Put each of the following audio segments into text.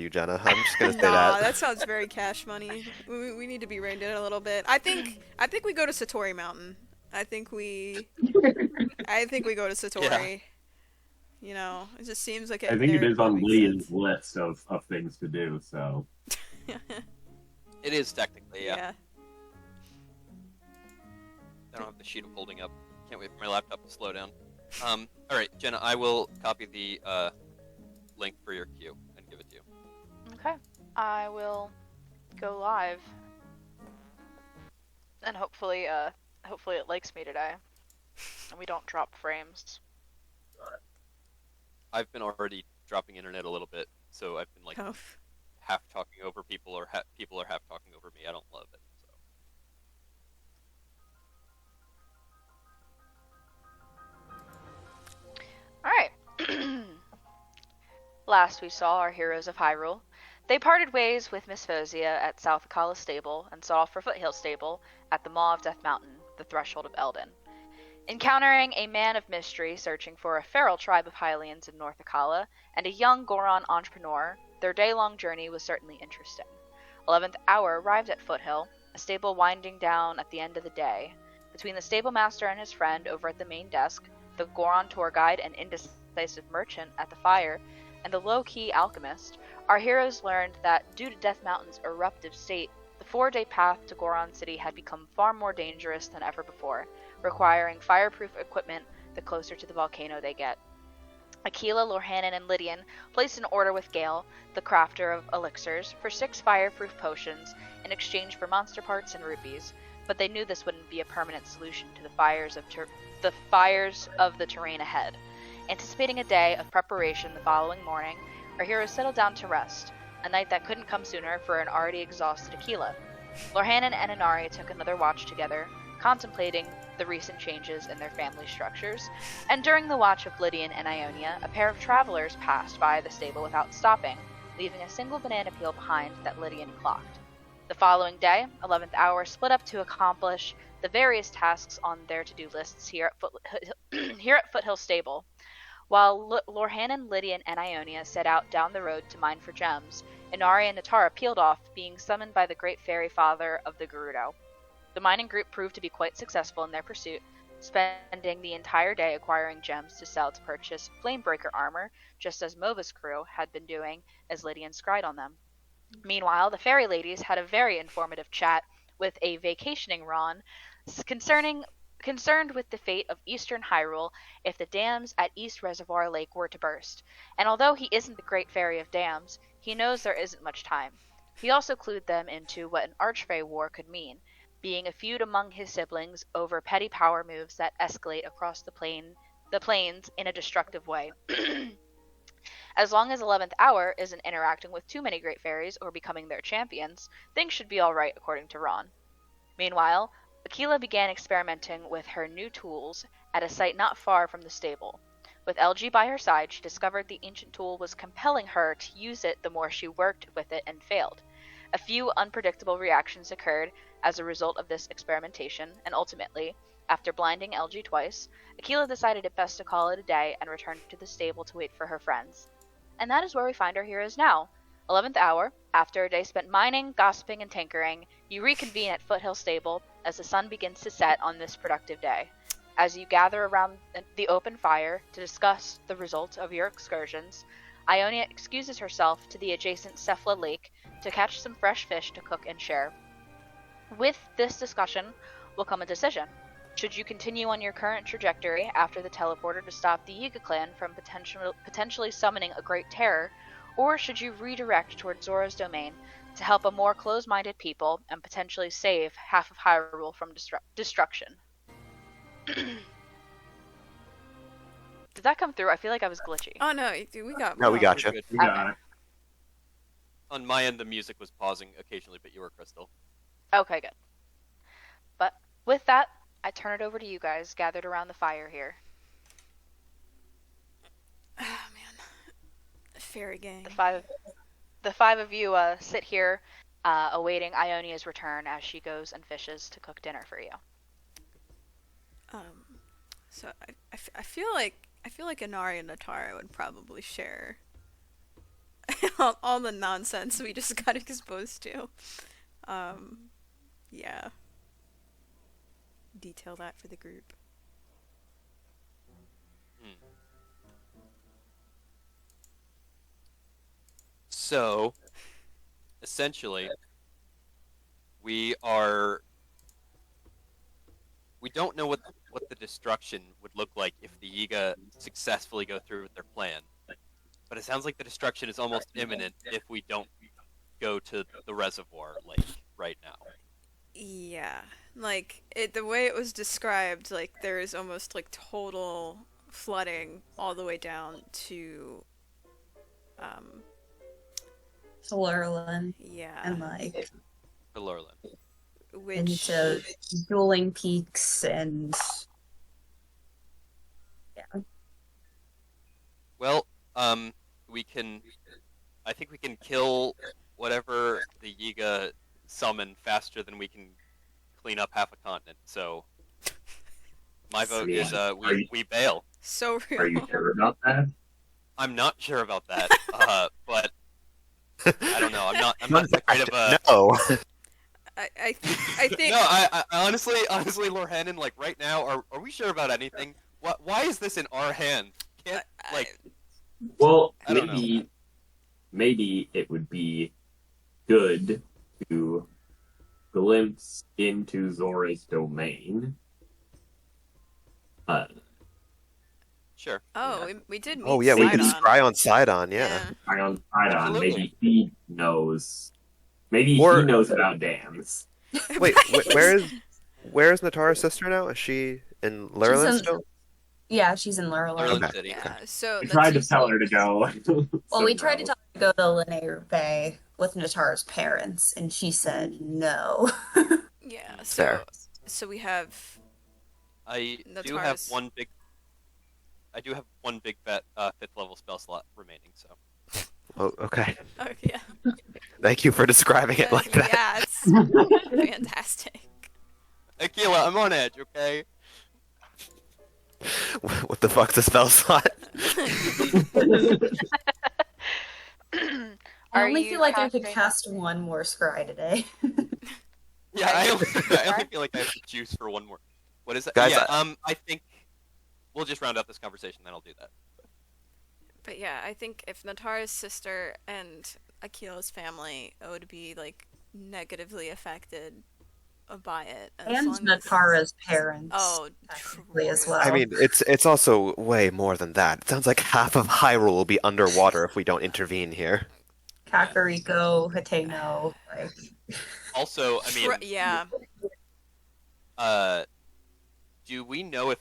you, Jenna. I'm just gonna say Nah, that. that sounds very cash money. We need to be reined in a little bit. I think we go to Satori Mountain. I think we I think we go to Yeah, Satori. It just seems like I it think it there is that on makes Lydia's sense. list of things to do. So it is technically, yeah. Yeah. I don't have the sheet I'm holding up. Can't wait for my laptop to slow down. All right, Jenna, I will copy the link for your queue and give it to you. Okay. I will go live. And hopefully it likes me today. And we don't drop frames. I've been already dropping internet a little bit, so I've been like Oh. half talking over people, or people are half talking over me. I don't love it. So. Alright. Last we saw our heroes of Hyrule. They parted ways with Miss Fosia at South Akala Stable and set off for Foothill Stable at the Maw of Death Mountain, the threshold of Eldin. Encountering a man of mystery searching for a feral tribe of Hylians in North Akala and a young Goron entrepreneur, their day-long journey was certainly interesting. 11th Hour arrived at Foothill, a stable winding down at the end of the day. Between the stable master and his friend over at the main desk, the Goron tour guide and indecisive merchant at the fire, and the low-key alchemist, our heroes learned that due to Death Mountain's eruptive state, the 4-day path to Goron City had become far more dangerous than ever before, requiring fireproof equipment the closer to the volcano they get. Aquila, Lorhanan, and Lydian placed an order with Gale, the crafter of elixirs, for 6 fireproof potions in exchange for monster parts and rupees, but they knew this wouldn't be a permanent solution to the fires of the terrain ahead. Anticipating a day of preparation the following morning, our heroes settled down to rest, a night that couldn't come sooner for an already exhausted Aquila. Lorhanan and Inari took another watch together, contemplating the recent changes in their family structures, and during the watch of Lydian and Ionia, a pair of travelers passed by the stable without stopping, leaving a single banana peel behind that Lydian clocked. The following day, 11th Hour split up to accomplish the various tasks on their to-do lists here at Foothill Stable. While Lorhanan, Lydian, and Ionia set out down the road to mine for gems, Inari and Natara peeled off, being summoned by the great fairy father of the Gerudo. The mining group proved to be quite successful in their pursuit, spending the entire day acquiring gems to sell to purchase Flamebreaker armor, just as Mova's crew had been doing as Lydian scried on them. Meanwhile, the fairy ladies had a very informative chat with a vacationing Ron concerned with the fate of eastern Hyrule if the dams at East Reservoir Lake were to burst, and although he isn't the great fairy of dams, he knows there isn't much time. He also clued them into what an Archfey war could mean, being a feud among his siblings over petty power moves that escalate across the plains in a destructive way. As long as 11th Hour isn't interacting with too many great fairies or becoming their champions, things should be alright according to Ron. Meanwhile, Aquila began experimenting with her new tools at a site not far from the stable. With LG by her side, she discovered the ancient tool was compelling her to use it the more she worked with it and failed. A few unpredictable reactions occurred as a result of this experimentation, and ultimately, after blinding LG twice, Aquila decided it best to call it a day and return to the stable to wait for her friends. And that is where we find our heroes now. 11th Hour, after a day spent mining, gossiping, and tinkering, you reconvene at Foothill Stable as the sun begins to set on this productive day. As you gather around the open fire to discuss the results of your excursions, Ionia excuses herself to the adjacent Cephala Lake to catch some fresh fish to cook and share. With this discussion will come a decision. Should you continue on your current trajectory after the teleporter to stop the Yiga clan from potentially summoning a great terror, or should you redirect toward Zora's domain to help a more close-minded people and potentially save half of Hyrule from destruction? Did that come through? I feel like I was glitchy. Oh no, dude, we got. No, we got you. Good. you got it. On my end, the music was pausing occasionally, but you were Crystal. Okay, good. But with that, I turn it over to you guys gathered around the fire here. Oh man, fairy gang. The five of you sit here, awaiting Ionia's return as she goes and fishes to cook dinner for you. So I feel like Inari and Natara would probably share all the nonsense we just got exposed to. Yeah. Detail that for the group. Hmm. So, essentially, we don't know what the destruction would look like if the Yiga successfully go through with their plan. But it sounds like the destruction is almost imminent if we don't go to the reservoir lake right now. Yeah. Like the way it was described, like there is almost like total flooding all the way down to um Lurlin yeah, and like For Lurlin. which into dueling peaks and yeah. Well, we can. I think we can kill whatever the Yiga summon faster than we can clean up half a continent. So, my vote is we bail. so Are you real. sure about that? I'm not sure about that, but I don't know. I'm not that great of a. No. I think No, I honestly, Lord Hannon, like right now, are we sure about anything? Why is this in our hands? Can't like. Well, I don't know. maybe it would be good to glimpse into Zora's domain. Sure. oh, we did meet Oh yeah, we could Sidon. scry on Sidon. Yeah. Sidon, Absolutely. maybe he knows. Maybe Or- he knows about dams. Wait, where is Natara's sister now? Is she in Lurlin in- still? Yeah, she's in Lurlin. Lurlin Okay. City. Yeah, so We that's tried to tell her to go. Well, So we tried to no. tell her to go to Linear Bay with Natara's parents, and she said no. yeah, Fair. so we have I do Natara's- have one big. I do have one big bet, 5th level spell slot remaining. So. Oh, okay. oh yeah. Thank you for describing it like that. Yeah, it's fantastic. Aquila, I'm on edge. Okay. What the fuck's a spell slot? I Are only you feel like I could casting- cast one more scry today. Yeah, I only Sorry? feel like I have the juice for one more. What is that? Guys, yeah, I think we'll just round out this conversation, then I'll do that. But yeah, I think if Natara's sister and Akila's family would be like negatively affected by it, as And long as- Natara's parents. Oh, technically as true. well. I mean, it's also way more than that. It sounds like half of Hyrule will be underwater if we don't intervene here. Kakariko, Hateno, like Also, I mean, yeah. do we know if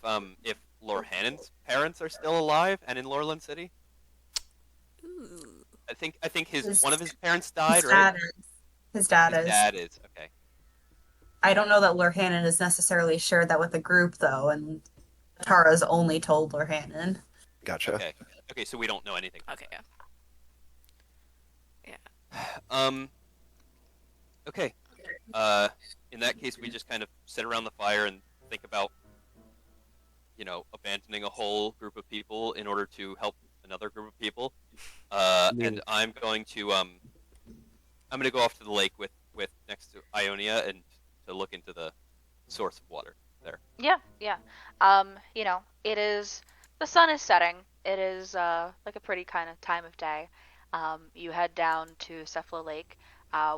Lord Hannon's parents are still alive and in Lorland City? Ooh. I think His- one of his parents died, his right? dad is. His dad His is. dad is okay. I don't know that Lorhannon has necessarily shared that with the group though, and Natara's only told Lorhannon. Gotcha. Okay, so we don't know anything. Okay, yeah. Okay. In that case, we just kind of sit around the fire and think about, abandoning a whole group of people in order to help another group of people. And I'm going to go off to the lake with next to Ionia and to look into the source of water there. Yeah. It is, the sun is setting. It is like a pretty kind of time of day. You head down to Cephala Lake,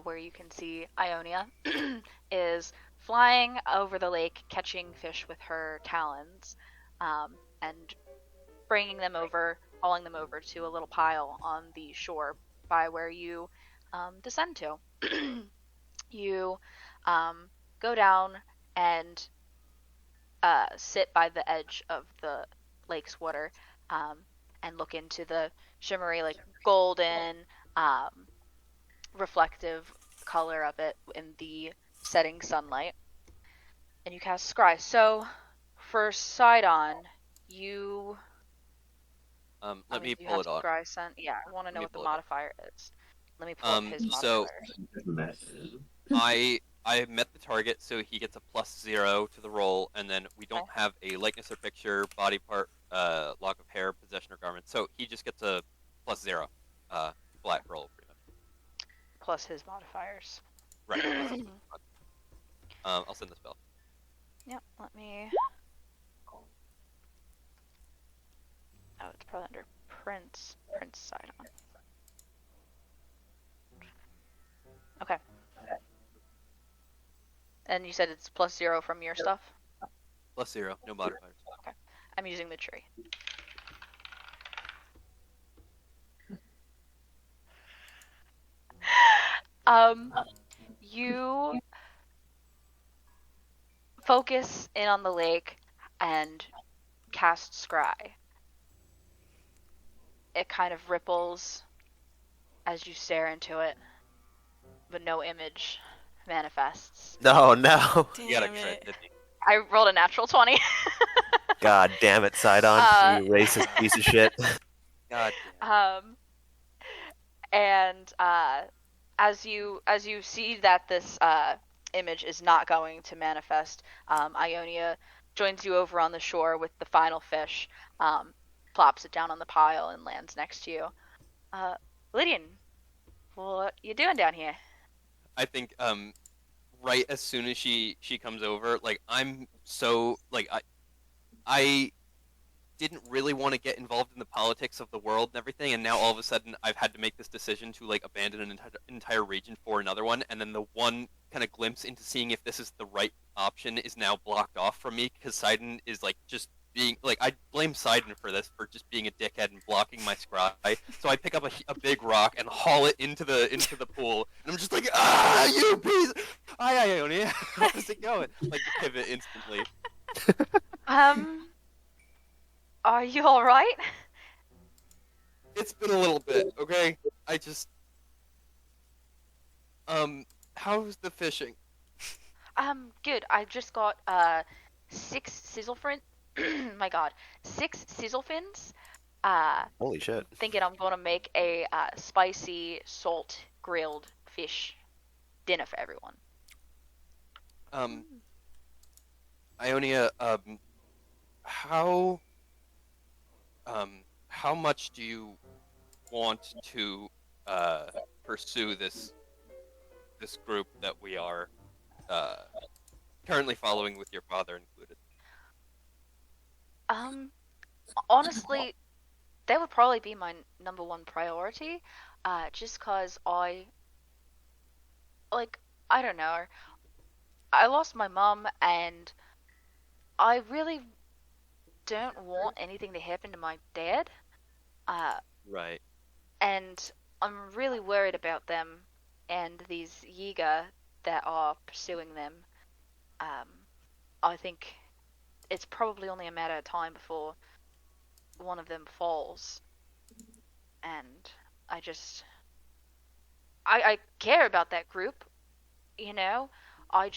where you can see Ionia is flying over the lake, catching fish with her talons, and bringing them over, hauling them over to a little pile on the shore by where you descend to. You go down and sit by the edge of the lake's water, and look into the shimmery, like golden, reflective color of it in the setting sunlight. And you cast Scry. So, for Sidon, you... Let me you pull have it off. Scry sent. Yeah, I want to know me what the pull it up. modifier is. Let me pull up his so- modifier. I met the target, so he gets a +0 to the roll, and then we don't have a likeness or picture, body part, lock of hair, possession, or garment. So he just gets a +0. flat roll, pretty much. Plus his modifiers. Right. I'll send the spell. Yep, let me... Oh, it's probably under Prince. Prince Sidon. Okay. And you said it's +0 from your stuff? +0, no modifiers. Okay. I'm using the tree. You focus in on the lake and cast Scry. It kind of ripples as you stare into it, but no image manifests. No, no. You got a Damn crit, it. didn't you? I rolled a natural 20. God damn it, Sidon. You racist piece of shit. God damn. And as you see that this image is not going to manifest, Ionia joins you over on the shore with the final fish, plops it down on the pile and lands next to you. Lydian, what you doing down here? I think right as soon as she comes over, like I'm so like I didn't really want to get involved in the politics of the world and everything, and now all of a sudden I've had to make this decision to like abandon an entire region for another one, and then the one kind of glimpse into seeing if this is the right option is now blocked off from me because Sidon is like just being like I blame Sidon for this for just being a dickhead and blocking my scry. So I pick up a big rock and haul it into the pool, and I'm just like, you piece! Hi Ionia, how's it going? Like pivot instantly. Are you all right? It's been a little bit, okay? I just how's the fishing? Good. I just got 6 sizzle fin. My God, 6 sizzle fins. Holy shit. Thinking I'm gonna make a spicy salt grilled fish dinner for everyone. Ionia, how much do you want to pursue this group that we are currently following with your father included? Honestly, that would probably be my number 1 priority. Just cause I don't know. I lost my mum, and I really don't want anything to happen to my dad. Right. And I'm really worried about them and these Yiga that are pursuing them. I think it's probably only a matter of time before one of them falls. And I care about that group, you know? Oh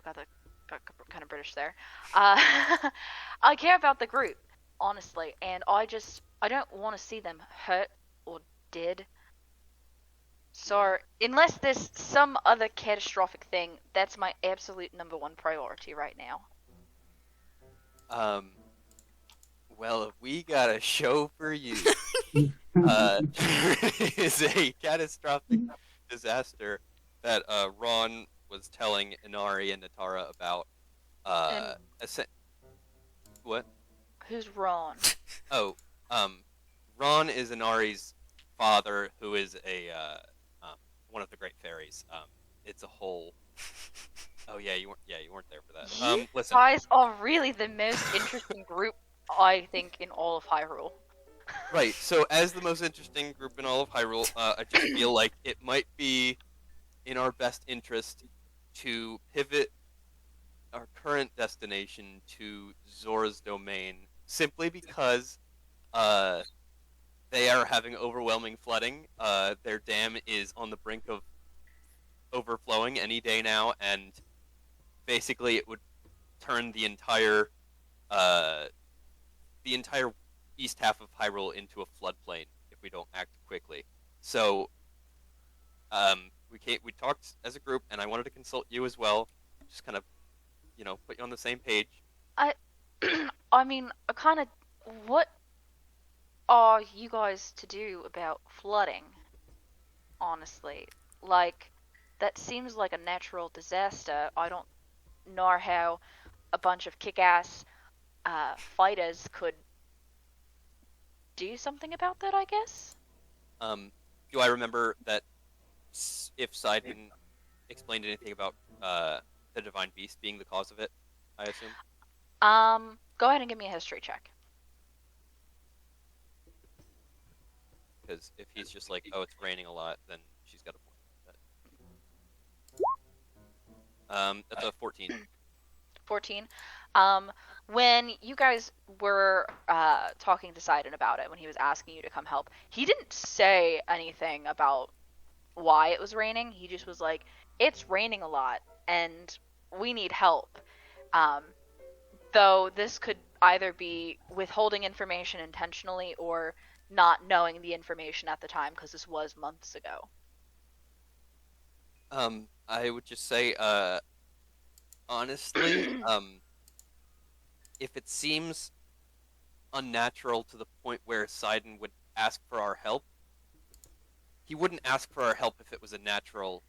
god, that got kind of British there. I care about the group, honestly, and I don't want to see them hurt or dead. So, unless there's some other catastrophic thing, that's my absolute number 1 priority right now. Well, if we got a show for you, is a catastrophic disaster that Ron was telling Inari and Natara about. What? Who's Ron? Oh, Ron is Inari's father, who is a one of the great fairies. It's a whole. Oh yeah, you weren't there for that. You Listen. guys are really the most interesting group, I think, in all of Hyrule. Right. So, as the most interesting group in all of Hyrule, I just feel like it might be in our best interest to pivot our current destination to Zora's domain, simply because they are having overwhelming flooding. Their dam is on the brink of overflowing any day now, and basically it would turn the entire east half of Hyrule into a floodplain if we don't act quickly. So, we talked as a group, and I wanted to consult you as well, just kind of, put you on the same page. I mean, what are you guys to do about flooding? honestly. Like, that seems like a natural disaster. I don't know how a bunch of kick-ass fighters could do something about that, I guess. Um, do I remember that if Sidon explained anything about the divine beast being the cause of it? I assume Go ahead and give me a history check. because if he's just like, oh, it's raining a lot, then she's got a point. That's a 14. 14. When you guys were talking to Sidon about it, when he was asking you to come help, he didn't say anything about why it was raining. He just was like, it's raining a lot and we need help. Um, though this could either be withholding information intentionally or not knowing the information at the time because this was months ago. I would just say, honestly, if it seems unnatural to the point where Sidon would ask for our help, he wouldn't ask for our help if it was a natural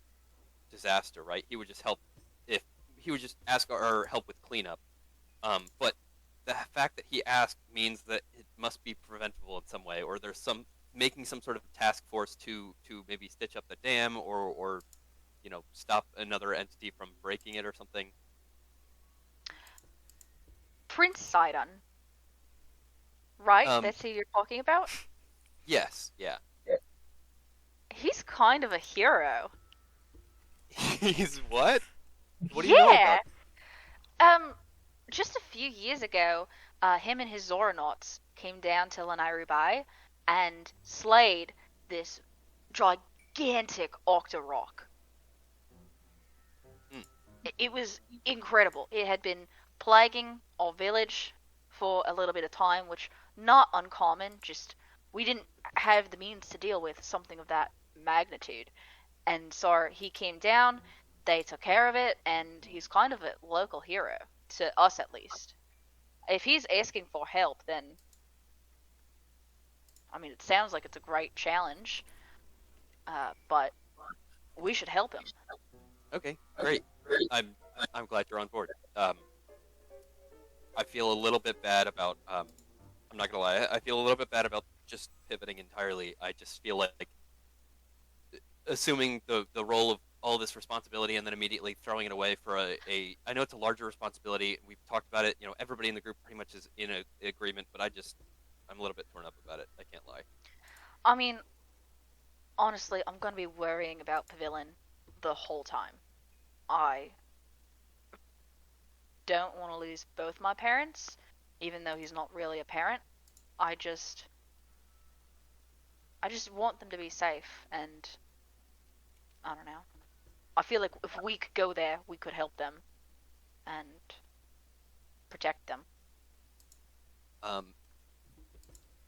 disaster, right? He would just help if he would just ask our help with cleanup. But the fact that he asked means that it must be preventable in some way, or there's some making some sort of task force to maybe stitch up the dam or stop another entity from breaking it or something. Prince Sidon, right? Um, That's who you're talking about? yes, yeah. He's kind of a hero. He's what? What do you know Yeah. about? Just a few years ago, him and his Zoronauts came down to Lanairu Bay and slayed this gigantic Octorok. Hmm. It was incredible. It had been plaguing our village for a little bit of time, which not uncommon. Just we didn't have the means to deal with something of that magnitude, and so he came down. They took care of it, and he's kind of a local hero to us, at least. If he's asking for help, then I mean, it sounds like it's a great challenge, but we should help him. Okay, great. I'm I'm glad you're on board. I feel a little bit bad about. I'm not gonna lie. I feel a little bit bad about just pivoting entirely. I just feel like assuming the role of all this responsibility and then immediately throwing it away for a I know it's a larger responsibility. We've talked about it. Everybody in the group pretty much is in agreement, but I'm a little bit torn up about it. I can't lie. I mean, honestly, I'm gonna be worrying about Pavilion the whole time. I don't want to lose both my parents, even though he's not really a parent. I just I just want them to be safe, and I don't know. I feel like if we could go there, we could help them and protect them. Um,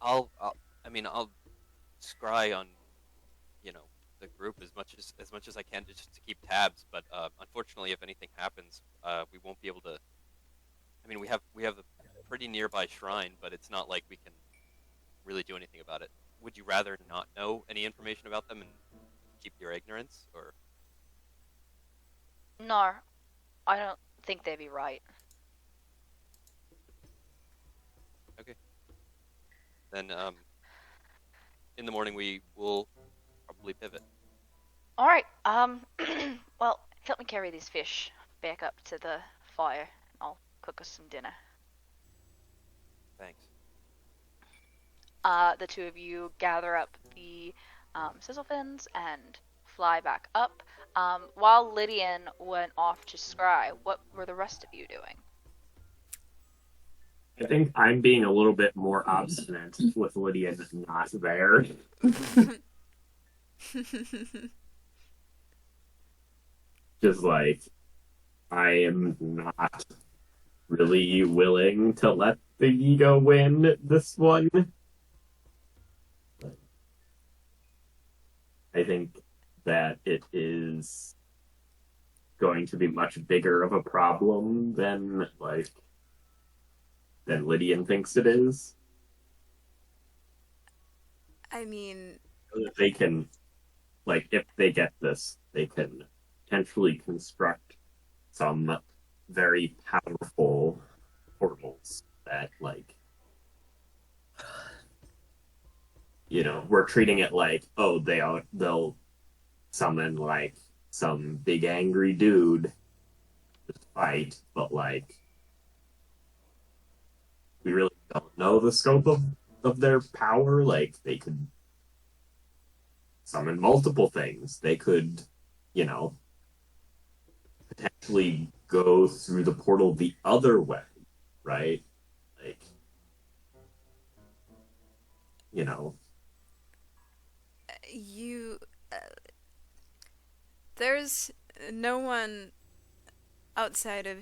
I'll scry on you know the group as much as I can just to keep tabs. But unfortunately, if anything happens, we won't be able to. I mean, we have a pretty nearby shrine, but it's not like we can really do anything about it. Would you rather not know any information about them and keep your ignorance, or No, I don't think they'd be right. okay? Then in the morning we will probably pivot. All right. Well, help me carry these fish back up to the fire. I'll cook us some dinner. Thanks. The two of you gather up the sizzle fins and fly back up. While Lydian went off to scry, what were the rest of you doing? I think I'm being a little bit more obstinate with Lydia not there. Just like, I am not really willing to let the ego win this one. I think that it is going to be much bigger of a problem than Lydian thinks it is. I mean, They can like if they get this, they can potentially construct some very powerful portals that like we're treating it like, oh, they'll summon like some big angry dude to fight, but like we really don't know the scope of their power. Like they could summon multiple things. They could, you know, potentially go through the portal the other way, right? Like, you know, You. There's no one outside of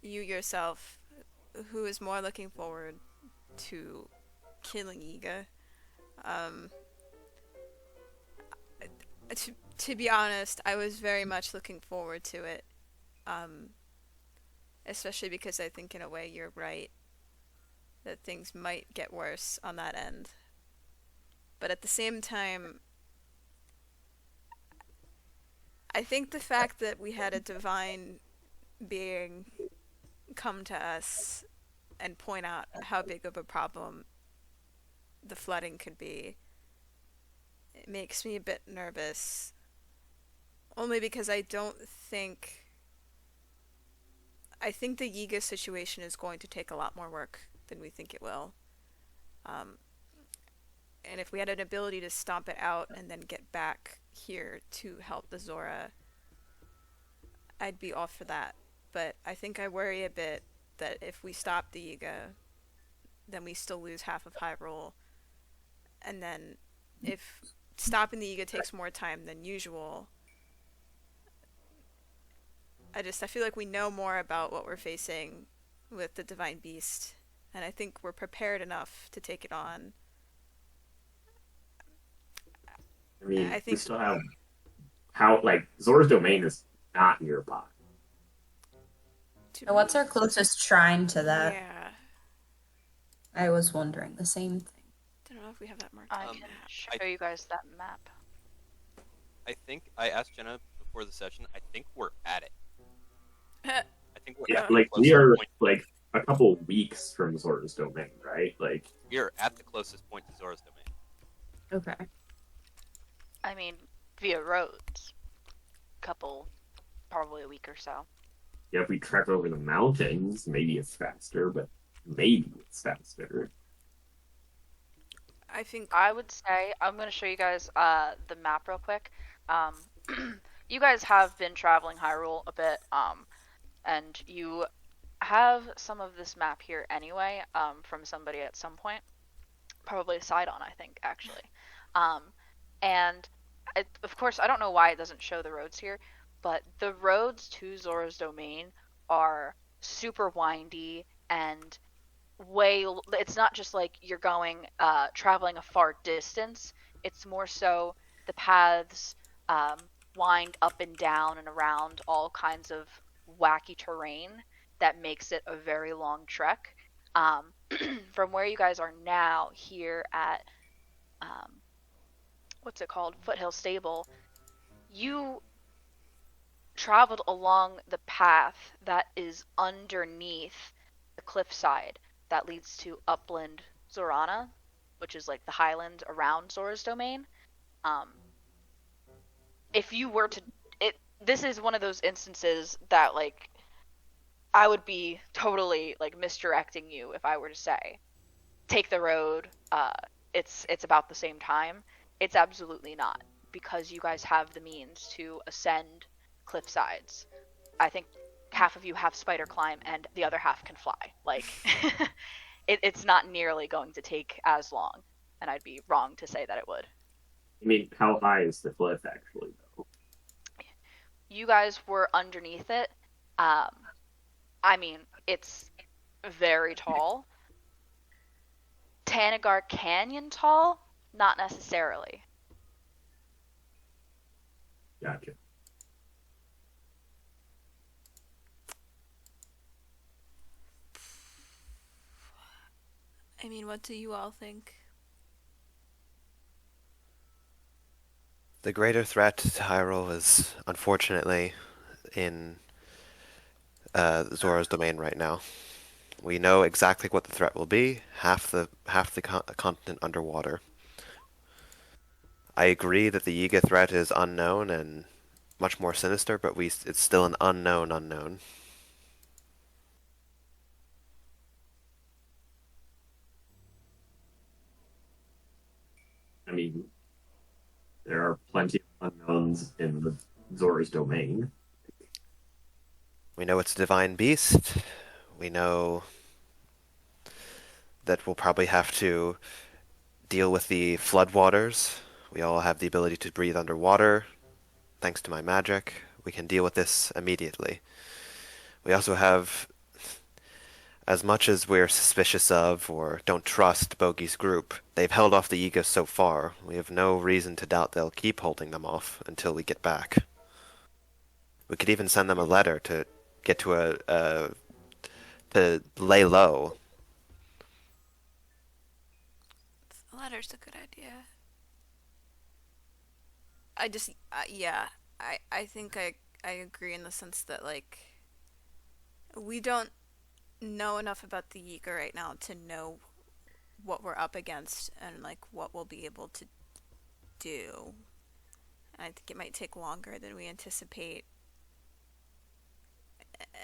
you yourself who is more looking forward to killing Iga. Um, to be honest, I was very much looking forward to it. Um, Especially because I think in a way you're right that things might get worse on that end. But at the same time, I think the fact that we had a divine being come to us and point out how big of a problem the flooding could be, it makes me a bit nervous. Only because I think the Yiga situation is going to take a lot more work than we think it will. Um, and if we had an ability to stomp it out and then get back here to help the Zora, I'd be all for that. But I think I worry a bit that if we stop the Yiga, then we still lose half of Hyrule. And then if stopping the Yiga takes more time than usual, I feel like we know more about what we're facing with the Divine Beast, and I think we're prepared enough to take it on. I mean, I we think still have how like Zora's Domain is not nearby. And what's our closest shrine to that? Yeah. I was wondering the same thing. Don't know if we have that marked I on can the map. show you guys that map. I think I asked Jenna before the session. I think we're at it. I think we're Yeah, at the like we closest are point. like a couple weeks from Zora's Domain, right? Like, We are at the closest point to Zora's Domain. Okay. I mean, via roads. Couple, probably a week or so. yeah, if we trek over the mountains, maybe it's faster, but maybe it's faster. I think I would say I'm gonna show you guys the map real quick. Um, you guys have been traveling Hyrule a bit, and you have some of this map here anyway, from somebody at some point, probably Sidon, I think actually. Um, and of course, I don't know why it doesn't show the roads here, but the roads to Zora's Domain are super windy and it's not just like you're going traveling a far distance. It's more so the paths um, wind up and down and around all kinds of wacky terrain that makes it a very long trek. From where you guys are now here at um, what's it called, Foothill Stable, you traveled along the path that is underneath the cliffside that leads to Upland Zorana, which is like the highland around Zora's Domain. Um, if you were to, this is one of those instances that like I would be totally like misdirecting you if I were to say take the road. It's about the same time. It's absolutely not, because you guys have the means to ascend cliff sides. I think half of you have spider climb and the other half can fly. Like, it's not nearly going to take as long, and I'd be wrong to say that it would. I mean, how high is the cliff actually, though? You guys were underneath it. I mean, it's very tall. Tanagar Canyon tall? Not necessarily. Gotcha. I mean, what do you all think? The greater threat to Hyrule is unfortunately in Zora's domain right now. We know exactly what the threat will be. Half the continent underwater. I agree that the Yiga threat is unknown and much more sinister, but it's still an unknown unknown. I mean, there are plenty of unknowns in the Zora's domain. We know it's a divine beast. We know that we'll probably have to deal with the floodwaters. We all have the ability to breathe underwater. Thanks to my magic, we can deal with this immediately. We also have, as much as we're suspicious of or don't trust Bogey's group, they've held off the Yigas so far. We have no reason to doubt they'll keep holding them off until we get back. We could even send them a letter to get to to lay low. The letter's a good idea. I just, yeah, I think I agree in the sense that, like, we don't know enough about the Yiga right now to know what we're up against and, like, what we'll be able to do. And I think it might take longer than we anticipate.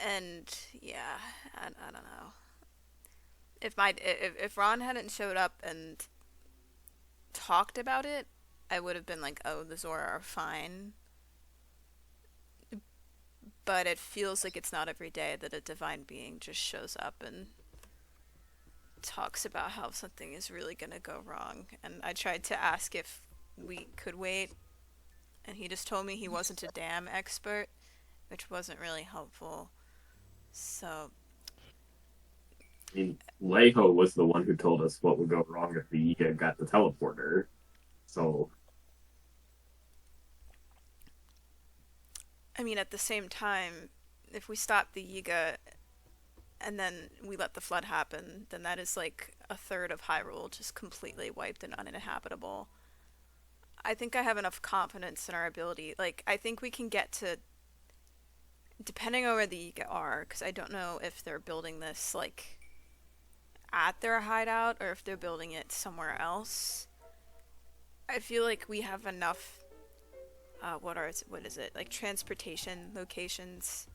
And, yeah, I don't know. If Ron hadn't showed up and talked about it, I would have been like, oh, the Zora are fine. But it feels like it's not every day that a divine being just shows up and talks about how something is really gonna go wrong. And I tried to ask if we could wait, and he just told me he wasn't a dam expert, which wasn't really helpful. So, I mean, Leho was the one who told us what would go wrong if the Yiga got the teleporter. So, I mean, at the same time, if we stop the Yiga and then we let the flood happen, then that is like a third of Hyrule just completely wiped and uninhabitable. I think I have enough confidence in our ability. Like, I think we can get to, depending on where the Yiga are, because I don't know if they're building this, like, at their hideout or if they're building it somewhere else. I feel like we have enough, what is it? Like, transportation locations,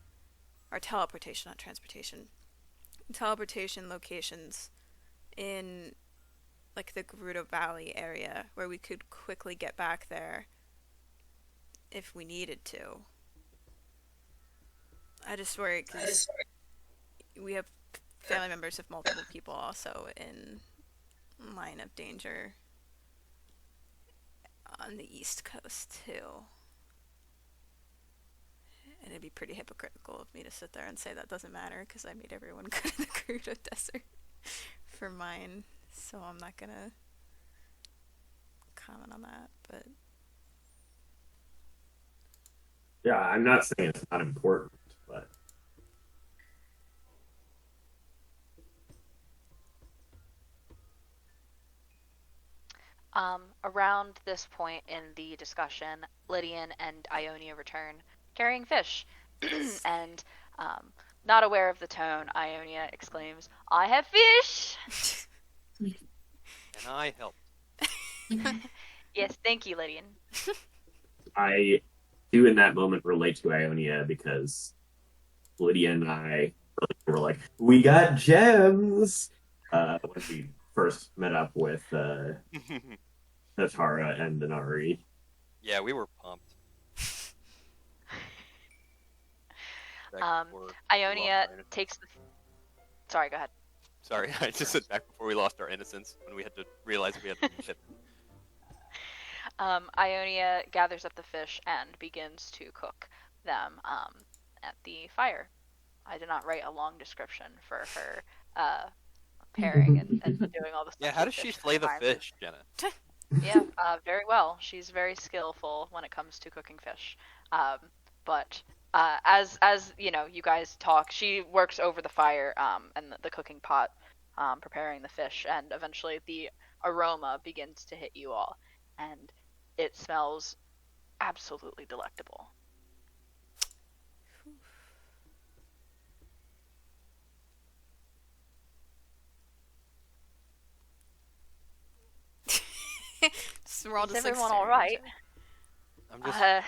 or teleportation, not transportation. Teleportation locations in, like, the Gerudo Valley area where we could quickly get back there if we needed to. I just worry because we have family members of multiple people also in line of danger on the East Coast too. And it'd be pretty hypocritical of me to sit there and say that doesn't matter because I made everyone go to the Gerudo Desert for mine. So I'm not gonna comment on that, but yeah, I'm not saying it's not important, but Around this point in the discussion, Lydian and Ionia return carrying fish. And, um, not aware of the tone, Ionia exclaims, I have fish! And I help. Yes, thank you, Lydian. I do in that moment relate to Ionia because Lydia and I were like, we got gems when we first met up with Natara and Denari. Yeah, we were pumped. Back Um, before we lost Ionia our innocence. takes the. Sorry, go ahead. Sorry, I just said back before we lost our innocence when we had to realize we had to ship. Ionia gathers up the fish and begins to cook them at the fire. I did not write a long description for her pairing and doing all the stuff. Yeah, how with does she fish slay the environment. fish, Jenna? Yeah, very well. She's very skillful when it comes to cooking fish. But as you know, you guys talk. She works over the fire and the cooking pot, preparing the fish, and eventually the aroma begins to hit you all, and it smells absolutely delectable. So we're all Is just like everyone all staring at each right? other. I'm just. Uh,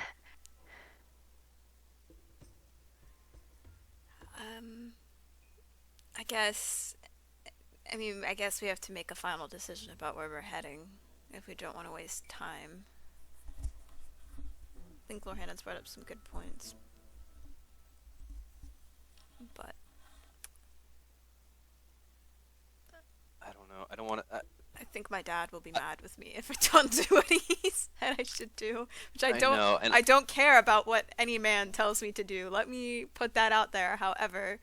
Um, I guess. I mean, I guess we have to make a final decision about where we're heading if we don't want to waste time. I think Lorhannon's brought up some good points, but I don't know. I don't want to. I think my dad will be mad with me if I don't do what he said I should do, which I I don't. know, and I don't care about what any man tells me to do. Let me put that out there. However,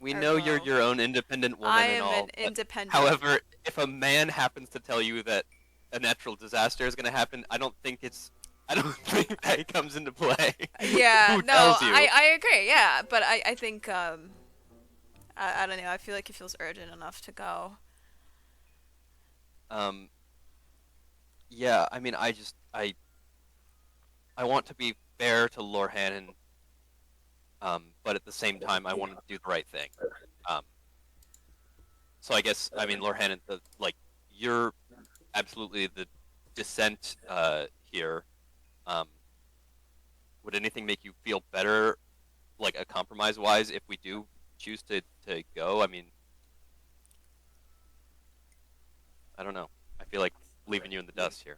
we or know you're well, your own independent woman I and am an all. But independent. however, if a man happens to tell you that a natural disaster is going to happen, I don't think it's. I don't think that comes into play. Yeah, Who no, tells you? I agree. Yeah, but I think I don't know. I feel like it feels urgent enough to go. Um. Yeah. I mean, I want to be fair to Lorhannon. But at the same time, I want to do the right thing. Um. So I guess I mean Lorhannon, you're absolutely the dissent here. Um. Would anything make you feel better, like a compromise wise, if we do choose to go? I mean, I don't know. I feel like leaving you in the dust here.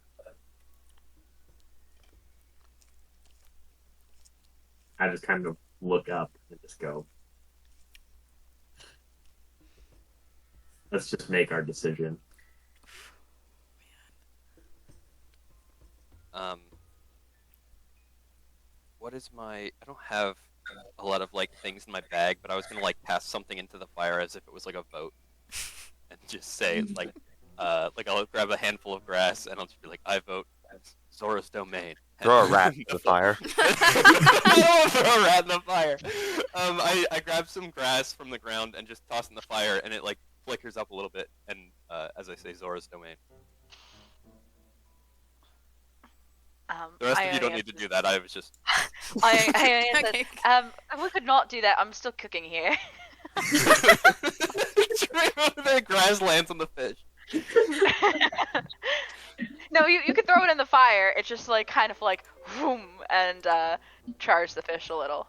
I just kind of look up and just go, let's just make our decision. Um, what is my? I don't have a lot of like things in my bag, but I was gonna like pass something into the fire as if it was like a vote, and just say like I'll grab a handful of grass and I'll just be like, I vote Zora's domain. Throw a rat into the fire. I don't throw a rat in the fire. I grab some grass from the ground and just toss in the fire, and it like flickers up a little bit, and as I say, Zora's domain. The rest of you don't need to do that. I was just. I only Okay. said, we could not do that. I'm still cooking here. The grass lands on the fish. No, you could throw it in the fire. It's just like kind of like boom and charge the fish a little.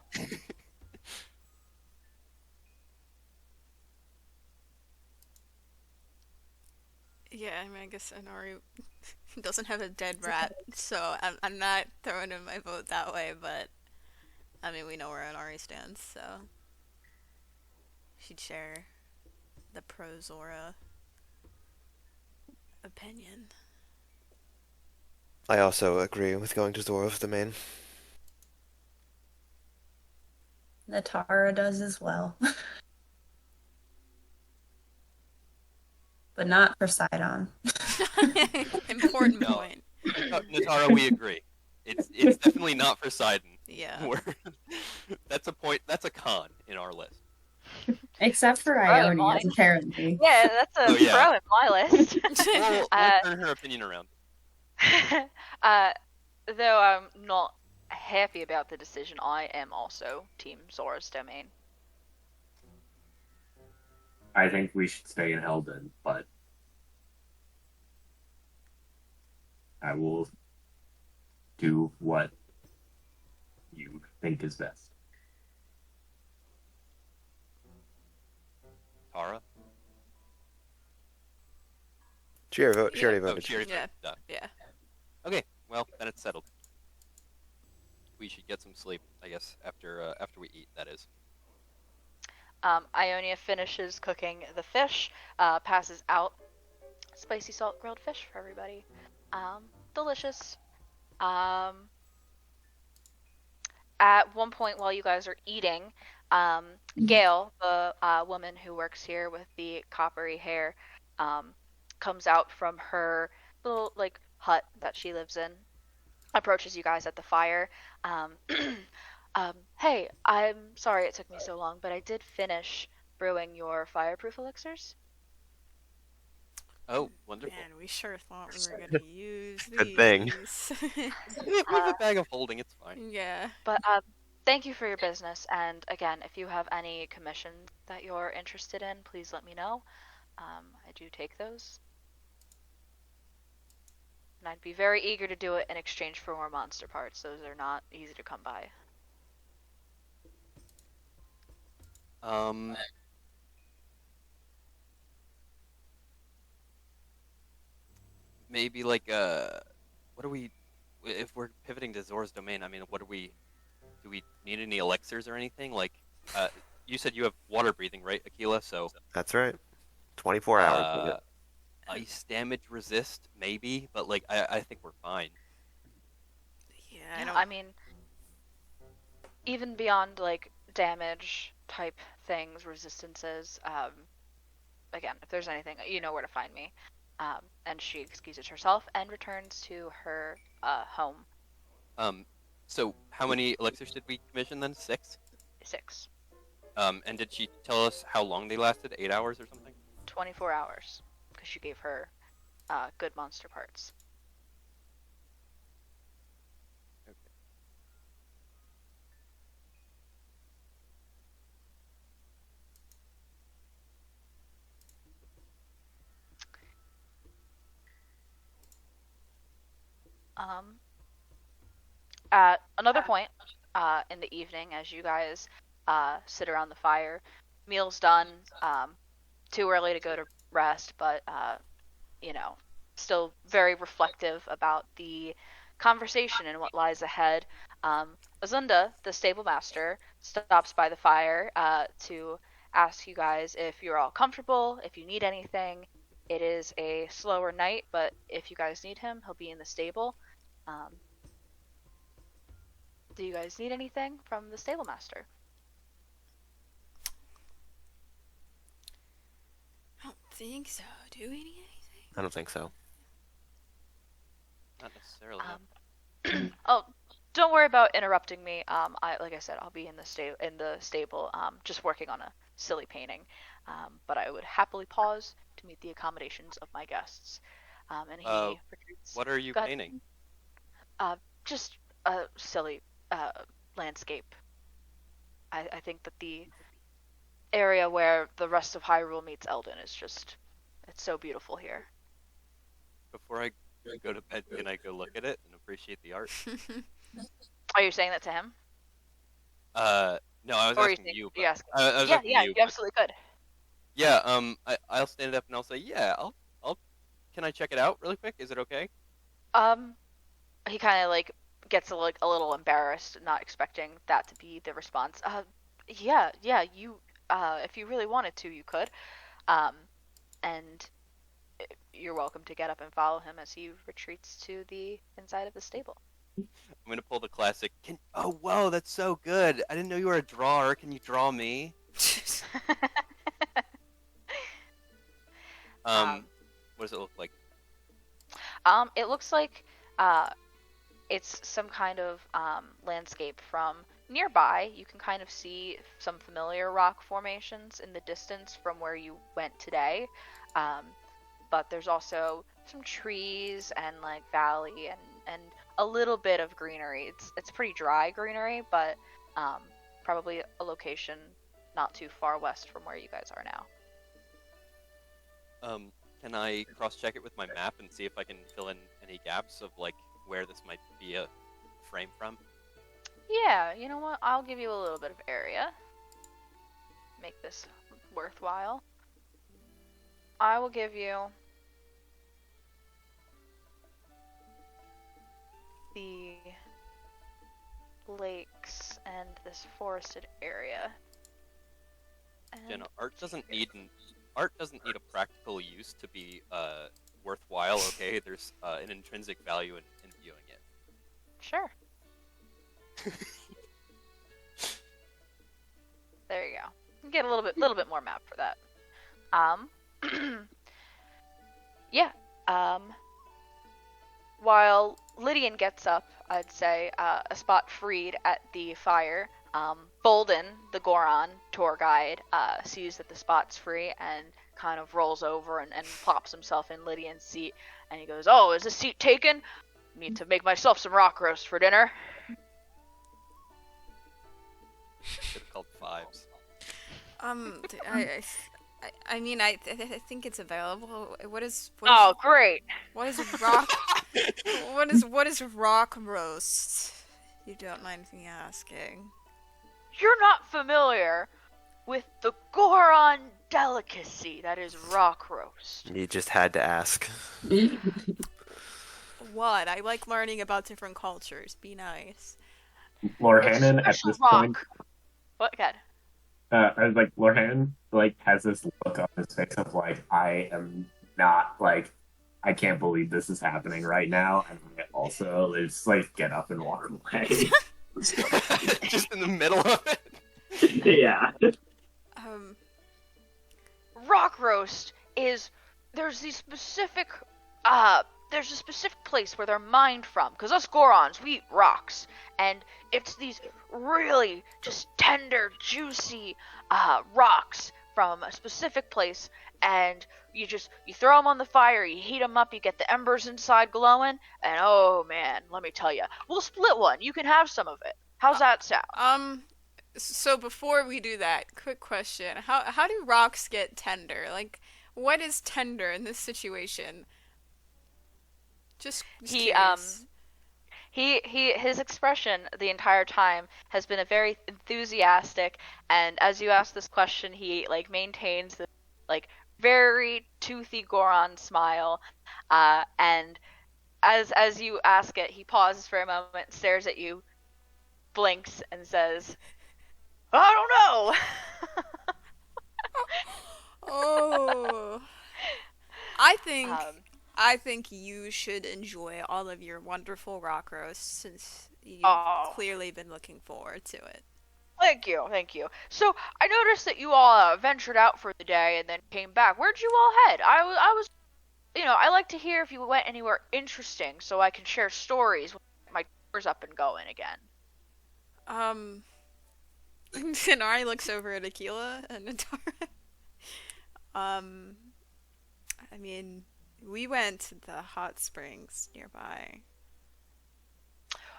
Yeah, I mean, I guess Anari doesn't have a dead rat, so I'm not throwing in my vote that way, but I mean, we know where Anari stands, so she'd share the pro Zora opinion. I also agree with going to Zora's domain. Natara does as well. But not for Sidon. Important No. point. Natara, we agree. It's definitely not for Sidon. Yeah. That's a point. That's a con in our list. Except for Right, Ione, mine. apparently. Yeah, that's a Oh, yeah. pro in my list. We'll turn her opinion around. Though I'm not happy about the decision, I am also Team Zora's domain. I think we should stay in Helden, but I will do what you think is best. Tara. She already Yeah. voted. She already Yeah. voted. Yeah. Okay, well then it's settled. We should get some sleep, I guess, after we eat. That is. Ionia finishes cooking the fish, passes out spicy salt grilled fish for everybody. Delicious. At one point while you guys are eating, Gail, the woman who works here with the coppery hair, comes out from her little like hut that she lives in, approaches you guys at the fire. Hey, I'm sorry it took me so long, but I did finish brewing your fireproof elixirs. Oh, wonderful. Man, we sure thought we were gonna use Good thing. these. We have a bag of holding. It's fine. Yeah. But thank you for your business. And again, if you have any commissions that you're interested in, please let me know. I do take those. And I'd be very eager to do it in exchange for more monster parts. Those are not easy to come by. Um, maybe like what do we? If we're pivoting to Zora's domain, I mean, what do we? Do we need any elixirs or anything? Like, uh, you said you have water breathing, right, Aquila? So, That's right. 24 hours. uh, ice damage resist, maybe, but like, I think we're fine. Yeah, I Yeah, don't. I mean, even beyond like damage type things, resistances, again, if there's anything, you know where to find me. And she excuses herself and returns to her home. Um, so how many elixirs did we commission then? 6. 6. And did she tell us how long they lasted? 8 hours or something? 24 hours. Because you gave her good monster parts. Okay. At another point in the evening, as you guys sit around the fire, meal's done. Too early to go to rest, but you know, still very reflective about the conversation and what lies ahead. Azunda, the stable master, stops by the fire to ask you guys if you're all comfortable, if you need anything. It is a slower night, but if you guys need him, he'll be in the stable. Um, do you guys need anything from the stable master? I don't think so. Do we need anything? I don't think so. Not necessarily. No. Oh, don't worry about interrupting me. Like I said, I'll be in the stable, just working on a silly painting. But I would happily pause to meet the accommodations of my guests. And he Uh, retreats. What are you Go ahead. painting? Just a silly landscape. I think that the area where the rest of Hyrule meets Eldin is it's so beautiful here. Before I go to bed, can I go look at it and appreciate the art? Are you saying that to him? No, I was Or are asking you, but you asking? I was Yeah, asking yeah, you, you but absolutely could. yeah, I'll stand up and I'll say, yeah, can I check it out really quick? Is it okay? Um, he kind of like gets a little embarrassed, not expecting that to be the response. Yeah, you if you really wanted to, you could. Um, and you're welcome to get up and follow him as he retreats to the inside of the stable. I'm gonna pull the classic. Oh, whoa, that's so good. I didn't know you were a drawer. Can you draw me? Um, What does it look like? it looks like uh, it's some kind of landscape from nearby. You can kind of see some familiar rock formations in the distance from where you went today. Um, but there's also some trees and like valley and a little bit of greenery. It's pretty dry greenery, but probably a location not too far west from where you guys are now. Can I cross-check it with my map and see if I can fill in any gaps of like where this might be a frame from? Yeah, you know what? I'll give you a little bit of area. Make this worthwhile. I will give you the lakes and this forested area. And Jenna, art doesn't need a practical use to be worthwhile. Okay, there's an intrinsic value in viewing it. sure. There you go. You get a little bit more map for that. Yeah. While Lydian gets up, I'd say a spot freed at the fire. Bolden, the Goron tour guide, sees that the spot's free and kind of rolls over and plops himself in Lydian's seat, and he goes, "Oh, is this seat taken? Need to make myself some rock roast for dinner." It's called fives. I mean, I think it's available. Oh, great. What is rock? what is rock roast? You don't mind me asking. You're not familiar with the Goron delicacy that is rock roast. You just had to ask. What? I like learning about different cultures. Be nice. Lorhannon at Special this point, What? God. I was like, Lorhannon like has this look on his face of like, I am not like, I can't believe this is happening right now, and I also just like get up and walk away. Just in the middle of it. Yeah. Rock roast is there's a specific place where they're mined from, because us Gorons, we eat rocks, and it's these really just tender, juicy rocks from a specific place, and you throw them on the fire, you heat them up, you get the embers inside glowing, and oh man, let me tell you, we'll split one. You can have some of it. How's that sound? So before we do that, quick question: How do rocks get tender? Like, what is tender in this situation? Just curious. His expression the entire time has been a very enthusiastic, and as you ask this question, he like maintains the like very toothy Goron smile, and as you ask it, he pauses for a moment, stares at you, blinks, and says, "I don't know." Oh, I think you should enjoy all of your wonderful rock roasts since you've clearly been looking forward to it. Thank you. So I noticed that you all ventured out for the day and then came back. Where'd you all head? I was, I like to hear if you went anywhere interesting so I can share stories when my tour's up and going again. Denari looks over at Aquila and Natara. I mean, we went to the hot springs nearby.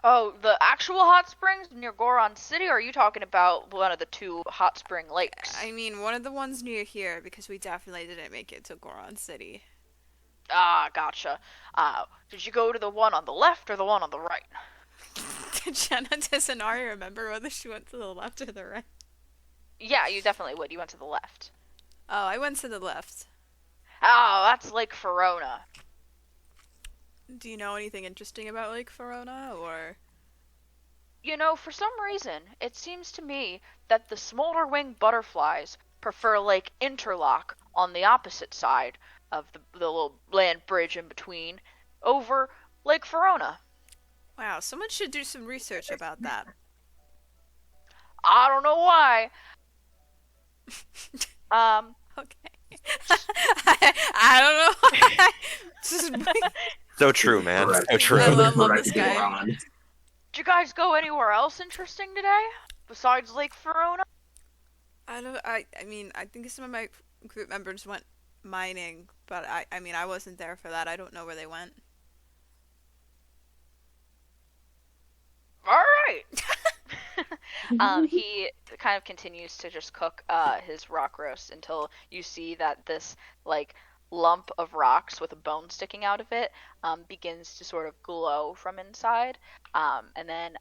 Oh, the actual hot springs near Goron City, or are you talking about one of the two hot spring lakes? I mean, one of the ones near here, because we definitely didn't make it to Goron City. Ah, gotcha. Did you go to the one on the left or the one on the right? Does Inari remember whether she went to the left or the right? Yeah, you definitely would. You went to the left. Oh, I went to the left. Oh, that's Lake Verona. Do you know anything interesting about Lake Verona, or? For some reason, it seems to me that the smolderwing butterflies prefer Lake Interlock on the opposite side of the little land bridge in between over Lake Verona. Wow, someone should do some research about that. I don't know why. Okay. I don't know why. Just So true, man. Correct. So true. I love Correct, this guy. Goron. Did you guys go anywhere else interesting today besides Lake Verona? I mean, I think some of my group members went mining, but I mean, I wasn't there for that. I don't know where they went. All right. He kind of continues to just cook his rock roast until you see that this like lump of rocks with a bone sticking out of it begins to sort of glow from inside, and then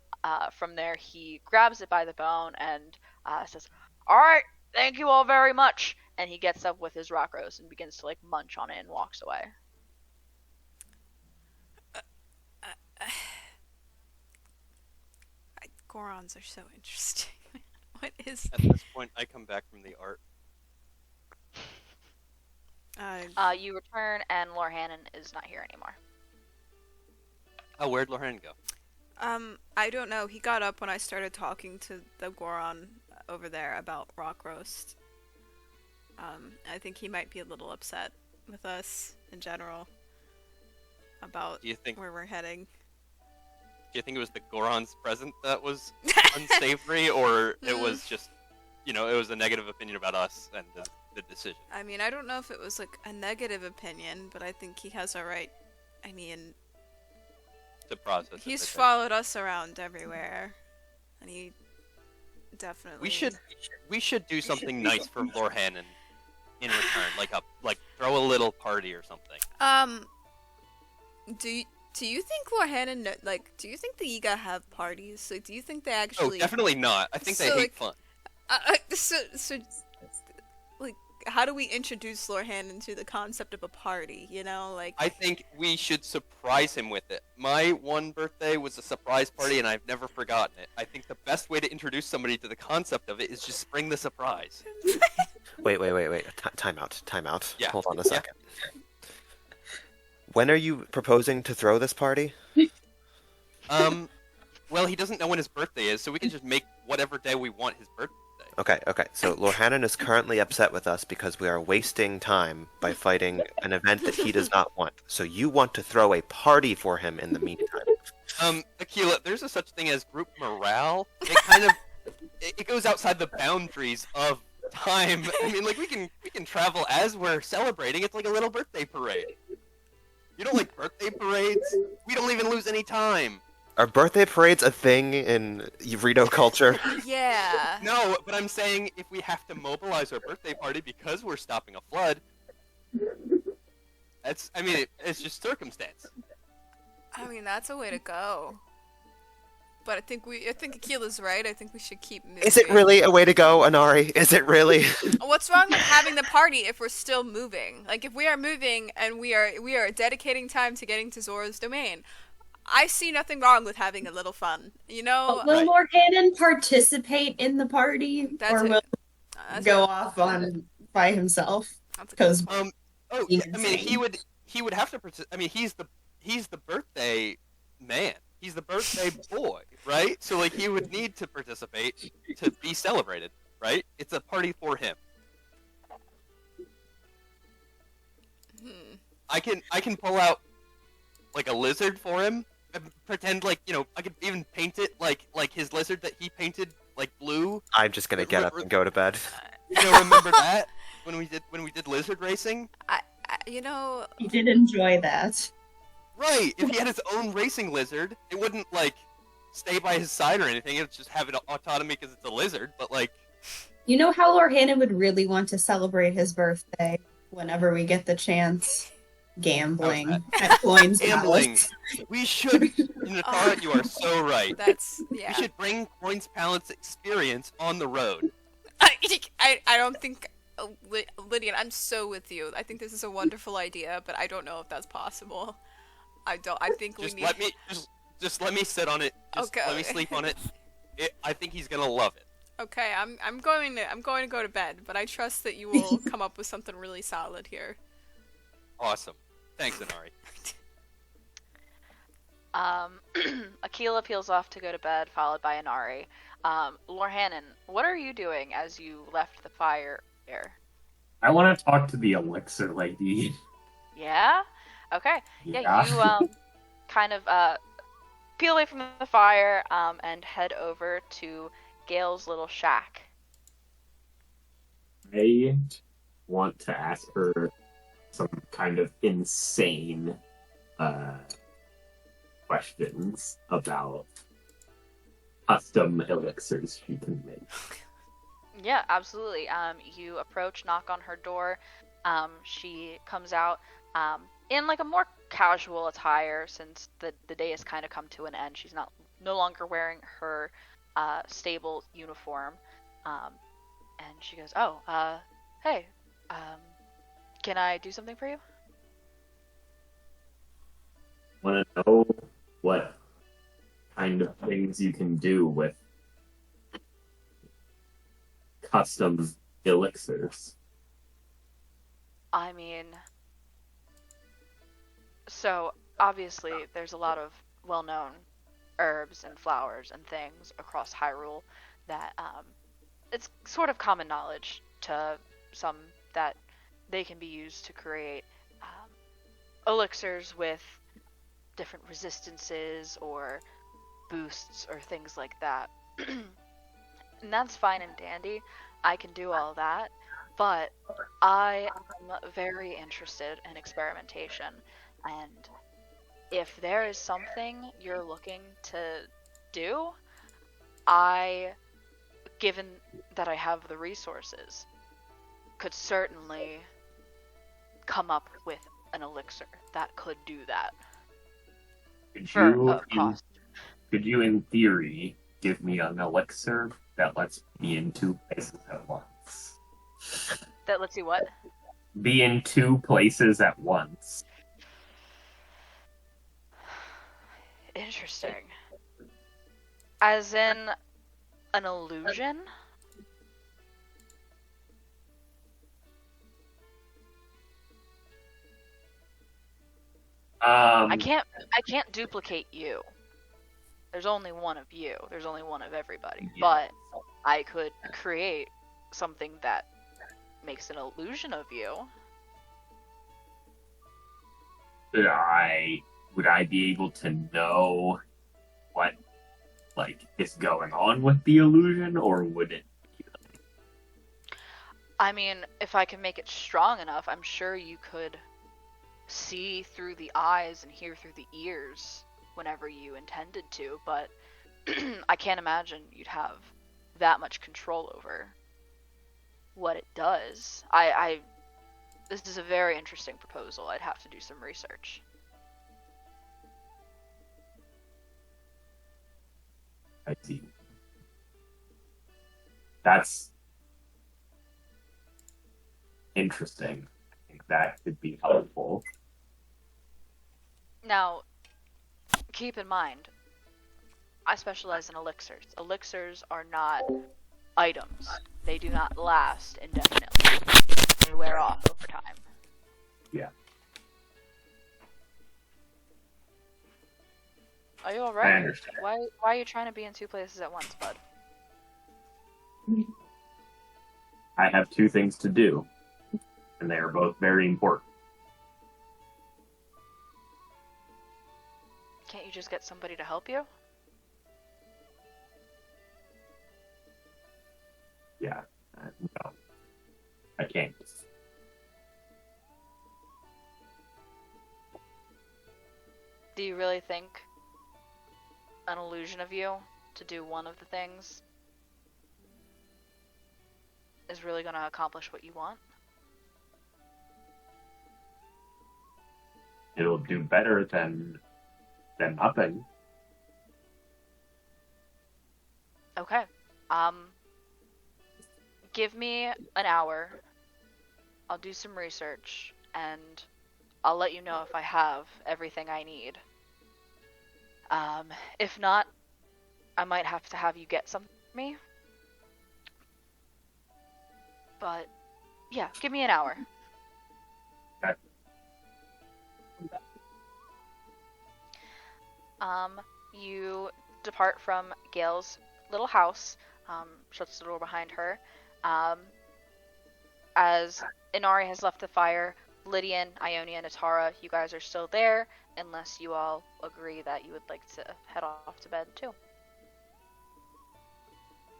from there he grabs it by the bone and says, "All right, thank you all very much." And he gets up with his rock roast and begins to like munch on it and walks away. Gorons are so interesting. What is? At this point, I come back from the art. You return and Lorhannon is not here anymore. Oh, where'd Loren go? I don't know. He got up when I started talking to the Goron over there about rock roast. I think he might be a little upset with us in general about where we're heading. Do you think it was the Goron's present that was unsavory, or it was just, it was a negative opinion about us, and the decision. I mean, I don't know if it was like a negative opinion, but I think he has a right. I mean, To process it, I he's think. followed us around everywhere, and he definitely. We should do something nice for Lorhannon in return, like throw a little party or something. Do you think Lorhannon do you think the Yiga have parties? Like, do you think they Oh, actually? definitely not. I think they So, hate like, fun. So, like, how do we introduce Lorhannon to the concept of a party? You know, like. I think we should surprise him with it. My one birthday was a surprise party, and I've never forgotten it. I think the best way to introduce somebody to the concept of it is just spring the surprise. Wait. Time out. Yeah. Hold on a Yeah. second. When are you proposing to throw this party? Well, he doesn't know when his birthday is, so we can just make whatever day we want his birthday. Okay. So Lorhannon is currently upset with us because we are wasting time by fighting an event that he does not want. So you want to throw a party for him in the meantime. Aquila, there's a such thing as group morale. It kind of it goes outside the boundaries of time. I mean, like we can travel as we're celebrating. It's like a little birthday parade. You don't like birthday parades? We don't even lose any time. Are birthday parades a thing in Rito culture? Yeah. No, but I'm saying if we have to mobilize our birthday party because we're stopping a flood, it's just circumstance. I mean, that's a way to go. But I think Akila's right. I think we should keep moving. Is it really a way to go, Anari? Is it really? What's wrong with having the party if we're still moving? Like, if we are moving and we are dedicating time to getting to Zora's domain, I see nothing wrong with having a little fun. You know? Will Lorhannon participate in the party, That's or it. will That's go it. off on by himself? That's a- Because Oh, He's I mean, insane. he would have to I mean, he's the birthday man. He's the birthday boy, right? So like he would need to participate to be celebrated, right? It's a party for him. I can pull out like a lizard for him and pretend like, I could even paint it like his lizard that he painted like blue. I'm just gonna get up and go to bed. Remember that when we did lizard racing? you know, he did enjoy that. Right. If he had his own racing lizard, it wouldn't like stay by his side or anything. It would just have an autonomy because it's a lizard. But like, You know how Lorhannon would really want to celebrate his birthday whenever we get the chance? Gambling at Coins Gambling. Palace. We should. Natara, you are so right. that's We yeah. should bring Coins Palace experience on the road. I don't think Lydian, I'm so with you. I think this is a wonderful idea, but I don't know if that's possible. I think we Just need. let me sit on it. Just Okay. let me sleep on it. I think he's gonna love it. Okay, I'm going to go to bed, but I trust that you will come up with something really solid here. Awesome. Thanks, Inari. Akila peels off to go to bed, followed by Inari. Lorhannon, what are you doing as you left the fire there? I want to talk to the elixir lady. Yeah? Okay. Yeah, Yeah. you kind of peel away from the fire and head over to Gail's little shack. I want to ask her some kind of insane questions about custom elixirs she can make. Yeah, absolutely. You approach, knock on her door. She comes out in like a more casual attire since the day has kind of come to an end. She's no longer wearing her stable uniform. And she goes, "Oh, hey, can I do something for you?" Want to know what kind of things you can do with custom elixirs. I mean, so obviously there's a lot of well-known herbs and flowers and things across Hyrule that it's sort of common knowledge to some that they can be used to create elixirs with different resistances or boosts or things like that. And that's fine and dandy. I can do all that. but I am very interested in experimentation, and if there is something you're looking to do, given that I have the resources, could certainly come up with an elixir that could do that Could for you, a cost. in theory, give me an elixir that lets me in 2 places at once? That lets you what? Be in 2 places at once. Interesting. As in an illusion? I can't duplicate you. There's only one of you. There's only one of everybody. Yeah. But I could create something that makes an illusion of you. would I be able to know what is going on with the illusion, or would it? I mean, if I can make it strong enough, I'm sure you could see through the eyes and hear through the ears whenever you intended to, but I can't imagine you'd have that much control over what it does. This is a very interesting proposal. I'd have to do some research. I see. That's interesting. I think that could be helpful. Now, keep in mind, I specialize in elixirs. Elixirs are not items. They do not last indefinitely. They wear off over time. Yeah. Are you I alright? understand. Why are you trying to be in 2 places at once, bud? I have 2 things to do, and they are both very important. Can't you just get somebody to help you? Yeah. No. I can't. Do you really think an illusion of you to do one of the things is really going to accomplish what you want? It'll do better than nothing. Okay. Give me an hour. I'll do some research, and I'll let you know if I have everything I need. If not, I might have to have you get something for me. But, yeah, give me an hour. Okay. You depart from Gail's little house, shuts the door behind her. As Inari has left the fire, Lydian, Ionia, and Atara, you guys are still there, unless you all agree that you would like to head off to bed too.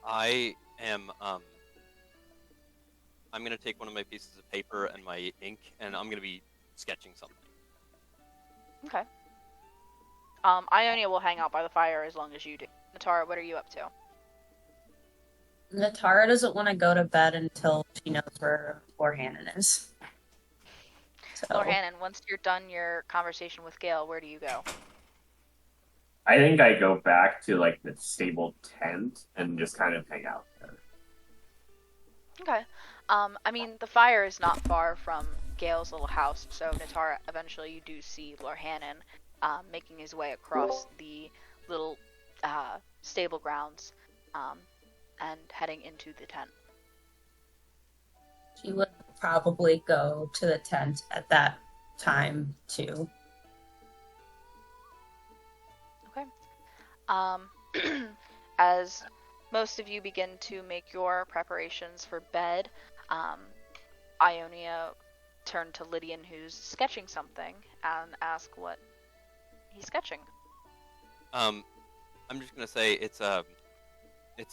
I am I'm gonna take one of my pieces of paper and my ink, and I'm gonna be sketching something. Okay. Ionia will hang out by the fire as long as you do. Natara, what are you up to? Natara doesn't want to go to bed until she knows where Lorhannon is. So, Lorhannon, once you're done your conversation with Gale, where do you go? I think I go back to the stable tent and just kind of hang out there. Okay. I mean, the fire is not far from Gale's little house, so Natara, eventually you do see Lorhannon making his way across the little stable grounds and heading into the tent. she would probably go to the tent at that time too. Okay. As most of you begin to make your preparations for bed, Ionia turned to Lydian, who's sketching something, and ask what he's sketching. I'm just gonna say it's a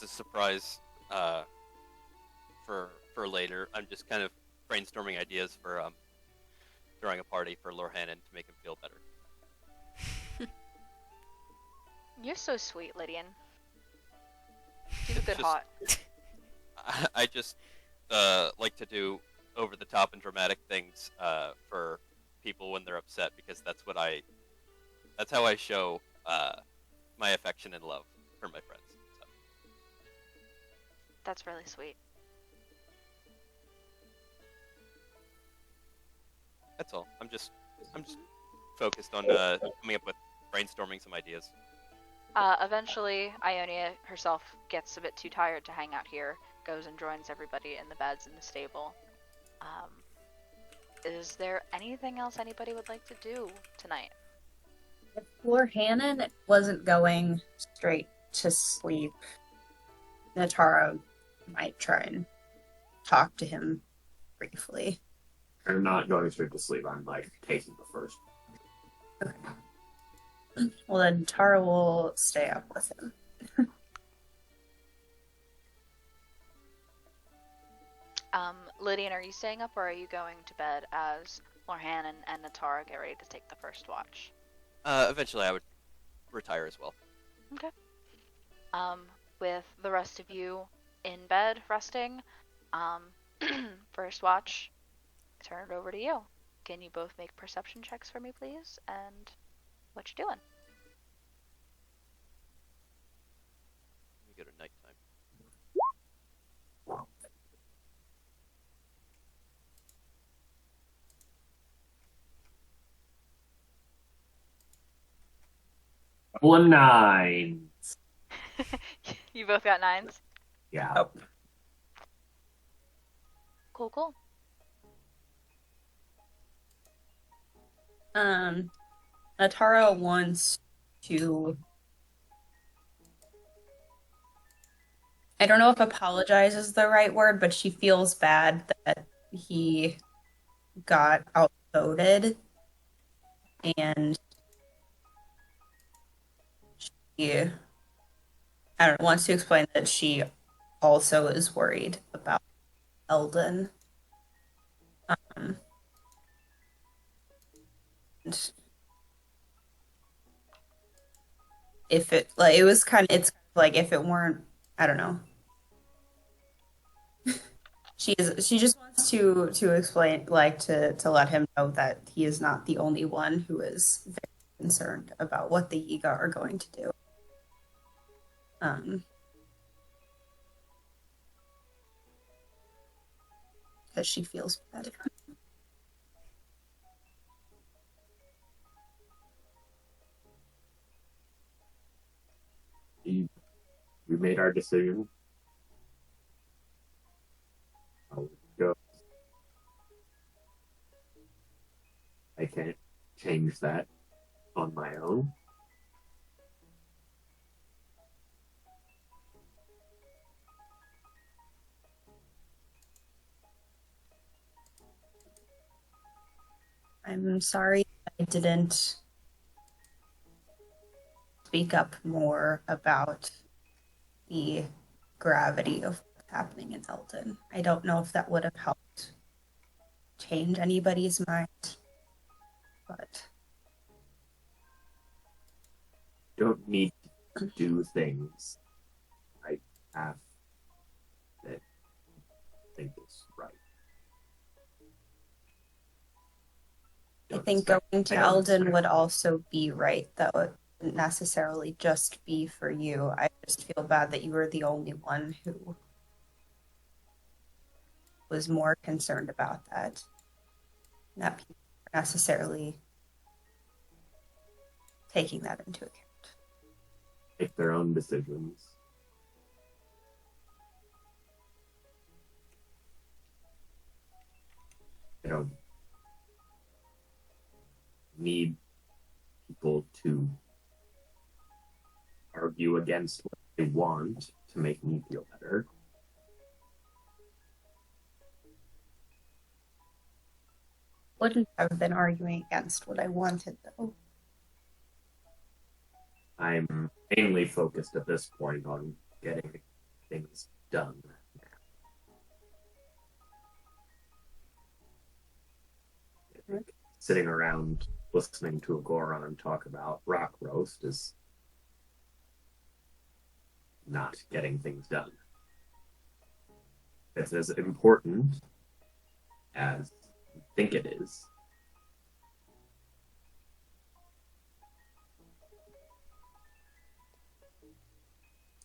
surprise for for later. I'm just kind of brainstorming ideas for throwing a party for Lorhanan to make him feel better. You're so sweet, Lydian. He's a It's good just- hot. I just like to do over the top and dramatic things for people when they're upset because that's how I show my affection and love for my friends. So. That's really sweet. That's all. I'm just focused on coming up with brainstorming some ideas. Eventually, Ionia herself gets a bit too tired to hang out here, goes and joins everybody in the beds in the stable. Is there anything else anybody would like to do tonight? If Lorhanan wasn't going straight to sleep, Natara might try and talk to him briefly. I'm not going straight to sleep. I'm like taking the first. Well, then Tara will stay up with him. Lydian, are you staying up or are you going to bed as Lorhanan and Natara get ready to take the first watch? Eventually, I would retire as well. Okay. With the rest of you in bed resting, first watch, turn it over to you. Can you both make perception checks for me, please? And what you doing? Let me go to nighttime. Couple of 9s. You both got 9s? Yeah. Oh. Cool. Natara wants to. I don't know if apologize is the right word, but she feels bad that he got outvoted. And she, I don't know, wants to explain that she also is worried about Eldon. And if it like it was kind of it's like if it weren't, I don't know. She just wants to explain, like to let him know that he is not the only one who is very concerned about what the Yiga are going to do. Because she feels bad. We made our decision. I'll go. I can't change that on my own. I'm sorry I didn't speak up more about the gravity of what's happening in Eldon. I don't know if that would have helped change anybody's mind, but Don't need to do things I have that I think is right. I think going to I don't Eldon expect- would also be right, though it wouldn't necessarily just be for you. I just feel bad that you were the only one who was more concerned about that. Not people necessarily taking that into account. Make their own decisions. I don't need people to argue against what they want to make me feel better. Wouldn't have been arguing against what I wanted, though. I'm mainly focused at this point on getting things done. sitting around listening to a Goron talk about rock roast is not getting things done. It's as important as you think it is.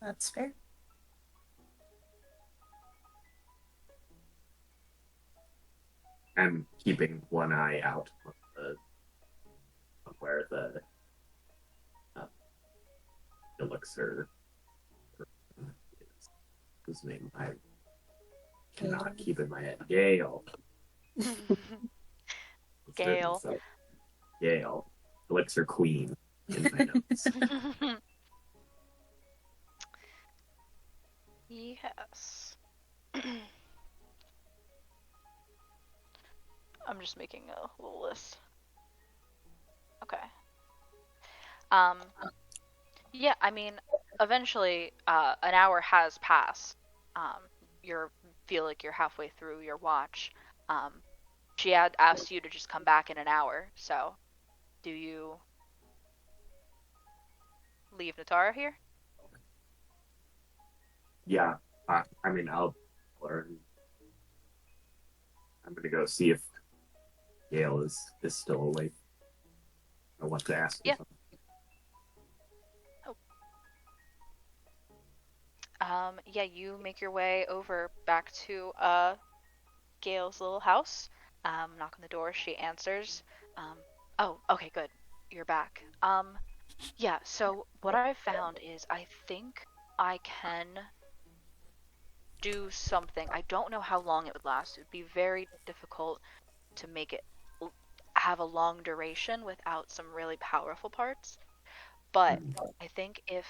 That's fair. I'm keeping one eye out on where the elixir is. Whose name I cannot keep in my head. Gale. Gale. Gale. Elixir Queen in my notes. Yes. I'm just making a little list. Okay. Yeah, I mean, eventually, an hour has passed. You feel like you're halfway through your watch. She had asked you to just come back in an hour, so do you leave Natara here? Yeah, I mean, I'll learn. I'm gonna go see if Gale is still awake. I want to ask him Yeah. something. Yeah, you make your way over back to Gale's little house. Knock on the door. She answers. Oh, okay, good. You're back. Yeah. So what I found is I think I can do something. I don't know how long it would last. It would be very difficult to make it have a long duration without some really powerful parts. But I think if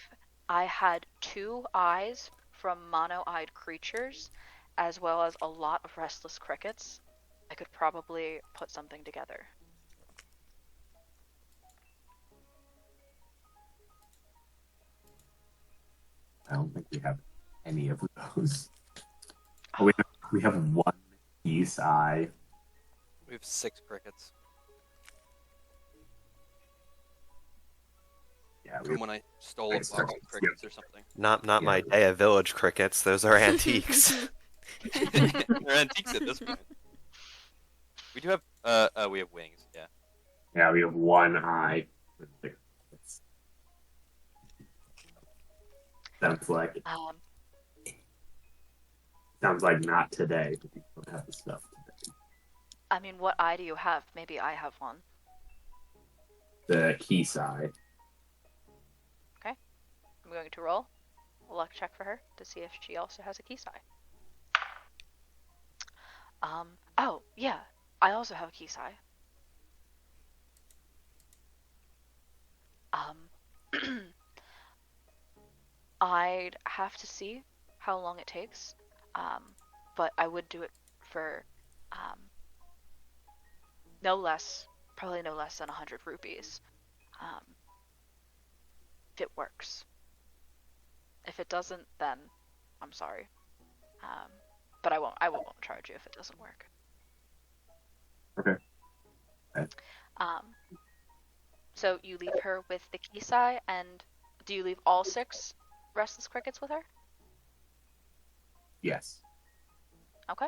I had 2 eyes from mono-eyed creatures, as well as a lot of restless crickets, I could probably put something together. I don't think we have any of those. Oh, we have one piece eye. We have 6 crickets. Yeah, From when I stole a Nice. box of crickets or something. Not Yeah. my Daya Village crickets. Those are antiques. They're antiques at this point. We do have we have wings, yeah. Yeah, we have one eye. Sounds like not today. But we don't have the stuff today. I mean, what eye do you have? Maybe I have one. The key side. I'm going to roll a luck check for her to see if she also has a key side. Oh, yeah, I also have a key side. I'd have to see how long it takes, but I would do it for probably no less than 100 rupees, if it works. If it doesn't, then I'm sorry. But I won't charge you if it doesn't work. Okay. So you leave her with the Kisai, and do you leave all 6 restless crickets with her? Yes. Okay.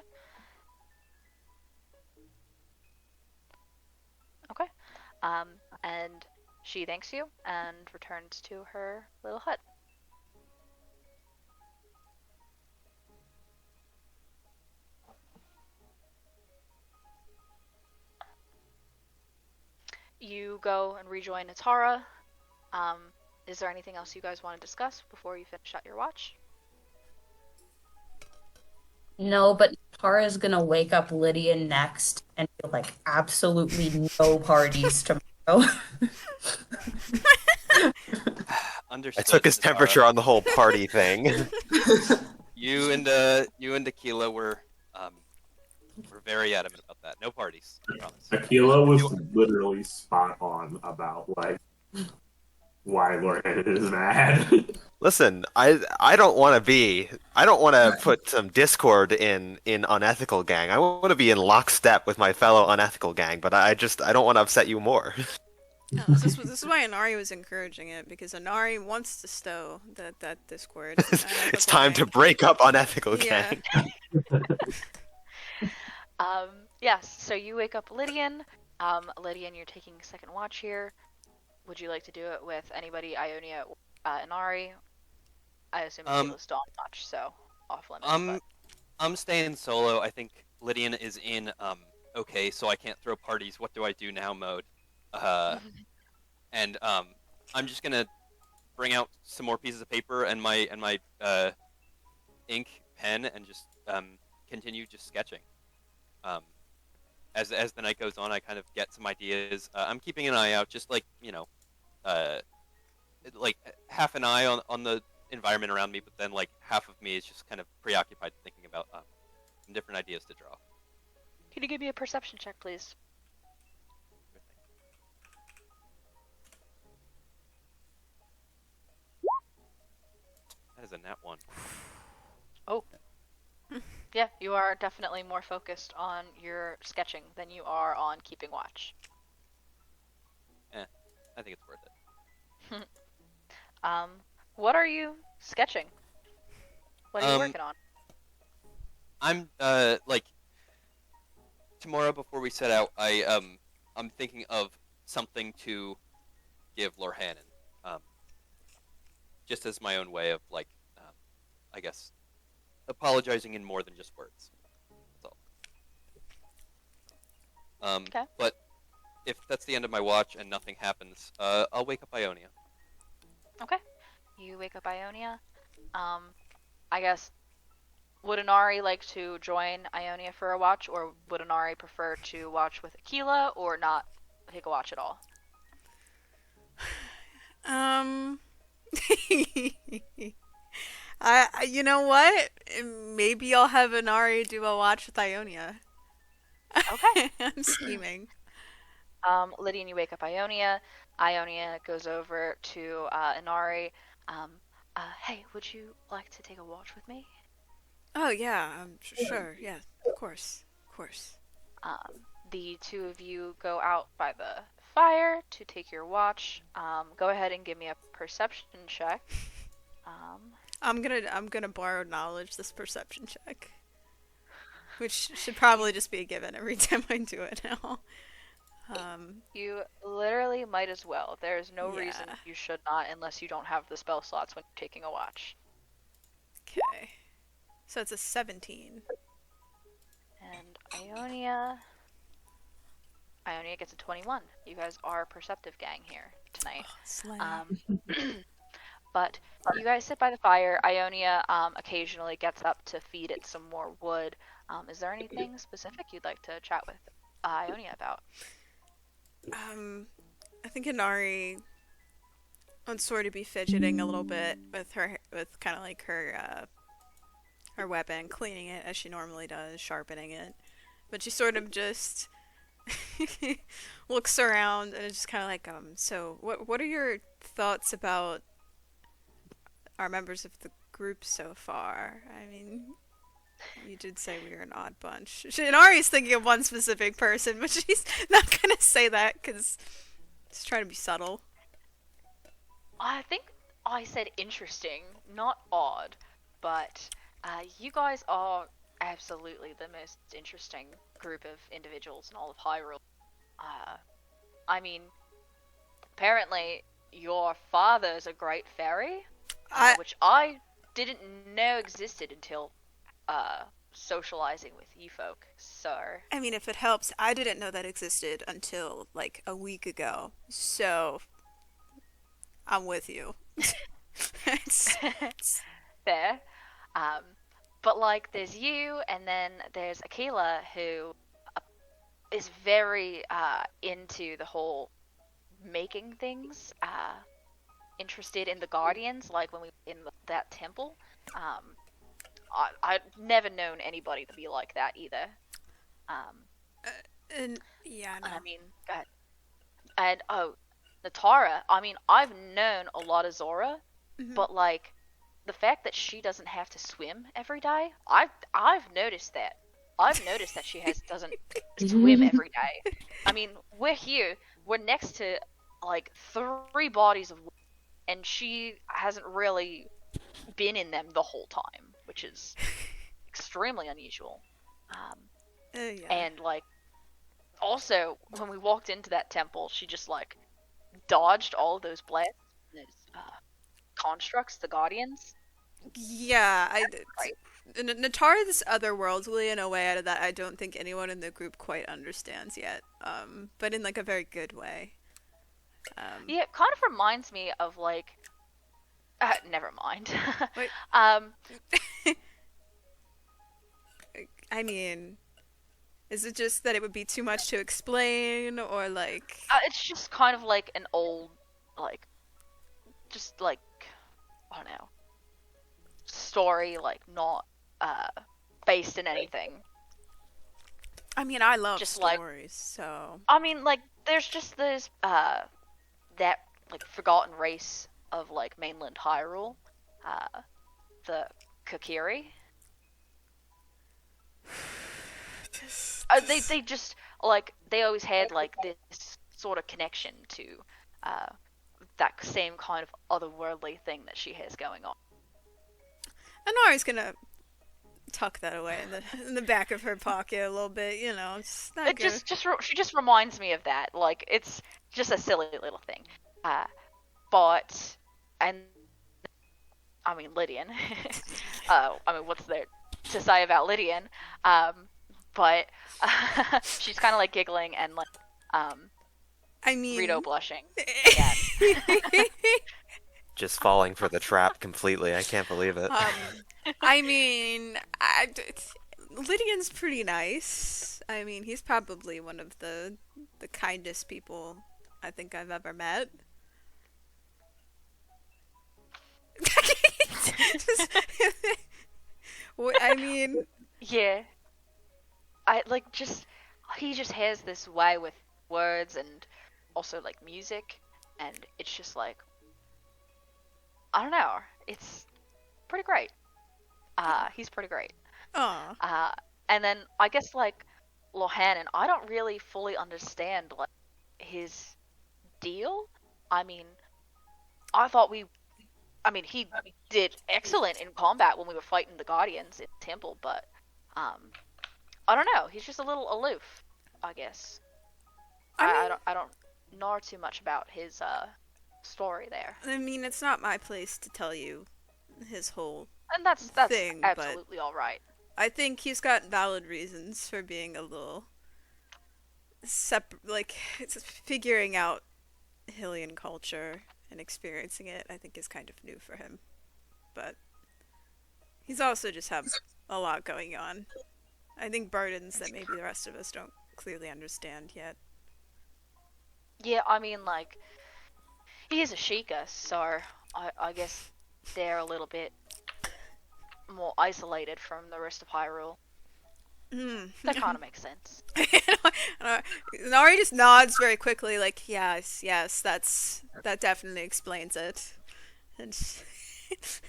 Okay. And she thanks you and returns to her little hut. You go and rejoin Natara. Is there anything else you guys want to discuss before you finish out your watch? No, but Tara's gonna wake up Lydia next and feel like absolutely no parties tomorrow. Understood. I took his Natara. temperature on the whole party thing. You and Tequila were very adamant about that. No parties, I promise. Aquila was literally spot on about like why Lauren is mad. Listen, I don't want to put some discord in unethical gang. I want to be in lockstep with my fellow unethical gang, but I don't want to upset you more. Oh, this is why Inari was encouraging it, because Inari wants to stow that Discord It's unethical time to gang. break up unethical Yeah. gang. Yes, so you wake up Lydian. Lydian, you're taking second watch here. Would you like to do it with anybody, Ionia, or Inari? I assume Um, Akela's still on watch, so off limits, I'm but I'm staying solo. I think Lydian is in okay, so I can't throw parties. What do I do now mode. And I'm just gonna bring out some more pieces of paper and my ink pen and just continue just sketching. Um, as the night goes on, I kind of get some ideas. I'm keeping an eye out, just like uh, like half an eye on the environment around me, but then like half of me is just kind of preoccupied thinking about some different ideas to draw. can you give me a perception check, please? That is a nat one. Oh. Yeah, you are definitely more focused on your sketching than you are on keeping watch. I think it's worth it. What are you sketching? What are you Um, working on? I'm like tomorrow before we set out, I'm thinking of something to give Lorhannen, um, just as my own way of like, I guess, apologizing in more than just words. That's all. Okay. But if that's the end of my watch and nothing happens, I'll wake up Ionia. Okay. You wake up Ionia. I guess, would Inari like to join Ionia for a watch, or would Inari prefer to watch with Aquila, or not take a watch at all? Um. You know what? Maybe I'll have Inari do a watch with Ionia. Okay. I'm scheming. Lydian, you wake up Ionia. Ionia goes over to Inari. Hey, would you like to take a watch with me? Oh yeah, sure, yeah, of course, of course. The two of you go out by the fire to take your watch. Go ahead and give me a perception check. I'm gonna borrow knowledge this perception check, which should probably just be a given every time I do it now. You literally might as well. There's no reason Yeah. you should not unless you don't have the spell slots when you're taking a watch. Okay, so it's a 17. And Ionia gets a 21. You guys are a perceptive gang here tonight. Slay. But you guys sit by the fire. Ionia occasionally gets up to feed it some more wood. Is there anything specific you'd like to chat with Ionia about? I think Inari would sort of be fidgeting a little bit with kind of like her weapon, cleaning it as she normally does, sharpening it. But she sort of just looks around and is just kind of like, so what are your thoughts about our members of the group so far? I mean, you did say we were an odd bunch. Inari's thinking of one specific person, but she's not gonna say that because she's trying to be subtle. I think I said interesting, not odd, but you guys are absolutely the most interesting group of individuals in all of Hyrule. I mean, apparently your father's a great fairy, which I didn't know existed until socializing with you folk. So I mean, if it helps, I didn't know that existed until like a week ago. So I'm with you. fair. But like, there's you, and then there's Aquila, who is very into the whole making things. Interested in the Guardians, like when we in that temple. I've never known anybody to be like that either. And yeah, no. I mean, go ahead. And Natara, I mean, I've known a lot of Zora, Mhm. but like the fact that she doesn't have to swim every day, I've noticed that. I've noticed that she doesn't swim every day. I mean, we're here, we're next to like three bodies of water, and she hasn't really been in them the whole time, which is extremely unusual. Um, Yeah. and like also when we walked into that temple, she just like dodged all of those blasts, those constructs, the guardians. Yeah, Right. Natara's otherworldly in a way out of that I don't think anyone in the group quite understands yet. But in like a very good way. Yeah, it kind of reminds me of like. Never mind. Wait. um, I mean, is it just that it would be too much to explain, or like? it's just kind of like an old, like, just like, I don't know, story, like not based in anything. I mean, I love Just like- stories, so. I mean, like, there's just this that like forgotten race of like mainland Hyrule, the Kokiri. They just like they always had like this sort of connection to that same kind of otherworldly thing that she has going on. Anari's gonna tuck that away in the back of her pocket a little bit, you know. It's not It good. she just reminds me of that. Like it's just a silly little thing. But and I mean Lydian. I mean what's there to say about Lydian? But she's kind of like giggling and like I mean, Rito blushing again. Just falling for the trap completely. I can't believe it. I mean, Lydian's pretty nice. I mean, he's probably one of the kindest people I think I've ever met. I mean, Yeah. I like just he just has this way with words and also like music, and it's just like I don't know. It's pretty great. He's pretty great. aw. And then I guess like Lohanan, I don't really fully understand like his deal. I mean, I mean, he did excellent in combat when we were fighting the Guardians in the temple, but I don't know. He's just a little aloof, I guess. I don't know too much about his story there, I mean, it's not my place to tell you his whole and that's thing, but- absolutely all right. I think he's got valid reasons for being a little like it's figuring out Hylian culture and experiencing it. I think is kind of new for him, but he's also just have a lot going on. I think burdens that maybe the rest of us don't clearly understand yet. Yeah, I mean, like, he is a Sheikah, so I guess they're a little bit more isolated from the rest of Hyrule. That kind of makes sense. Nari just nods very quickly, like, yes, that definitely explains it. And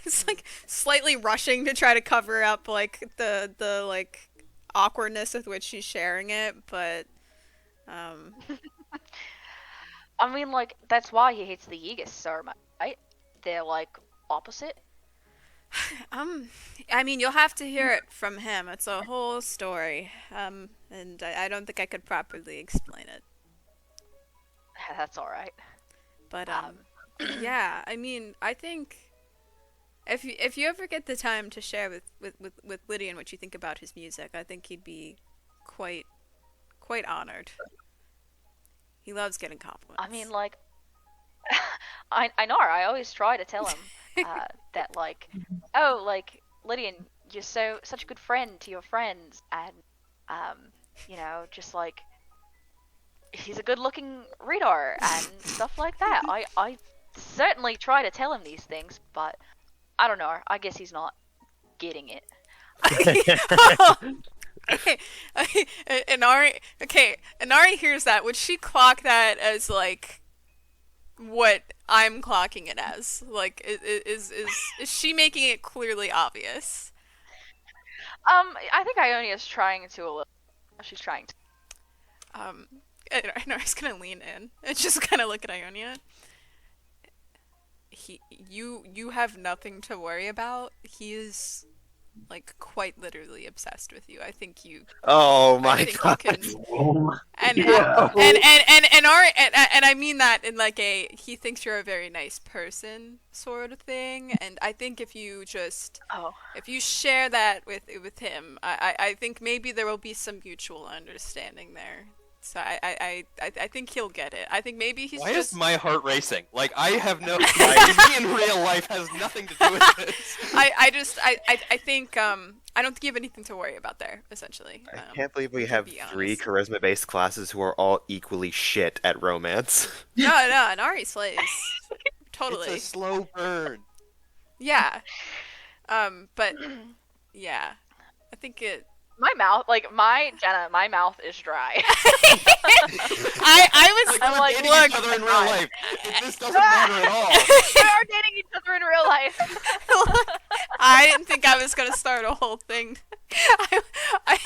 it's like slightly rushing to try to cover up like the like awkwardness with which she's sharing it, but I mean, like, that's why he hates the Yeagus so much, right? They're, like, opposite. I mean, you'll have to hear it from him. It's a whole story, and I don't think I could properly explain it. That's alright. But yeah, I mean, I think if you ever get the time to share with Lydian what you think about his music, I think he'd be quite honored. He loves getting compliments. I mean, like, I know, I always try to tell him that, like, oh, like, Lydian, you're such a good friend to your friends, and, you know, just, like, he's a good-looking reader, and stuff like that. I certainly try to tell him these things, but I don't know, I guess he's not getting it. Okay, Inari hears that. Would she clock that as like what I'm clocking it as. Like, is she making it clearly obvious? I think Ionia's trying to a little. She's trying to. Um, I know I was gonna lean in and just kind of look at Ionia. You have nothing to worry about. He is like quite literally obsessed with you. Oh I my think you god. can, Oh, and yeah. and I mean that in like a he thinks you're a very nice person sort of thing. And I think Oh. if you share that with him, I think maybe there will be some mutual understanding there. So I think he'll get it. I think maybe he's Why is just my heart racing? Like I have no. Me in real life has nothing to do with this. I think I don't think you have anything to worry about there. Essentially, I can't believe we to have be 3 honest. charisma-based classes who are all equally shit at romance. No, no, Nari slays. It's Totally. a slow burn. Yeah. But yeah, I think it. My mouth, like Jenna, my mouth is dry. I was Like, I'm we're like, dating look. each other in real life. This doesn't matter at all. We are dating each other in real life. I didn't think I was gonna start a whole thing. I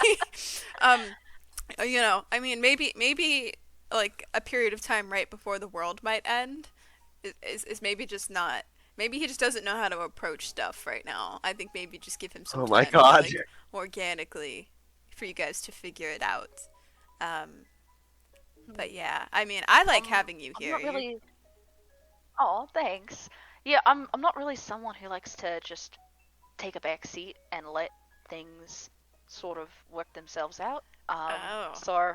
you know, I mean, maybe like a period of time right before the world might end is maybe just not. Maybe he just doesn't know how to approach stuff right now. I think maybe just give him some Oh my time to god. like organically for you guys to figure it out. Um, but yeah, I mean, I like having you I'm here. not You're- really. Oh, thanks. Yeah, I'm not really someone who likes to just take a back seat and let things sort of work themselves out. Oh. So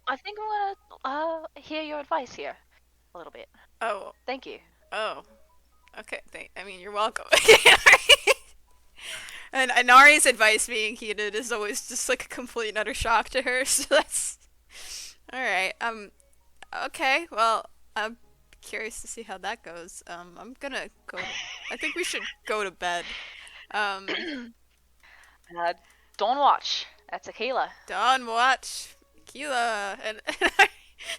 I think I'm gonna hear your advice here a little bit. Oh, Thank you. oh. Okay, I mean, you're welcome. And Anari's advice being heeded is always just like a complete and utter shock to her. So that's all right. Okay. Well, I'm curious to see how that goes. I'm gonna go. I think we should go to bed. Um, Dawn Watch. That's Akela. Dawn, watch Keela, and I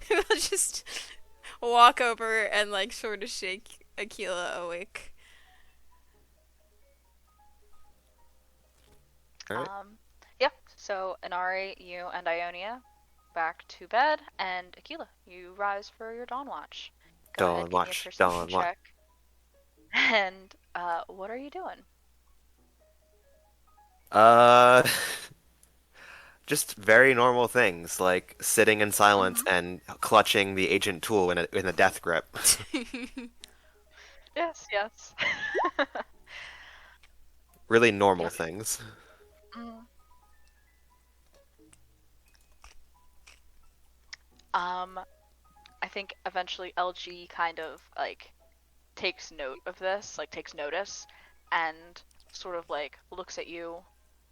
will just walk over and like sort of shake Akila awake. Alright. Yeah. So Inari, you and Ionia back to bed, and Akila, you rise for your Dawn Watch. Go Dawn ahead, give me a Watch, perception Dawn Watch. check. And what are you doing? Uh, just very normal things like sitting in silence and clutching the ancient tool in a death grip. Yes, yes. Really normal Yep. things. Mm. I think eventually LG kind of like takes note of this, like takes notice, and sort of like looks at you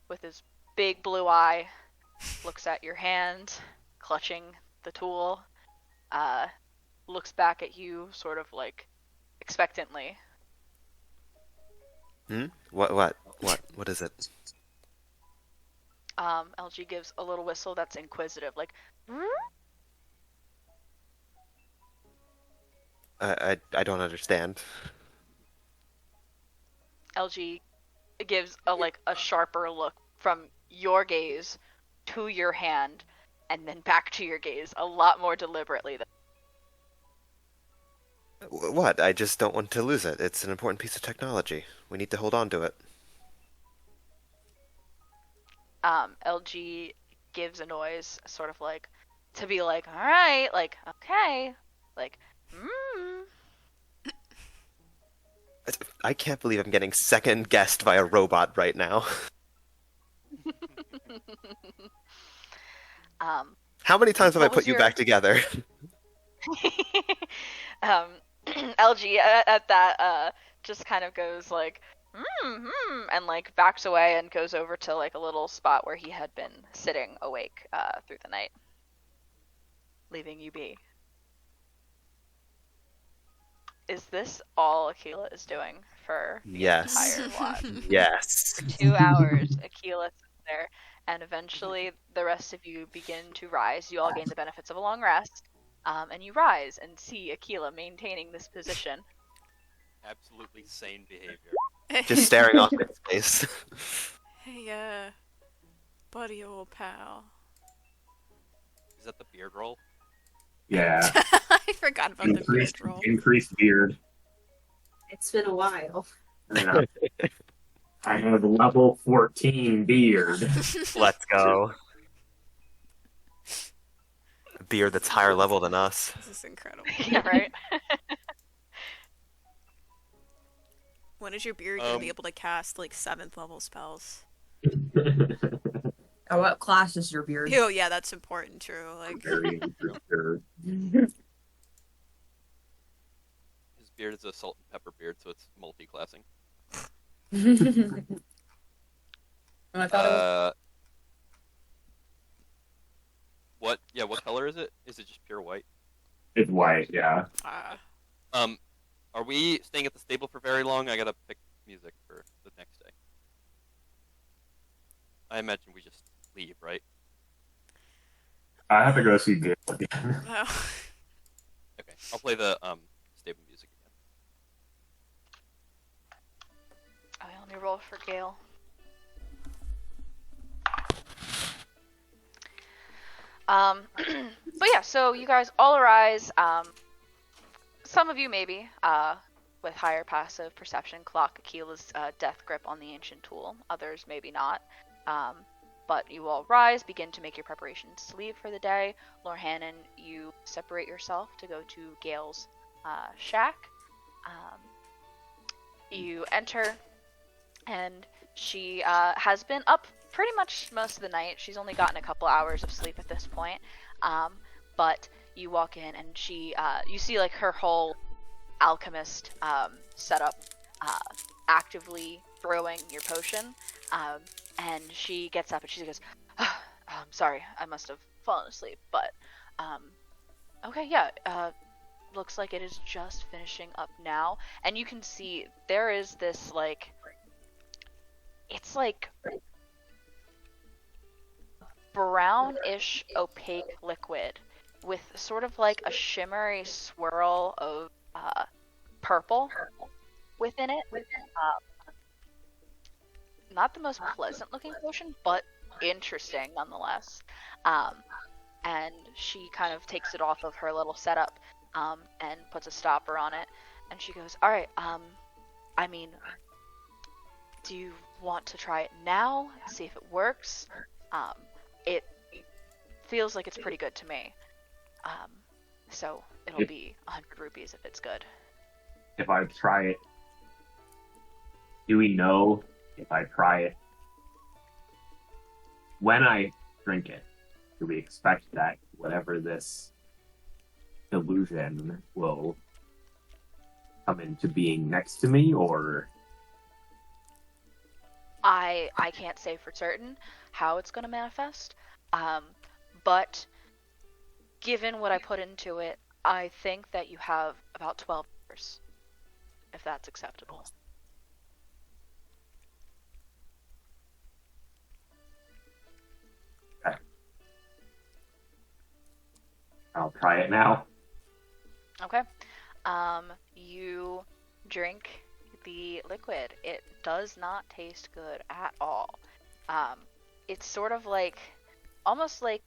with his big blue eye, looks at your hand, clutching the tool, looks back at you sort of like expectantly. Hmm? What is it? LG gives a little whistle that's inquisitive, like, "Hmm?" I don't understand. LG gives a sharper look from your gaze to your hand and then back to your gaze a lot more deliberately. What? I just don't want to lose it. It's an important piece of technology. We need to hold on to it. LG gives a noise, sort of like to be like, all right, like okay, like, mm. I can't believe I'm getting second guessed by a robot right now. How many times have I What was put you your- back together? LG at that just kind of goes like and like backs away and goes over to like a little spot where he had been sitting awake through the night, leaving you be. Is this all Akila is doing for the Yes. entire watch? Yes. 2 hours, Akila sits there, and eventually the rest of you begin to rise. You all gain the benefits of a long rest. and you rise and see Aquila maintaining this position. Absolutely sane behavior. Just staring off into space. Hey, buddy, old pal. Is that the beard roll? Yeah. I forgot about the beard roll. Increased beard. It's been a while. Yeah. I have level 14 beard. Let's go. A beard that's higher level than us. This is incredible. Yeah, right? When is your beard gonna be able to cast like 7th level spells? Oh, what class is your beard? Oh yeah, that's important. True. Like Very sure. His beard is a salt and pepper beard, so it's multi-classing. I thought it was What? Yeah, what color is it? Is it just pure white? It's white, yeah. Are we staying at the stable for very long? I gotta pick music for the next day. I imagine we just leave, right? I have to go see Gale again. oh. Okay, I'll play the stable music again. Okay, let me roll for Gale. But yeah, so you guys all arise. Some of you maybe, with higher passive perception, clock Aquila's death grip on the ancient tool. Others maybe not. But you all rise, begin to make your preparations to leave for the day. Lord Hannon, you separate yourself to go to Gale's shack. You enter, and she has been up pretty much most of the night. She's only gotten a couple hours of sleep at this point. But you walk in, and she, you see like her whole alchemist setup actively brewing your potion. And she gets up and she goes, I'm sorry, I must have fallen asleep, but, okay, yeah, looks like it is just finishing up now. And you can see there is this, like, it's like brownish opaque liquid with sort of like a shimmery swirl of purple within it. Not the most pleasant looking potion, but interesting nonetheless. And she kind of takes it off of her little setup and puts a stopper on it. And she goes, all right, I mean, do you want to try it now? See if it works? It feels like it's pretty good to me. So it'll be 100 rupees if it's good. If I try it, do we know if I try it? When I drink it, do we expect that whatever this illusion will come into being next to me, or? I can't say for certain how it's going to manifest, but given what I put into it, I think that you have about 12 hours, if that's acceptable. Okay. I'll try it now. Okay. You drink the liquid. It does not taste good at all. It's sort of like, almost like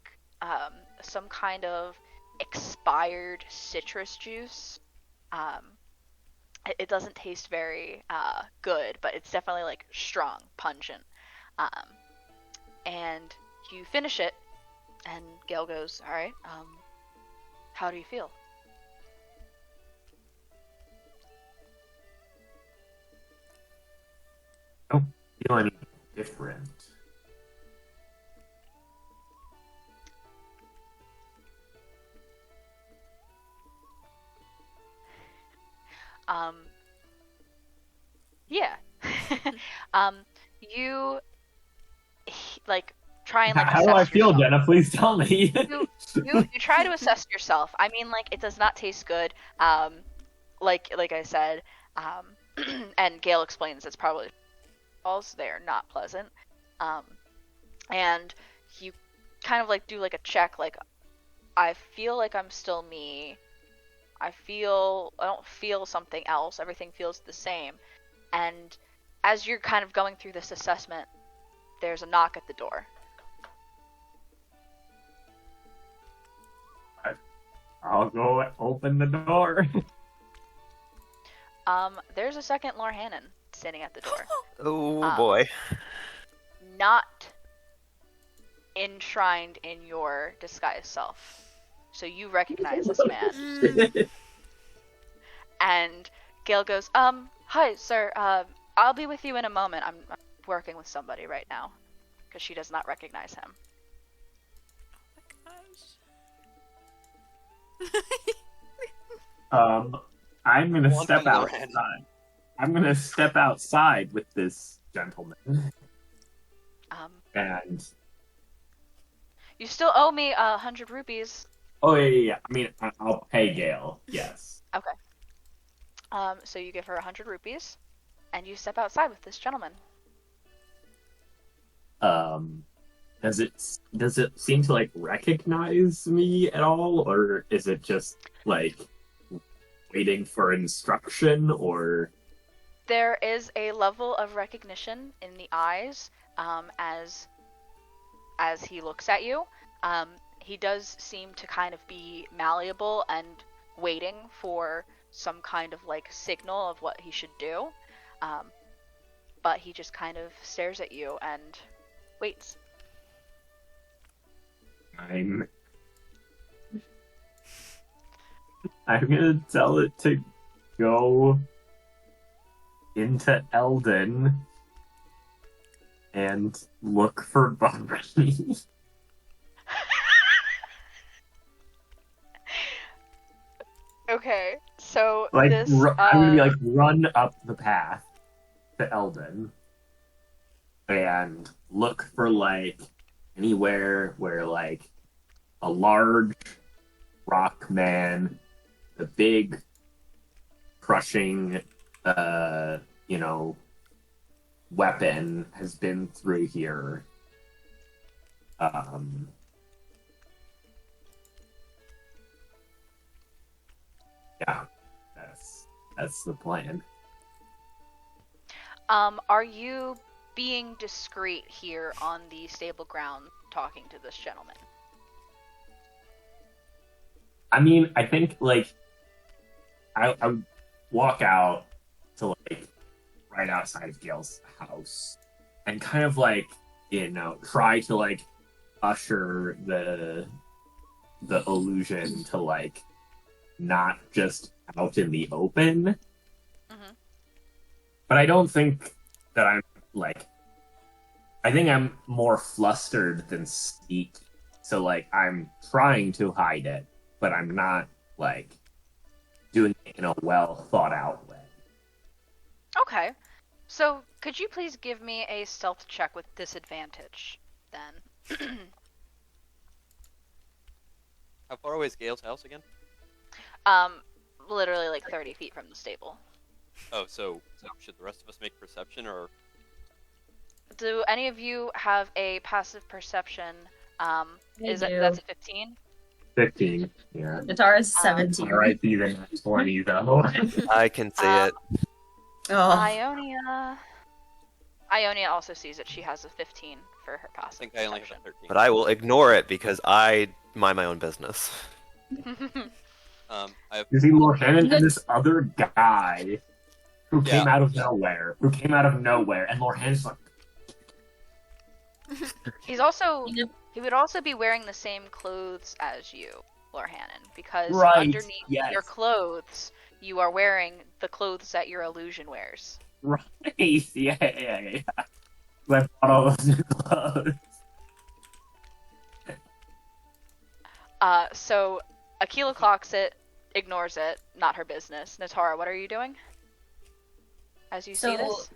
some kind of expired citrus juice. It doesn't taste very good, but it's definitely like strong, pungent. And you finish it, and Gale goes, all right, how do you feel? I don't feel any different. Yeah. You like try and like How do I assess feel, yourself. Jenna? Please tell me. You try to assess yourself. I mean, like, it does not taste good. Like I said, and Gale explains it's probably false. They are not pleasant. And you kind of like do like a check, like, I feel like I'm still me. I don't feel something else. Everything feels the same. And as you're kind of going through this assessment, there's a knock at the door. I'll go open the door. There's a second Lord Hannon standing at the door. Oh boy. Not enshrined in your disguised self. So you recognize this man. And Gale goes, hi, sir. I'll be with you in a moment. I'm working with somebody right now. Because she does not recognize him. I'm gonna One step more outside. I'm gonna step outside with this gentleman. And You still owe me 100 rupees. oh yeah. I mean, I'll pay Gale. Yes. Okay. So you give her 100 rupees, and you step outside with this gentleman. Does it seem to like recognize me at all, or is it just like waiting for instruction, or? There is a level of recognition in the eyes as he looks at you. He does seem to kind of be malleable and waiting for some kind of like signal of what he should do. But he just kind of stares at you and waits. I'm gonna tell it to go into Eldon and look for Bunny. Okay, so Like this I'm gonna be like run up the path to Eldon and look for like anywhere where like a large rock man, the big crushing weapon has been through here. Yeah, that's the plan. Are you being discreet here on the stable ground talking to this gentleman? I mean, I think like I walk out to like right outside of Gail's house and kind of like try to like usher the illusion to like not just out in the open. Mm-hmm. But I don't think that I'm like. I think I'm more flustered than sneaky. So like I'm trying to hide it, but I'm not like doing it in a well thought out way. Okay. So, could you please give me a stealth check with disadvantage, then? How far away is Gale's house again? Literally like 30 feet from the stable. Oh, so should the rest of us make perception, or? Do any of you have a passive perception? do. That's a 15? 15. Yeah. Guitar's 17. Alright, even 20 though. I can see it. Oh, Ionia also sees it. She has a 15 for her I passive think I only have perception. a 13. But I will ignore it because I mind my own business. I have You see Lord Hannon and this other guy who Yeah. came out of nowhere. And Lord Hannon's like, He's also You know- he would also be wearing the same clothes as you, Lord Hannon, because Right, underneath yes. your clothes, you are wearing the clothes that your illusion wears. right, yeah. I bought all those new clothes. So Akila clocks it, ignores it, not her business. Natara, what are you doing? As you see this?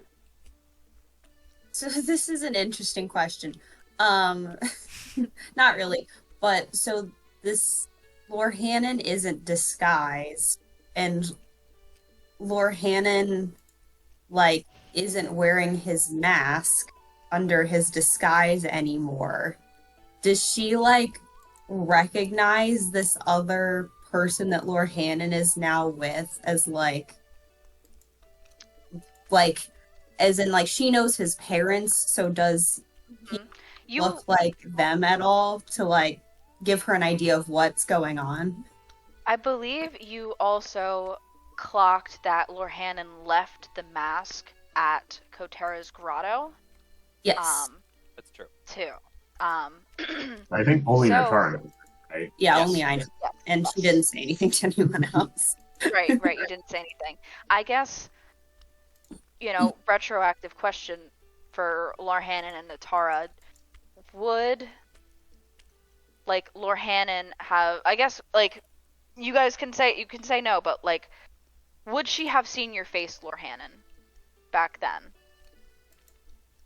So this is an interesting question. Not really, but so this Lord Hannon isn't disguised, and Lord Hannon like isn't wearing his mask under his disguise anymore. Does she like recognize this other person that Lord Hannon is now with as like as in like she knows his parents, so does he You, look like them at all to like give her an idea of what's going on? I believe you also clocked that Lorhannon left the mask at Kotera's grotto, Yes. That's true. too. I think only So- Natara knows, right? Yeah, Yes. only I know. Yes, And she yes. didn't say anything to anyone else. Right, you didn't say anything. I guess, retroactive question for Lorhannon and Natara, would, like, Lorhannon have, I guess, like, you can say no, but, like, would she have seen your face, Lorhannon, back then?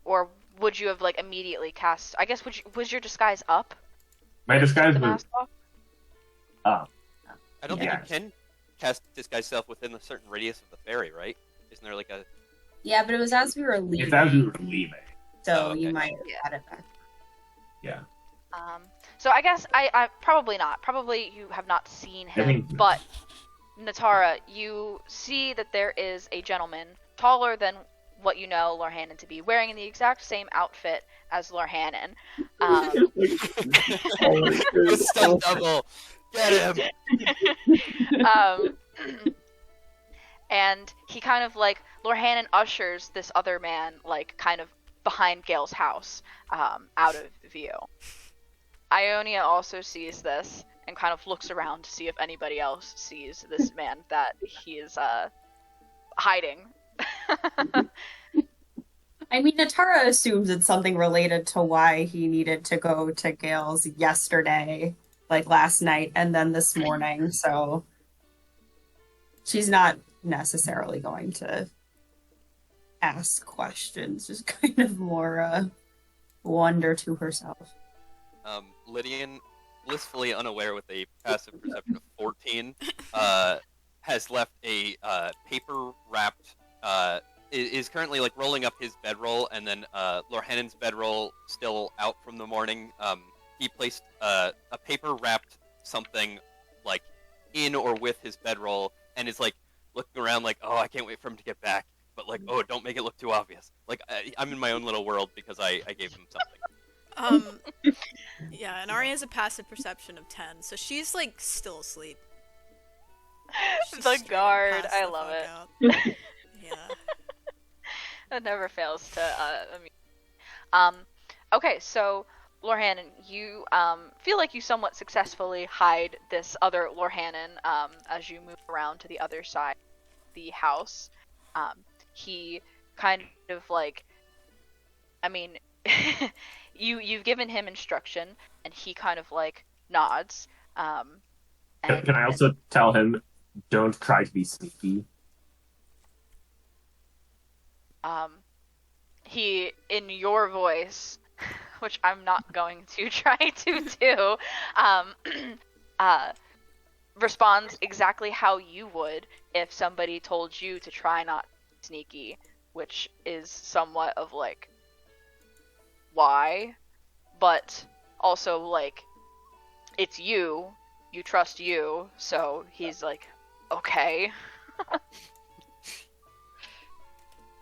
Or would you have, like, immediately cast, I guess, was your disguise up? My disguise The was mask off? up. I don't Yes. think you can cast disguise self within a certain radius of the ferry, right? Isn't there like a? Yeah, but it was as we were leaving, It's as we were leaving. so Oh, okay. you might have Yeah. had it back. Yeah. So I guess I probably not. Probably you have not seen him, think- but Natara, you see that there is a gentleman taller than what you know Lorhannon to be, wearing the exact same outfit as Lorhannon. Stunt double. Get him. And he kind of like Lorhannon ushers this other man like kind of behind Gale's house, out of view. Ionia also sees this and kind of looks around to see if anybody else sees this man that he is hiding. I mean, Natara assumes it's something related to why he needed to go to Gale's yesterday, like last night, and then this morning, so she's not necessarily going to ask questions, just kind of more wonder to herself. Lydian, blissfully unaware with a passive perception of 14, has left a paper-wrapped, is currently like rolling up his bedroll, and then Lorhannon's bedroll still out from the morning. He placed a paper-wrapped something like in or with his bedroll, and is like looking around like, oh, I can't wait for him to get back, but like, oh, don't make it look too obvious. Like I'm in my own little world because I gave him something. Yeah, and Arya has a passive perception of 10, so she's like still asleep. She's The straight up guard, passed I the love fuck it. out. Yeah. That never fails to amuse. Okay, so Lorhannon, you feel like you somewhat successfully hide this other Lorhannon as you move around to the other side of the house. He kind of like, I mean, you've given him instruction, and he kind of like nods. Can I also tell him, don't try to be sneaky? He, in your voice, which I'm not going to try to do, responds exactly how you would if somebody told you to try not to be sneaky, which is somewhat of like, why? But also like, it's you trust you, so he's like, okay.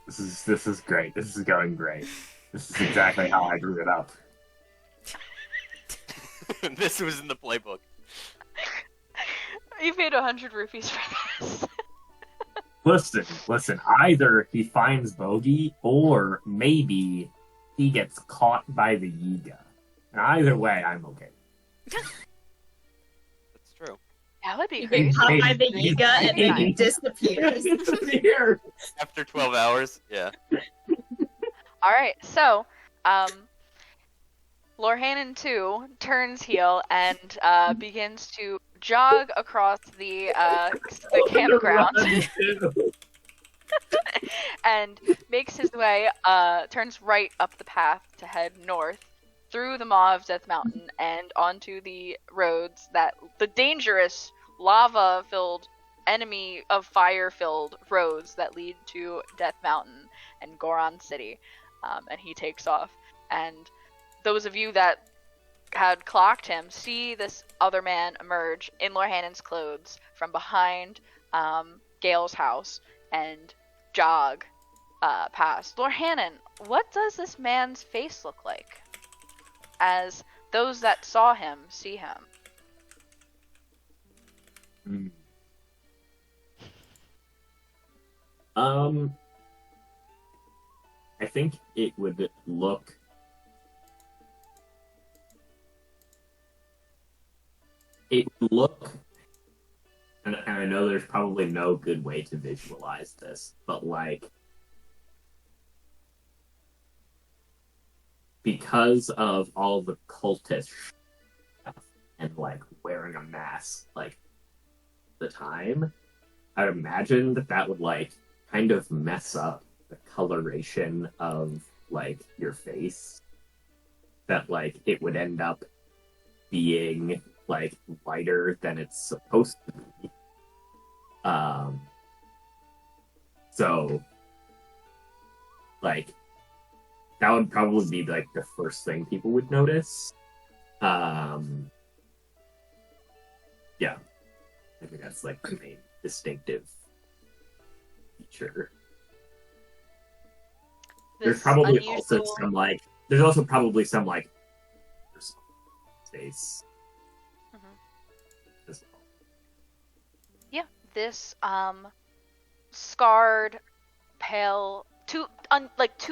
This is great. This is going great. This is exactly how I grew it up. This was in the playbook. You paid 100 rupees for this. Listen. Either he finds Bogey, or maybe he gets caught by the Yiga. And either way, I'm okay. That's true. That would be You crazy. get caught by the Maybe- Yiga and then he maybe. disappears. Disappear. After 12 hours, yeah. Alright, so, Lorhannon 2 turns heel and begins to jog across the campground and makes his way, turns right up the path to head north through the Maw of Death Mountain and onto the roads the dangerous lava-filled, enemy of fire-filled roads that lead to Death Mountain and Goron City. And he takes off. And those of you that had clocked him, see this other man emerge in Lorhannon's clothes from behind Gale's house and jog past. Lorhannon, what does this man's face look like? As those that saw him see him. Hmm. I think it would look. It would look, and I know there's probably no good way to visualize this, but like, because of all the cultish stuff and like wearing a mask, like the time, I'd imagine that would like kind of mess up the coloration of like your face. That like it would end up being like lighter than it's supposed to be. So like that would probably be like the first thing people would notice. Yeah, I think that's like the main distinctive feature. There's probably also some like. There's also probably some like space as well. Yeah, this scarred, pale, too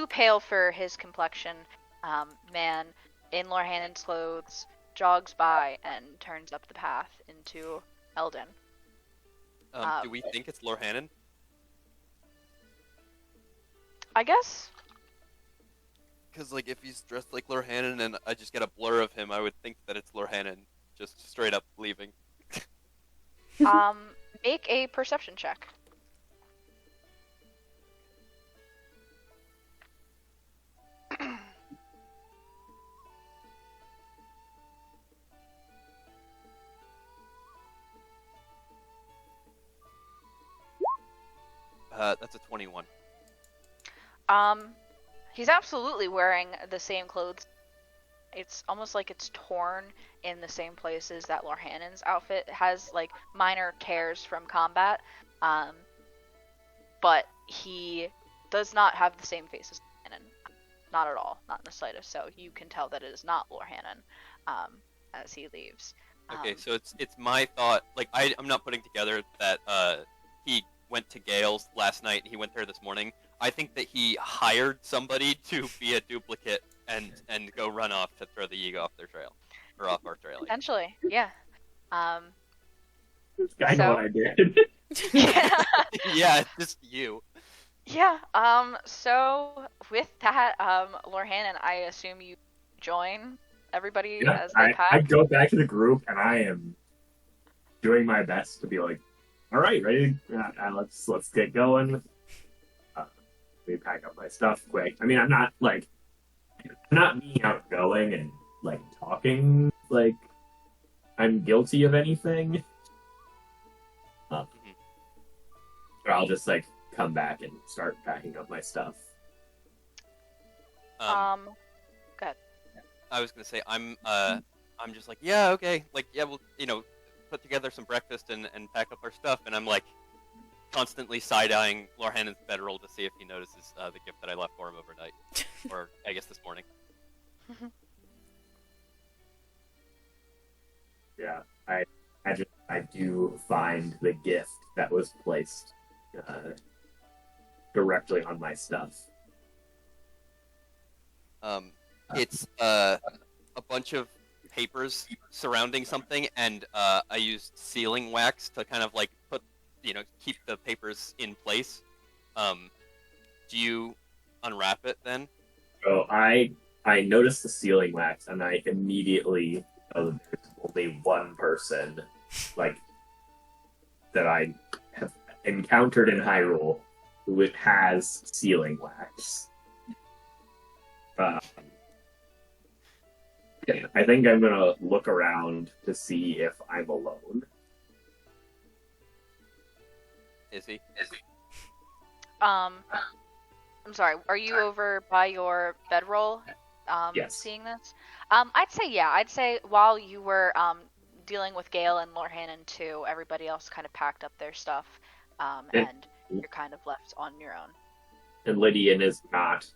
pale for his complexion, man in Lorhannon's clothes jogs by and turns up the path into Eldon. Do we think it's Lorhannon? I guess. Because like if he's dressed like Lorhannon and I just get a blur of him, I would think that it's Lorhannon just straight up leaving. Make a perception check. That's a 21. He's absolutely wearing the same clothes. It's almost like it's torn in the same places that Lorhannon's outfit has, like minor tears from combat. But he does not have the same face as Lorhannon. Not at all. Not in the slightest. So you can tell that it is not Lorhannon as he leaves. Okay, so it's my thought. Like I'm not putting together that he went to Gale's last night and he went there this morning. I think that he hired somebody to be a duplicate and go run off to throw the Yiga off their trail or off our trail. Potentially, yeah. I know what I did. Yeah. Yeah, it's just you. Yeah. So with that, Lorhannon, I assume you join everybody as they pack. I go back to the group and I am doing my best to be like, all right, ready? Let's get going. Let me pack up my stuff quick. I mean, I'm not being outgoing and like talking like I'm guilty of anything. But I'll just like come back and start packing up my stuff. Go ahead. I was gonna say I'm just like, yeah, okay, like yeah, we'll put together some breakfast and pack up our stuff, and I'm like constantly side-eyeing Lorhannon's bedroll to see if he notices the gift that I left for him overnight, or I guess this morning. Yeah, I do find the gift that was placed directly on my stuff. It's a bunch of papers surrounding something, and I used sealing wax to kind of like put, keep the papers in place. Do you unwrap it then? So I noticed the sealing wax, and I immediately know that there's only one person, like, that I have encountered in Hyrule who has sealing wax. I think I'm gonna look around to see if I'm alone. Is he? I'm sorry. Are you over by your bedroll? Yes. seeing this? I'd say yeah. I'd say while you were dealing with Gale and Lord Hannon too, everybody else kind of packed up their stuff, And, and you're kind of left on your own. and Lydian is not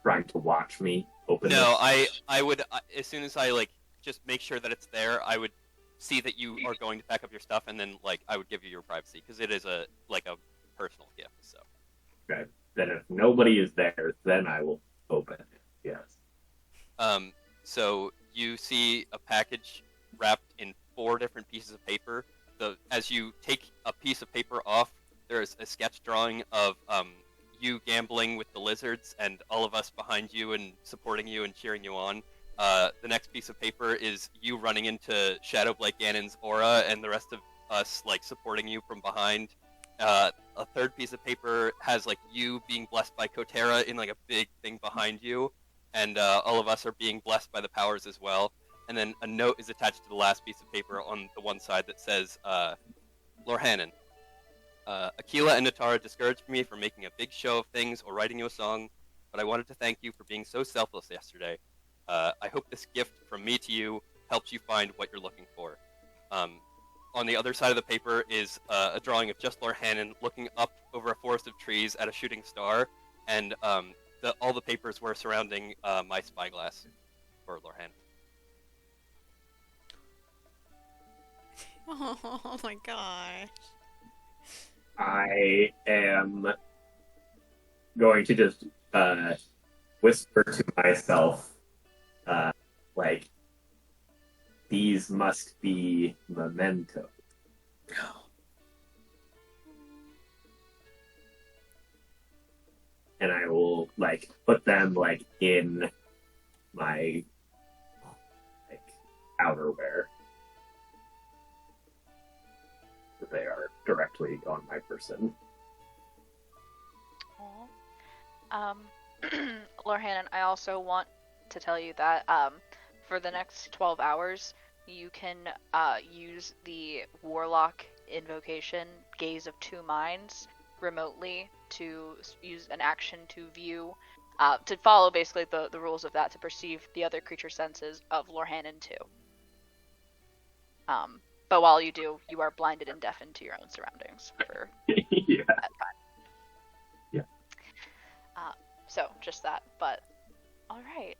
trying to watch me open No, this. I would as soon as I like just make sure that it's there, I would see that you are going to pack up your stuff, and then like I would give you your privacy because it is a personal gift. So Okay. Then if nobody is there, then I will open it. Yes. so you see a package wrapped in 4 different pieces of paper. As you take a piece of paper off, there is a sketch drawing of you gambling with the lizards and all of us behind you and supporting you and cheering you on. The next piece of paper is you running into Shadowblade Ganon's aura and the rest of us like supporting you from behind. A third piece of paper has like you being blessed by Kotera in like a big thing behind you, and all of us are being blessed by the powers as well. And then a note is attached to the last piece of paper on the one side that says, Lorhanan, Aquila and Natara discouraged me from making a big show of things or writing you a song, but I wanted to thank you for being so selfless yesterday. I hope this gift from me to you helps you find what you're looking for. On the other side of the paper is a drawing of just Lorhanan looking up over a forest of trees at a shooting star, and all the papers were surrounding my spyglass for Lorhanan. Oh my gosh. I am going to just whisper to myself, like, these must be mementos. And I will like put them like in my like outerwear. They are directly on my person. Lorhanan, I also want to tell you that for the next 12 hours, you can use the Warlock invocation, Gaze of Two Minds, remotely to use an action to view, to follow basically the rules of that, to perceive the other creature senses of Lorhanan too. But while you do, you are blinded and deafened to your own surroundings for Yeah. that time. Yeah. So just that, but all right.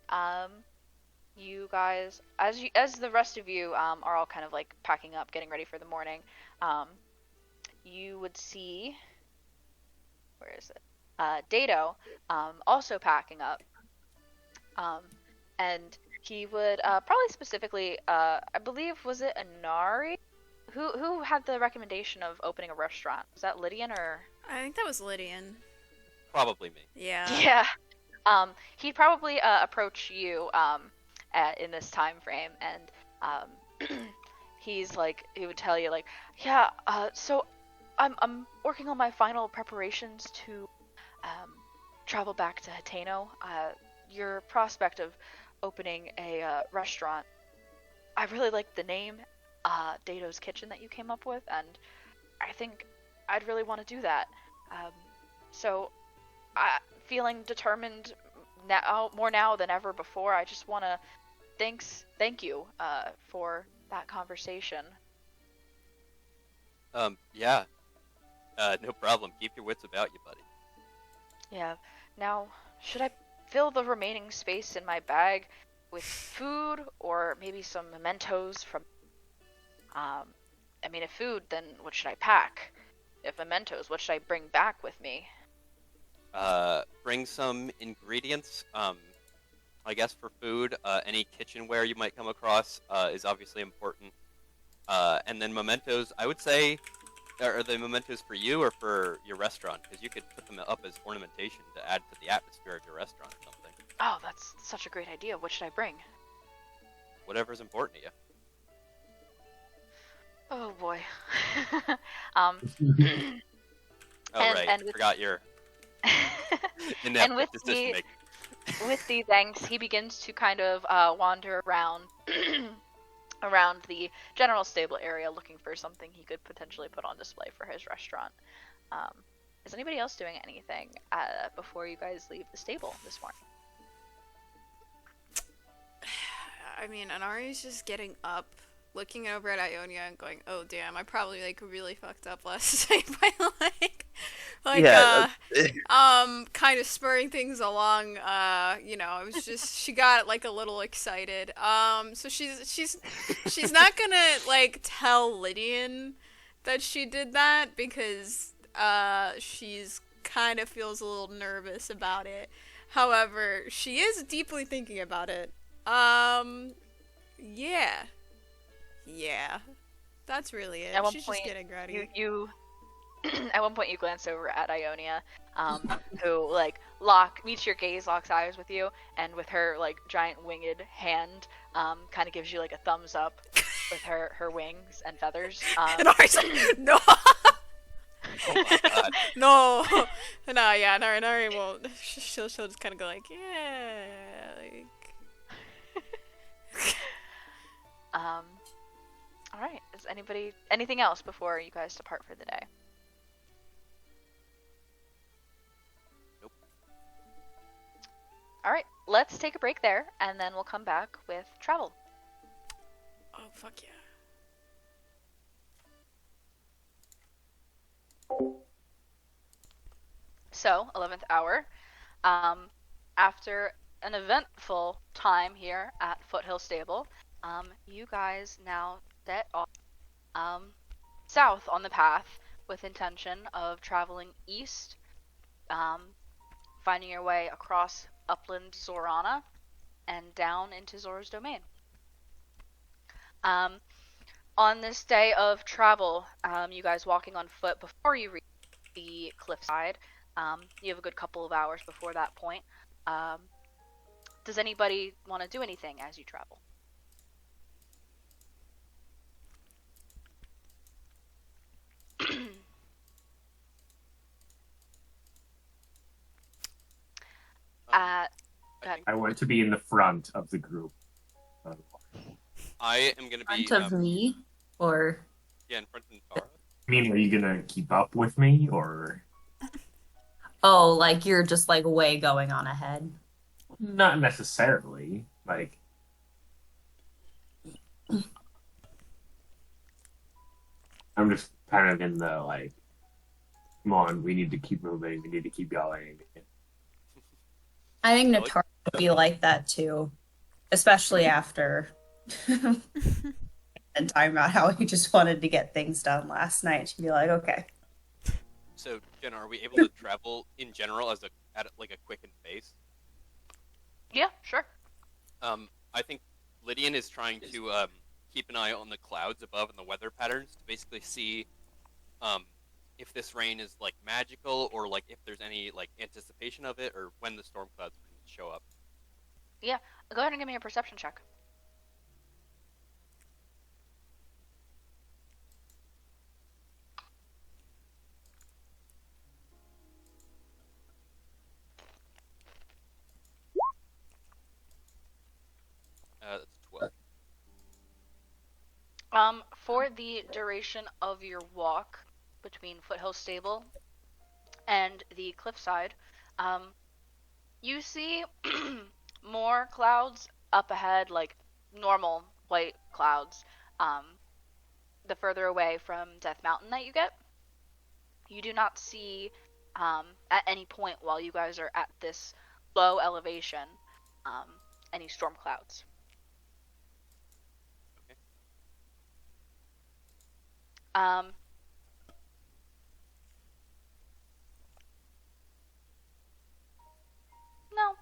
You guys, as the rest of you are all kind of like packing up, getting ready for the morning, you would see, where is it? Dato, also packing up, and he would probably specifically, I believe, was it Anari? Who had the recommendation of opening a restaurant? Was that Lydian or? I think that was Lydian. Probably me. Yeah. Yeah. He'd probably approach you in this time frame, and he would tell you like, yeah. So I'm working on my final preparations to travel back to Hateno. Your prospect of opening a restaurant, I really like the name, Dato's Kitchen, that you came up with, and I think I'd really want to do that. So, feeling determined now, more now than ever before, I just want to thank you for that conversation. Yeah. No problem. Keep your wits about you, buddy. Yeah. Now, should I fill the remaining space in my bag with food or maybe some mementos from... I mean, if food, then what should I pack? If mementos, what should I bring back with me? Bring some ingredients. I guess for food, any kitchenware you might come across is obviously important. And then mementos, I would say, are they mementos for you or for your restaurant? Because you could put them up as ornamentation to add to the atmosphere of your restaurant or something. Oh, that's such a great idea. What should I bring? Whatever's important to you. Oh boy. Oh, And- right. and I with- forgot your and inept with decision the making. with these thanks, he begins to kind of wander around around the general stable area, looking for something he could potentially put on display for his restaurant. Is anybody else doing anything before you guys leave the stable this morning? I mean, Anari's just getting up, looking over at Ionia and going, "Oh damn, I probably like really fucked up last night by like Yeah. kind of spurring things along. It was just she got like a little excited. So she's not gonna like tell Lydian that she did that because she's kind of feels a little nervous about it. However, she is deeply thinking about it. Yeah. Yeah. That's really it. At one She's just point, getting ready. you at one point you glance over at Ionia, who meets your gaze, locks eyes with you, and with her like giant winged hand, kind of gives you like a thumbs up with her wings and feathers. And Ari's like, no! Oh my god. No! No, yeah, Nari won't. She'll just kind of go like, yeah, like... All right. Is anything else before you guys depart for the day? Nope. All right. Let's take a break there, and then we'll come back with travel. Oh, fuck yeah. So, 11th hour. After an eventful time here at Foothill Stable, you guys now set off south on the path with intention of traveling east, finding your way across upland Zorana and down into Zora's domain. On this day of travel, you guys walking on foot before you reach the cliffside. You have a good couple of hours before that point. Does anybody want to do anything as you travel? I I want to be in the front of the group. I am gonna be Front of me, or in front of Tara. I mean, are you gonna keep up with me, or oh, like you're just like way going on ahead. not necessarily? Like, I'm just kind of in the like, come on, we need to keep moving, we need to keep going. I think Really? Natara would be like that too, especially after and talking about how he just wanted to get things done last night. She'd be like, okay. So, Jenna, are we able to travel in general at like a quickened pace? Yeah, sure. I think Lydian is trying to keep an eye on the clouds above and the weather patterns to basically see if this rain is like magical or like if there's any like anticipation of it or when the storm clouds can show up. Yeah, go ahead and give me a perception check. That's 12. For the duration of your walk between Foothill Stable and the cliffside, you see more clouds up ahead, like normal white clouds. The further away from Death Mountain that you get, you do not see at any point while you guys are at this low elevation any storm clouds. Okay. No.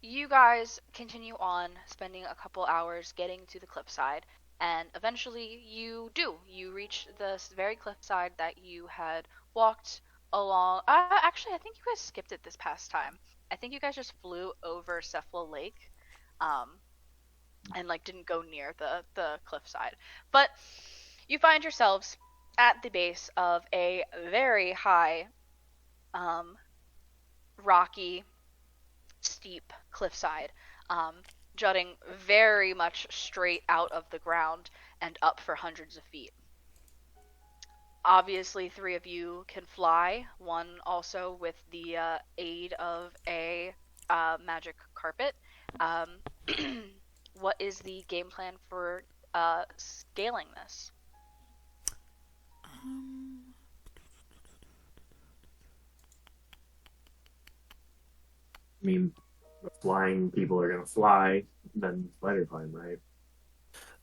You guys continue on, spending a couple hours getting to the cliffside, and eventually you do. You reach this very cliffside that you had walked along. Actually, I think you guys skipped it this past time. I think you guys just flew over Cephala Lake, and like didn't go near the cliffside. But you find yourselves at the base of a very high, rocky, steep cliffside, jutting very much straight out of the ground and up for hundreds of feet. Obviously, three of you can fly, one also with the aid of a magic carpet. what is the game plan for scaling this? I mean, the flying people are gonna fly, then spider climb, right?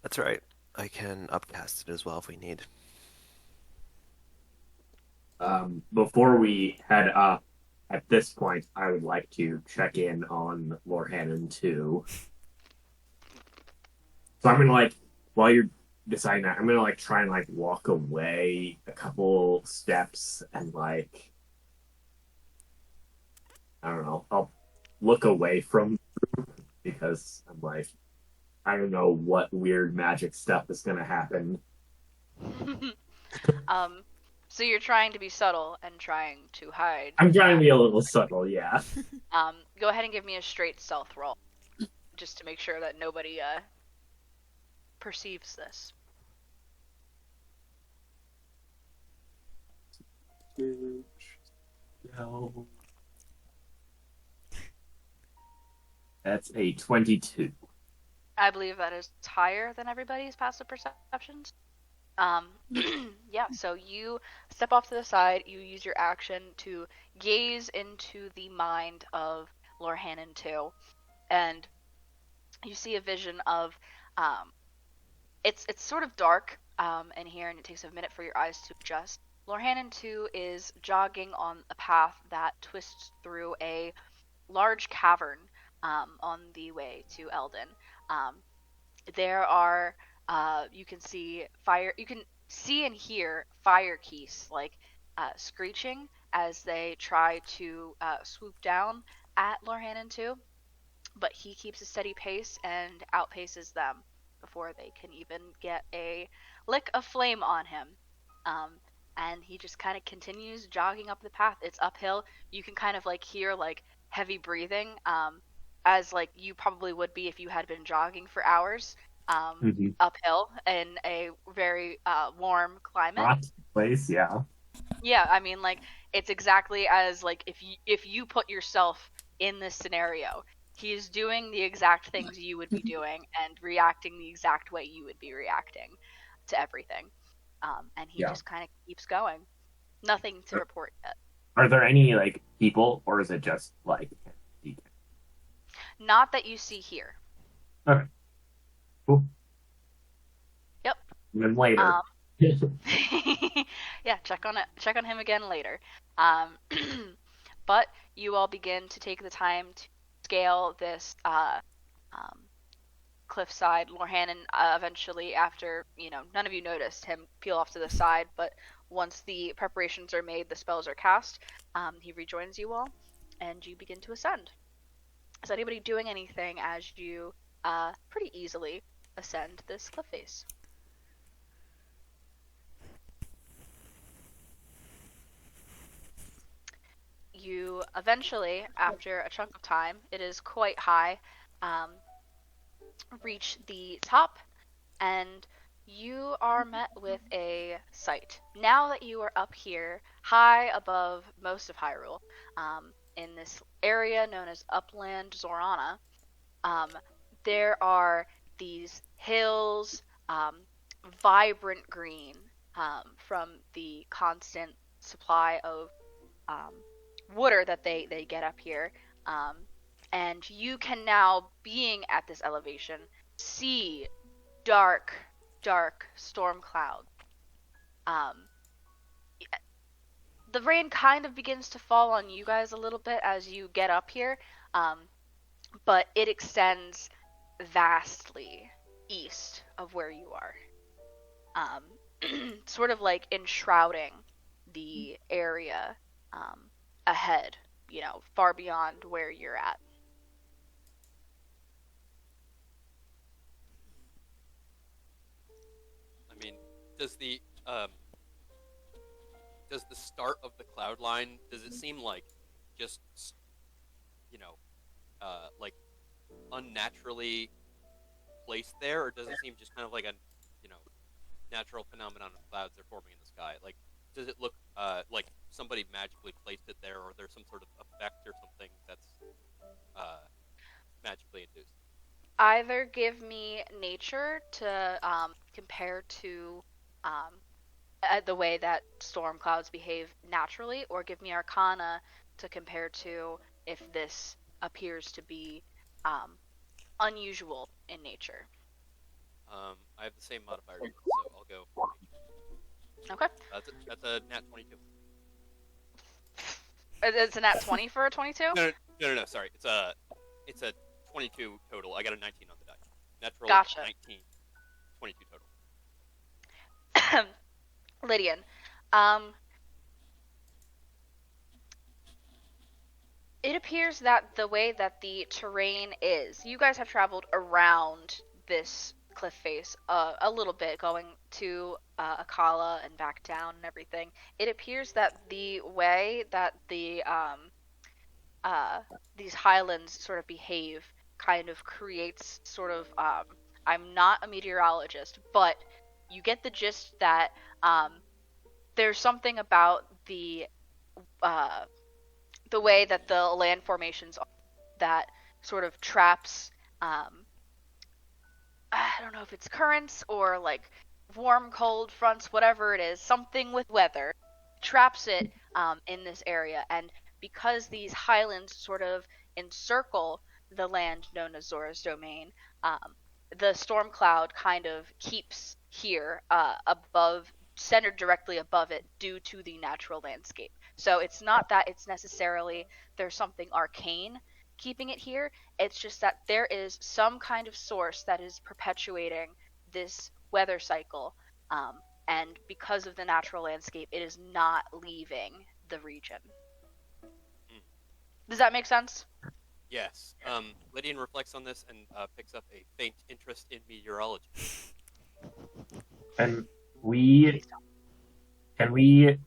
That's right. I can upcast it as well if we need. Before we head up, at this point, I would like to check in on Lorhannon too. So I'm gonna while you're deciding that, I'm gonna try and walk away a couple steps and I don't know, I'll look away from because I'm I don't know what weird magic stuff is gonna happen. um, so you're trying to be subtle and trying to hide. I'm trying to be a little subtle, yeah. Go ahead and give me a straight stealth roll, just to make sure that nobody perceives this. That's a 22. I believe that is higher than everybody's passive perceptions. Um, yeah, so you step off to the side, you use your action to gaze into the mind of Lorhannon 2, and you see a vision of, it's sort of dark in here, and it takes a minute for your eyes to adjust. Lorhannon 2 is jogging on a path that twists through a large cavern on the way to Eldon. There are you can see and hear fire geese screeching as they try to swoop down at Lorhannon 2, but he keeps a steady pace and outpaces them before they can even get a lick of flame on him. And he just kind of continues jogging up the path. It's uphill. You can kind of hear heavy breathing, as you probably would be if you had been jogging for hours uphill in a very warm climate. Hot place, yeah. Yeah, I mean, it's exactly as if you put yourself in this scenario, he is doing the exact things you would be doing and reacting the exact way you would be reacting to everything. And he just kind of keeps going. Nothing to report yet. Are there any people, or is it just Not that you see here. Okay. Cool. Yep. And then later. Yeah, check on him again later. But you all begin to take the time to scale this cliffside. Lorhannon eventually, after none of you noticed him peel off to the side, but once the preparations are made, the spells are cast, he rejoins you all, and you begin to ascend. Is anybody doing anything as you pretty easily ascend this cliff face? You eventually, after a chunk of time, it is quite high, reach the top, and you are met with a sight. Now that you are up here, high above most of Hyrule, in this area known as Upland Zorana, there are these hills, vibrant green, from the constant supply of water that they get up here. And you can now, being at this elevation, see dark storm clouds. The rain kind of begins to fall on you guys a little bit as you get up here, but it extends vastly east of where you are, sort of enshrouding the area ahead, far beyond where you're at. I mean, does the start of the cloud line, does it seem just like unnaturally placed there, or does it seem just kind of like a natural phenomenon of clouds they're forming in the sky? Does it look like somebody magically placed it there, or there's some sort of effect or something that's magically induced? Either give me nature to compare to the way that storm clouds behave naturally, or give me arcana to compare to if this appears to be unusual in nature. I have the same modifier, so I'll go for nature. Okay. That's a nat 22. It's a nat 20 for a 22? No. Sorry, it's a 22 total. I got a 19 on the die. Natural Gotcha. 19, 22 total. Lydian, it appears that the way that the terrain is, you guys have traveled around this cliff face a little bit, going to Akala and back down and everything. It appears that the way that these highlands sort of behave kind of creates sort of I'm not a meteorologist, but you get the gist that there's something about the way that the land formations are that sort of traps I don't know if it's currents or like warm cold fronts, whatever it is, something with weather traps it in this area. And because these highlands sort of encircle the land known as Zora's domain, the storm cloud kind of keeps here above, centered directly above it due to the natural landscape. So it's not that it's necessarily there's something arcane keeping it here. It's just that there is some kind of source that is perpetuating this weather cycle. And because of the natural landscape, it is not leaving the region. Does that make sense? Yes. Lydian reflects on this and picks up a faint interest in meteorology. And can we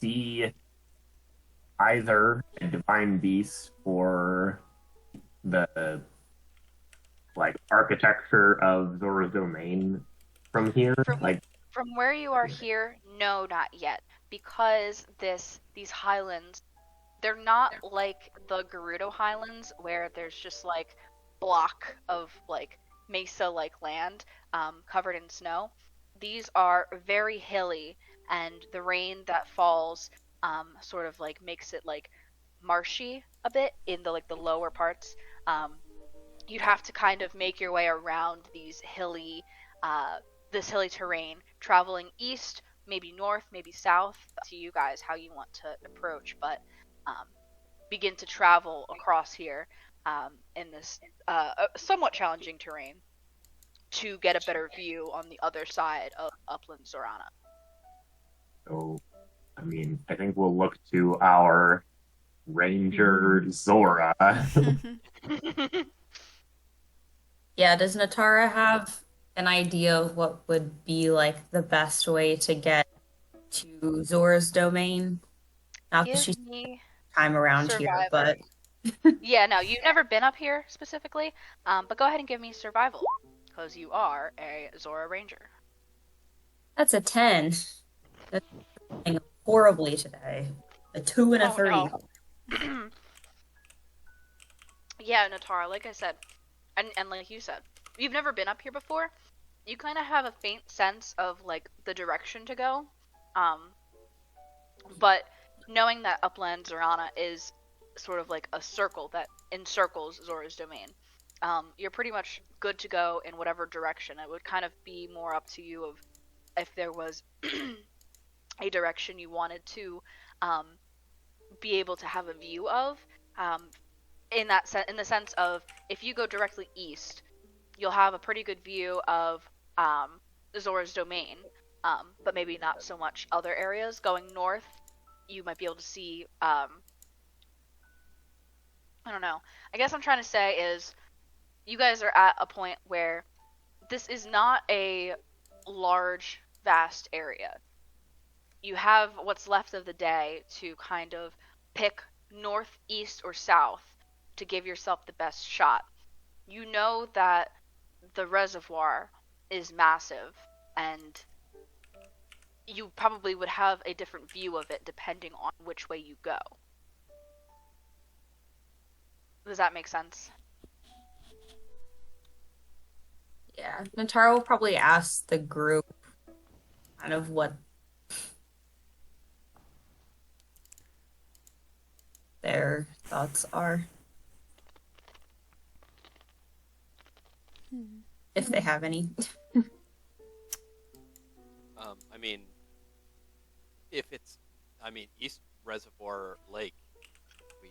see either a divine beast or the architecture of Zora's domain from here? From where you are here, no, not yet, because these highlands, they're not like the Gerudo Highlands where there's just like block of like mesa like land covered in snow. These are very hilly, and the rain that falls sort of like makes it like marshy a bit in the lower parts. You'd have to kind of make your way around these hilly this hilly terrain, traveling east, maybe north, maybe south, to you guys how you want to approach, but begin to travel across here in this somewhat challenging terrain to get a better view on the other side of Upland Zorana. So, I think we'll look to our Ranger Zora. Yeah, does Natara have an idea of what would be like the best way to get to Zora's domain? Not that Give she's me time around here, survival. but Yeah, no, you've never been up here specifically, but go ahead and give me survival, because you are a Zora Ranger. that's a 10. That's going horribly today. A 2 and a 3. No. Yeah, Natara, like I said, and like you said, you've never been up here before. You kind of have a faint sense of like the direction to go, but knowing that Upland Zorana is sort of like a circle that encircles Zora's domain, you're pretty much good to go in whatever direction. It would kind of be more up to you of if there was a direction you wanted to be able to have a view of. In the sense of if you go directly east, you'll have a pretty good view of Zora's domain, but maybe not so much other areas. Going north, you might be able to see. I don't know. I guess I'm trying to say is, you guys are at a point where this is not a large, vast area. You have what's left of the day to kind of pick north, east, or south to give yourself the best shot. You know that the reservoir is massive, and you probably would have a different view of it depending on which way you go. Does that make sense? Yeah, Natara will probably ask the group kind of what their thoughts are, if they have any. I mean, if it's, I mean, East Reservoir Lake, we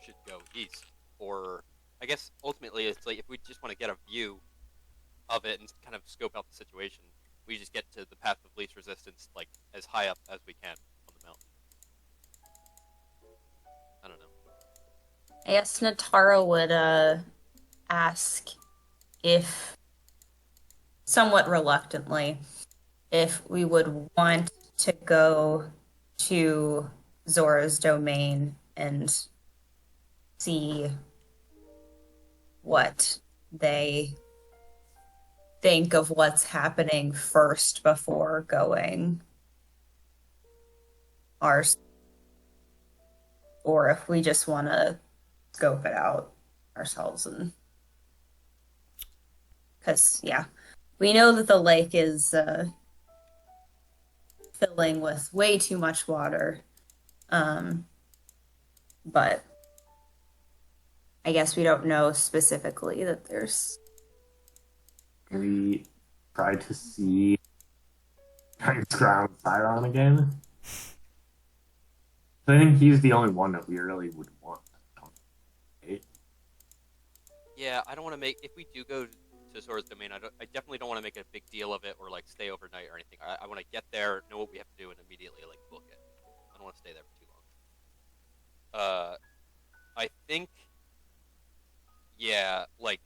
should go east. Or, I guess ultimately it's like if we just want to get a view of it and kind of scope out the situation, we just get to the path of least resistance, like as high up as we can on the mountain. I don't know. I guess Natara would ask if, somewhat reluctantly, if we would want to go to Zora's domain and see what they think of what's happening first before going ours, or if we just want to scope it out ourselves. And because, yeah, we know that the lake is filling with way too much water. But I guess we don't know specifically that there's. We try to see ground Siron again. So I think he's the only one that we really would want. Right? Yeah, I don't want to make, if we do go to Zora's domain, I definitely don't want to make a big deal of it or like stay overnight or anything. I want to get there, know what we have to do, and immediately like book it. I don't want to stay there for too long. I think, yeah, like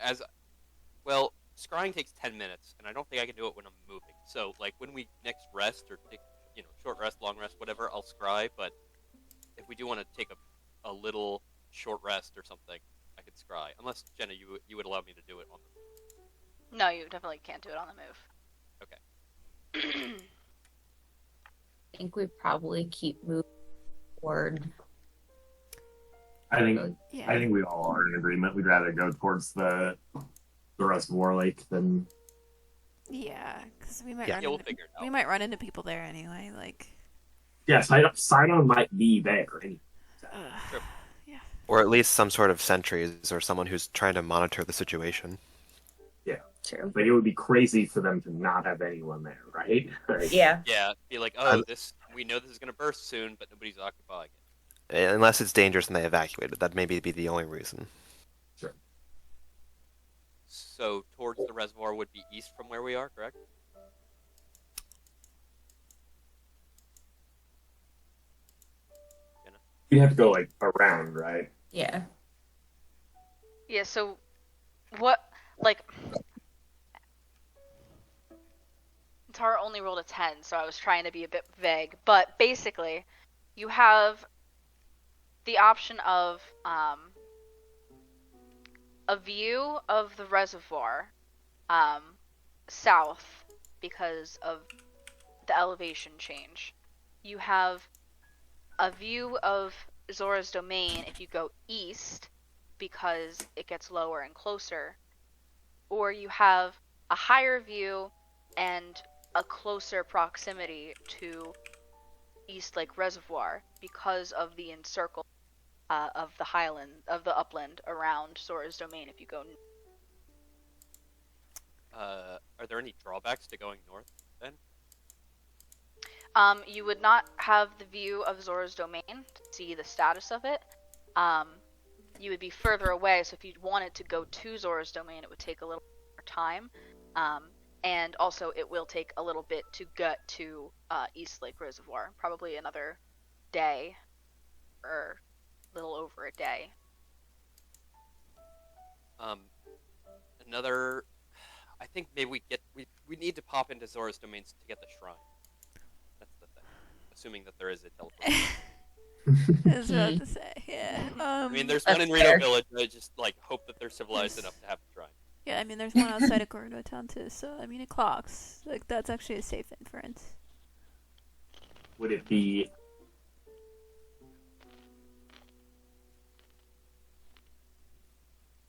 as well, scrying takes 10 minutes, and I don't think I can do it when I'm moving. So, like, when we next rest or take, short rest, long rest, whatever, I'll scry. But if we do want to take a little short rest or something, I could scry. Unless, Jenna, you would allow me to do it on the. No, you definitely can't do it on the move. Okay. I think we probably keep moving forward. I think Yeah. I think we all are in agreement. We'd rather go towards the reservoir lake than. Yeah, because we might Yeah. run Yeah, we'll into, figure it out. we might run into people there anyway. Like, Yeah, Sidon might be there. Sure. yeah. Or at least some sort of sentries or someone who's trying to monitor the situation. True. But it would be crazy for them to not have anyone there, right? Like, Yeah. Yeah, be like, oh, we know this is gonna burst soon, but nobody's occupying it. Unless it's dangerous and they evacuate it. That may be the only reason. Sure. So towards the reservoir would be east from where we are, correct? Jenna? You'd have to go like around, right? Yeah. Yeah, so what, like, Tara only rolled a 10, so I was trying to be a bit vague, but basically, you have the option of a view of the reservoir south because of the elevation change. You have a view of Zora's domain if you go east because it gets lower and closer, or you have a higher view and a closer proximity to East Lake Reservoir because of the encircle of the upland around Zora's domain if you go. Are there any drawbacks to going north then? You would not have the view of Zora's domain to see the status of it. You would be further away, so if you wanted to go to Zora's domain, it would take a little more time. And also, it will take a little bit to get to East Lake Reservoir. Probably another day, or a little over a day. I think maybe we need to pop into Zora's domains to get the shrine. That's the thing. Assuming that there is a teleport. I was about to say, yeah. I mean, there's That's one in Reno fair. Village. I just like hope that they're civilized enough to have the shrine. Yeah, I mean, there's one outside of Gerudo Town too, so I mean, it clocks. Like, that's actually a safe inference. Would it be?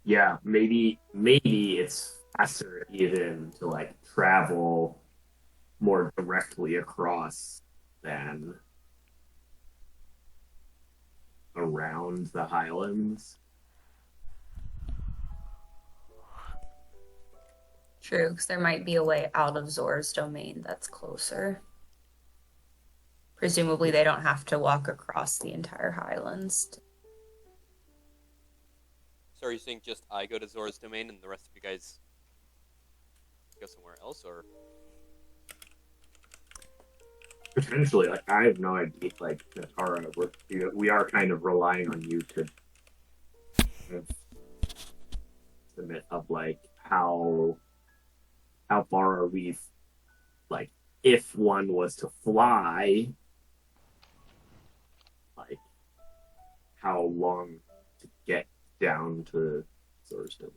yeah, maybe it's faster even to like travel more directly across than around the highlands. True, because there might be a way out of Zora's domain that's closer. Presumably, they don't have to walk across the entire highlands. So are you saying just I go to Zora's domain and the rest of you guys go somewhere else, or Potentially, like I have no idea. Like Natara, we are kind of relying on you to kind of submit of like how far are we like if one was to fly, like how long to get down to Zorston.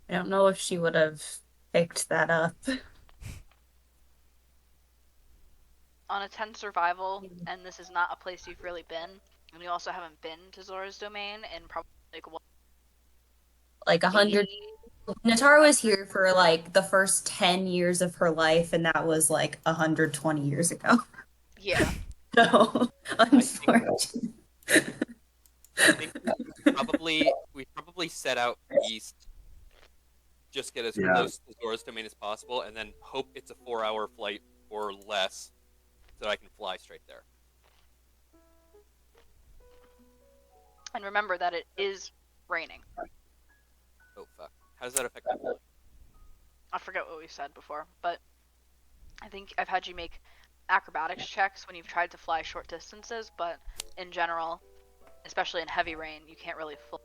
I don't know if she would have picked that up. On a 10 survival, and this is not a place you've really been, and you also haven't been to Zora's domain in probably like what, Like 100. 80? Natara was here for like the first 10 years of her life, and that was like 120 years ago. Yeah. So, I think unfortunately. I think we probably set out east, just get as Yeah, close to Zora's domain as possible, and then hope it's a 4-hour flight or less, so that I can fly straight there. And remember that it is raining. Oh fuck! How does that affect me? I forget what we said before, but I think I've had you make acrobatics checks when you've tried to fly short distances, but in general, especially in heavy rain, you can't really fly.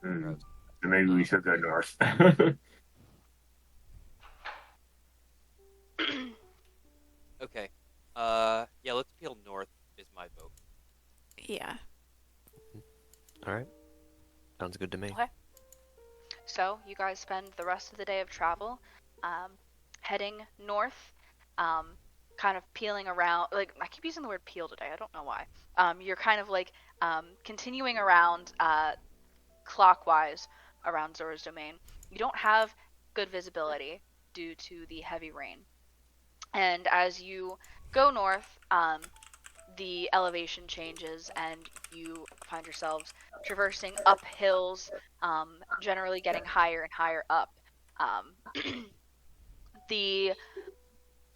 mm. So maybe we should go north. Okay. Yeah, let's peel north. Is my vote. Yeah. All right. Sounds good to me. Okay. So you guys spend the rest of the day of travel, um, heading north, kind of peeling around. Like I keep using the word peel today. I don't know why. You're kind of like continuing around clockwise around Zora's domain. You don't have good visibility due to the heavy rain, and as you go north, the elevation changes and you find yourselves traversing up hills, generally getting higher and higher up. Um, the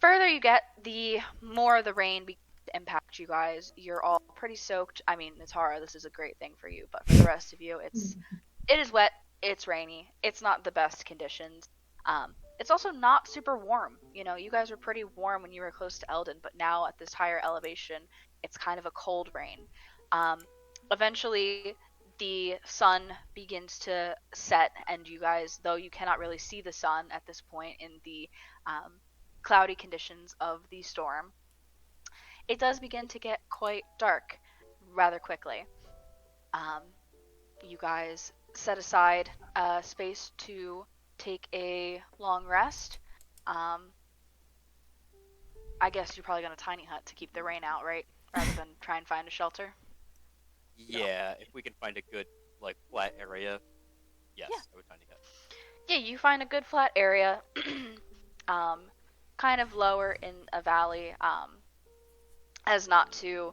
further you get, the more the rain begins to impact you guys. You're all pretty soaked. I mean, Natara, this is a great thing for you, but for the rest of you, it is wet, it's rainy, it's not the best conditions. It's also not super warm. You know, you guys were pretty warm when you were close to Eldon, but now at this higher elevation, it's kind of a cold rain. Um, Eventually, the sun begins to set, and you guys, though you cannot really see the sun at this point in the um, cloudy conditions of the storm, it does begin to get quite dark rather quickly. Um, you guys set aside space to take a long rest. Um, I guess you're probably going to tiny hut to keep the rain out, right? Rather than try and find a shelter. Yeah, if we can find a good like flat area, yes, Yeah. I would tiny hut. Yeah, you find a good flat area, um, kind of lower in a valley, as not to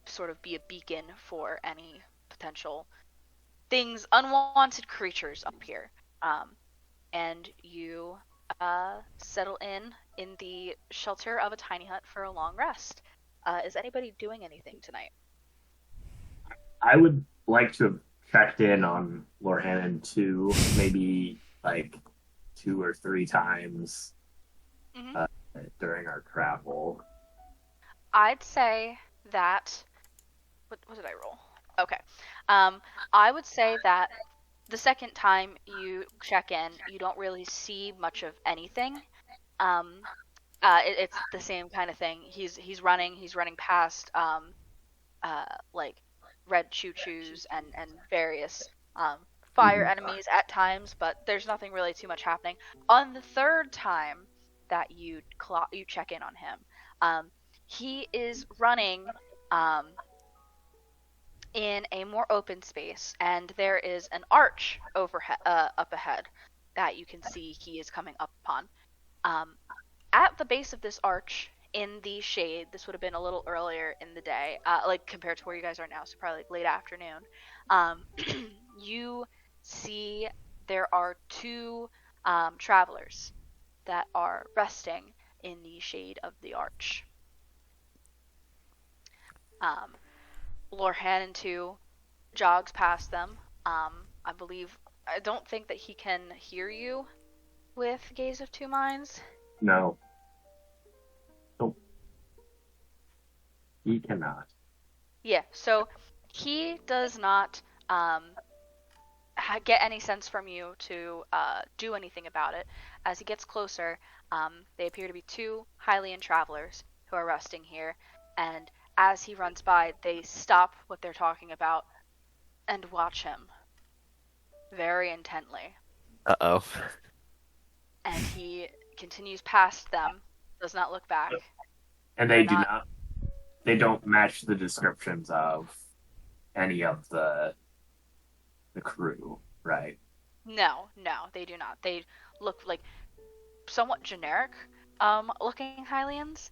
sort of be a beacon for any potential things, unwanted creatures up here. Um, and you settle in the shelter of a tiny hut for a long rest. Is anybody doing anything tonight? I would like to have checked in on Lorhannon too, maybe like 2 or 3 times Hmm. uh, during our travel. I'd say that. What did I roll? Okay. I would say that the second time you check in, you don't really see much of anything. Um, it's the same kind of thing. He's running past like red choo-choos and various fire Mhm. enemies at times, but there's nothing really too much happening. On the third time that you check in on him, he is running in a more open space, and there is an arch overhead, up ahead that you can see he is coming up upon. At the base of this arch, in the shade, this would have been a little earlier in the day, like compared to where you guys are now, so probably like late afternoon. You see there are two travelers that are resting in the shade of the arch. Lord Hannon too jogs past them. I don't think that he can hear you with Gaze of Two Minds. No. Nope. He cannot. Yeah, so he does not get any sense from you to do anything about it. As he gets closer, they appear to be two Hylian travelers who are resting here, and as he runs by, they stop what they're talking about and watch him very intently. Uh-oh. And he continues past them, does not look back. And they do not. They don't match the descriptions of any of the crew, right? No, they do not. They look like somewhat generic looking Hylians.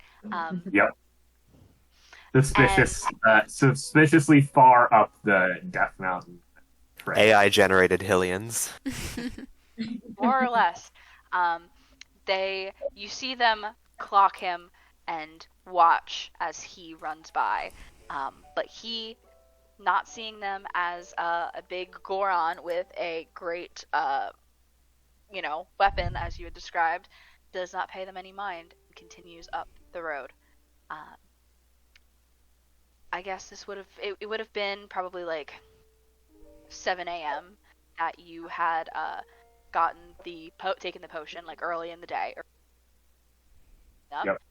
Yep. Suspiciously far up the Death Mountain trail. AI-generated Hylians. More or less. You see them clock him and watch as he runs by. But he, not seeing them as a big Goron with a great, weapon, as you had described, does not pay them any mind and continues up the road. I guess this would have been probably like 7 a.m. that you had taken the potion like early in the day. Yep.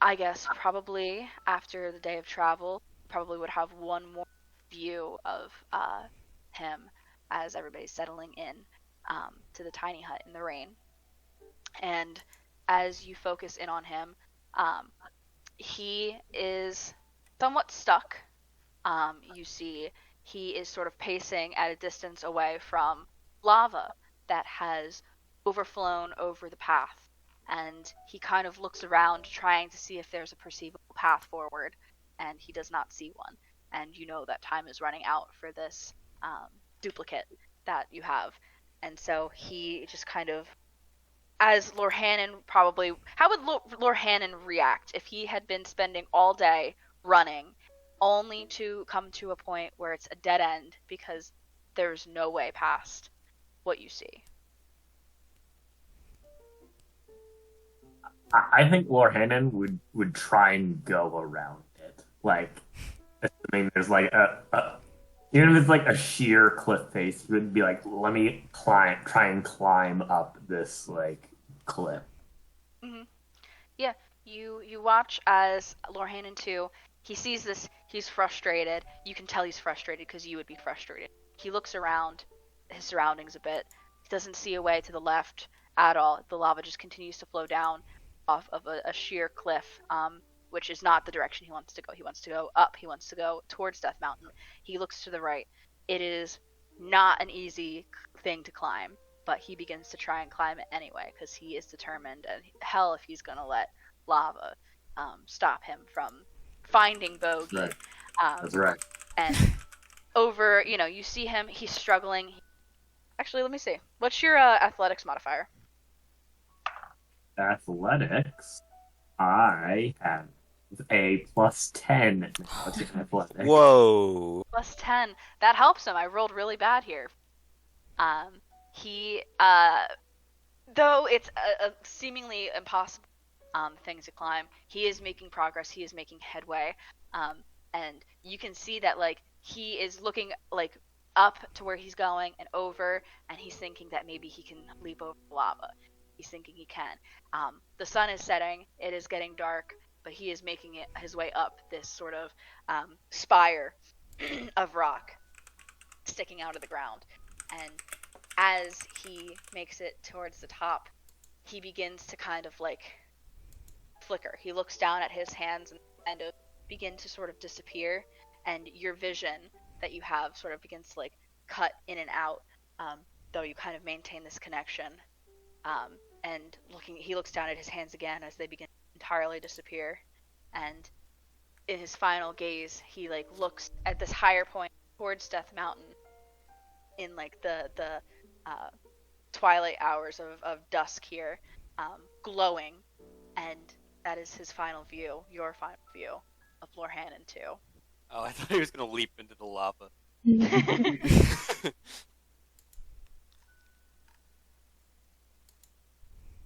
I guess probably after the day of travel, probably would have one more view of him as everybody's settling in to the tiny hut in the rain. And as you focus in on him, he is somewhat stuck. You see he is sort of pacing at a distance away from lava that has overflown over the path, and he kind of looks around trying to see if there's a perceivable path forward, and he does not see one. And you know that time is running out for this duplicate that you have. And so he just kind of, as Lord Hannon probably, how would Lord Hannon react if he had been spending all day running only to come to a point where it's a dead end because there's no way past what you see? I think Lord Hannon would try and go around it. Like, assuming there's like even if it's like a sheer cliff face, he would be like, let me try and climb up this like cliff. Mm-hmm. Yeah, you watch as Lord Hannon too, he sees this, he's frustrated. You can tell he's frustrated because you would be frustrated. He looks around his surroundings a bit. He doesn't see a way to the left at all. The lava just continues to flow down off of a sheer cliff, which is not the direction he wants to go. He wants to go up. He wants to go towards Death Mountain. He looks to the right. It is not an easy thing to climb, but he begins to try and climb it anyway because he is determined, and hell if he's going to let lava stop him from finding Bogey. Right. That's right. And over, you see him, he's struggling. Actually, let me see. What's your athletics modifier? Athletics. I have a +10 now to athletics. Whoa. +10. That helps him. I rolled really bad here. He, though it's a seemingly impossible thing to climb, he is making progress. He is making headway. And you can see that, like, he is looking, like, up to where he's going and over, and he's thinking that maybe he can leap over the lava. He's thinking he can. The sun is setting. It is getting dark, but he is making his way up this sort of spire of rock sticking out of the ground. And as he makes it towards the top, he begins to kind of like flicker. He looks down at his hands and kind of begin to sort of disappear, and your vision that you have sort of begins to like cut in and out, though you kind of maintain this connection. And he looks down at his hands again as they begin to entirely disappear, and in his final gaze, he like looks at this higher point towards Death Mountain in like the twilight hours of dusk here, glowing, and that is his final view, your final view of Lorhanan too. Oh, I thought he was gonna leap into the lava.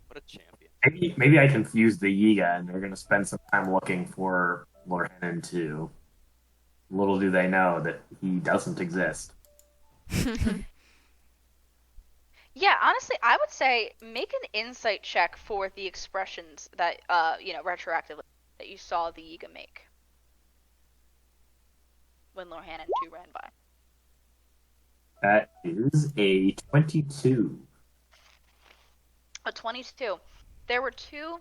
What a champion. Maybe I confused the Yiga, and they're going to spend some time looking for Lorhanan too. Little do they know that he doesn't exist. Yeah, honestly, I would say make an insight check for the expressions that retroactively that you saw the Yiga make when Lorhanan 2 ran by. That is a 22. A 22. There were 2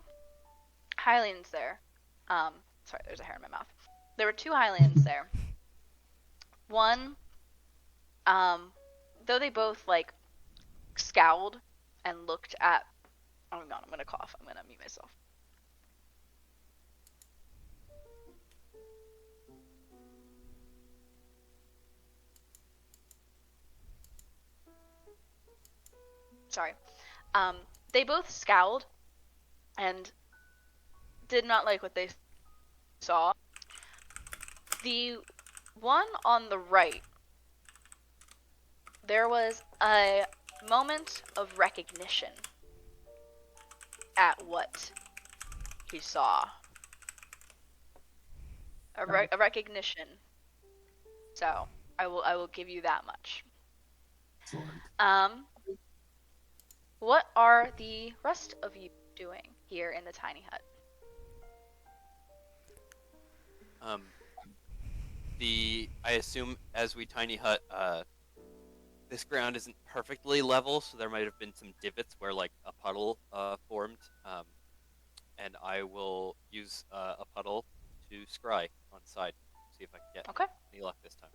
Hylians there. Sorry, there's a hair in my mouth. There were 2 Hylians there. One, though they both like scowled and looked at. Oh god, I'm gonna cough. I'm gonna mute myself. Sorry. They both scowled and did not like what they saw. The one on the right, there was a moment of recognition at what he saw. A recognition. So I will give you that much. Excellent. What are the rest of you doing here in the tiny hut? I assume as we tiny hut, this ground isn't perfectly level, so there might have been some divots where like a puddle formed. And I will use a puddle to scry on the side, see if I can get any luck this time.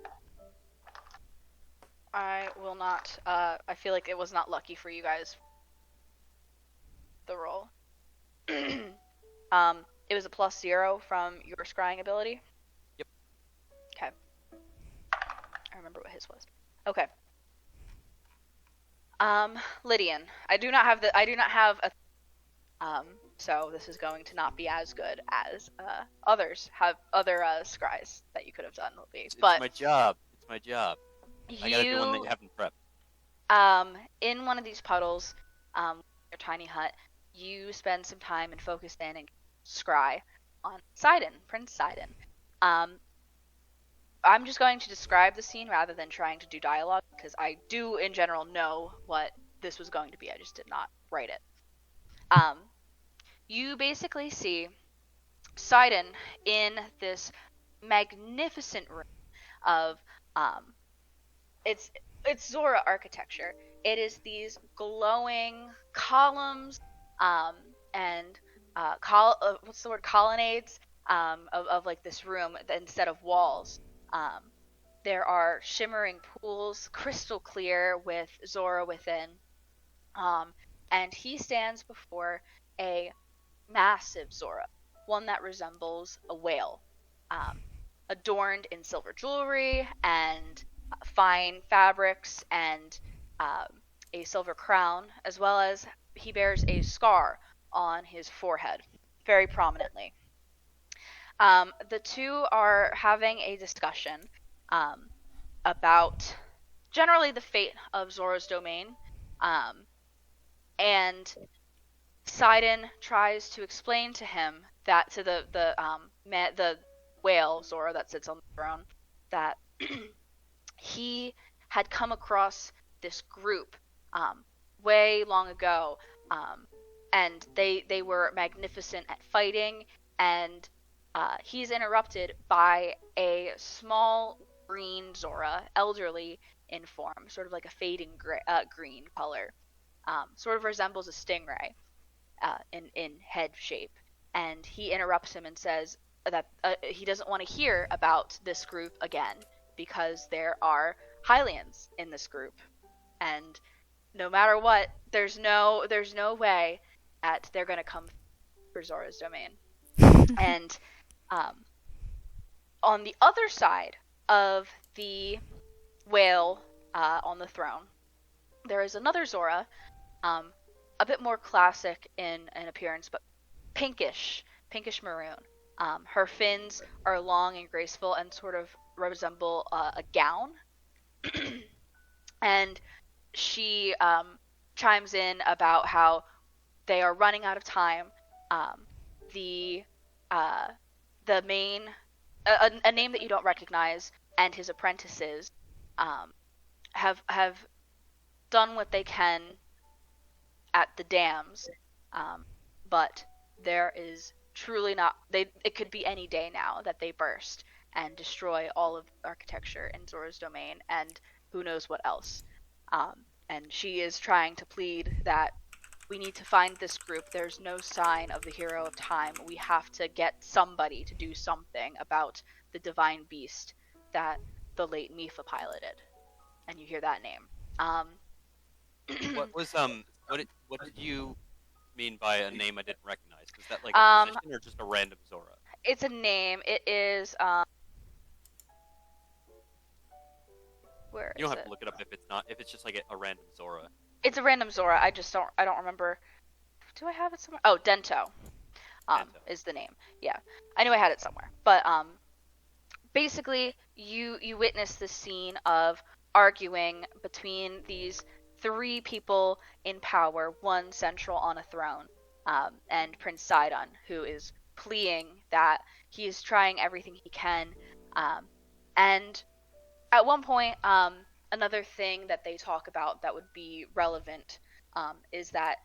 I will not. I feel like it was not lucky for you guys. The roll. It was a +0 from your scrying ability. Yep. Okay. I remember what his was. Okay. Lydian, I do not have a. So this is going to not be as good as others have other scries that you could have done. It's my job. It's my job. I gotta do one that you haven't prepped. In one of these puddles, your tiny hut, you spend some time and focus in and scry on Sidon, Prince Sidon. I'm just going to describe the scene rather than trying to do dialogue, because I do in general know what this was going to be. I just did not write it. You basically see Sidon in this magnificent room of it's Zora architecture. It is these glowing columns and what's the word, colonnades of like this room instead of walls. There are shimmering pools, crystal clear, with Zora within, and he stands before a massive Zora, one that resembles a whale, adorned in silver jewelry and fine fabrics and a silver crown, as well as he bears a scar on his forehead, very prominently. The two are having a discussion about generally the fate of Zora's domain, and Sidon tries to explain to him that to the whale Zora that sits on the throne, that he had come across this group way long ago, and they were magnificent at fighting, and he's interrupted by a small green Zora, elderly in form, sort of like a fading green color, sort of resembles a stingray in head shape. And he interrupts him and says, that he doesn't want to hear about this group again because there are Hylians in this group, and no matter what, there's no way that they're gonna come for Zora's domain. And on the other side of the whale on the throne, there is another Zora, a bit more classic in appearance, but pinkish maroon. Her fins are long and graceful and sort of resemble a gown. And she chimes in about how they are running out of time. The main a name that you don't recognize and his apprentices have done what they can at the dams, but there is truly not. It could be any day now that they burst and destroy all of architecture in Zora's domain, and who knows what else. And she is trying to plead that we need to find this group. There's no sign of the hero of time. We have to get somebody to do something about the divine beast that the late Mifa piloted. And you hear that name. What was what did you mean by a name I didn't recognize? Was that like a position or just a random Zora? It's a name. It is where You don't is have it? to look it up if it's just like a random Zora. It's a random Zora. I don't remember. Do I have it somewhere? Oh, Dento. Dento. Is the name. Yeah. I knew I had it somewhere. But basically you witness this scene of arguing between these three people in power, one central on a throne, and Prince Sidon, who is pleading that he is trying everything he can. And at one point, another thing that they talk about that would be relevant is that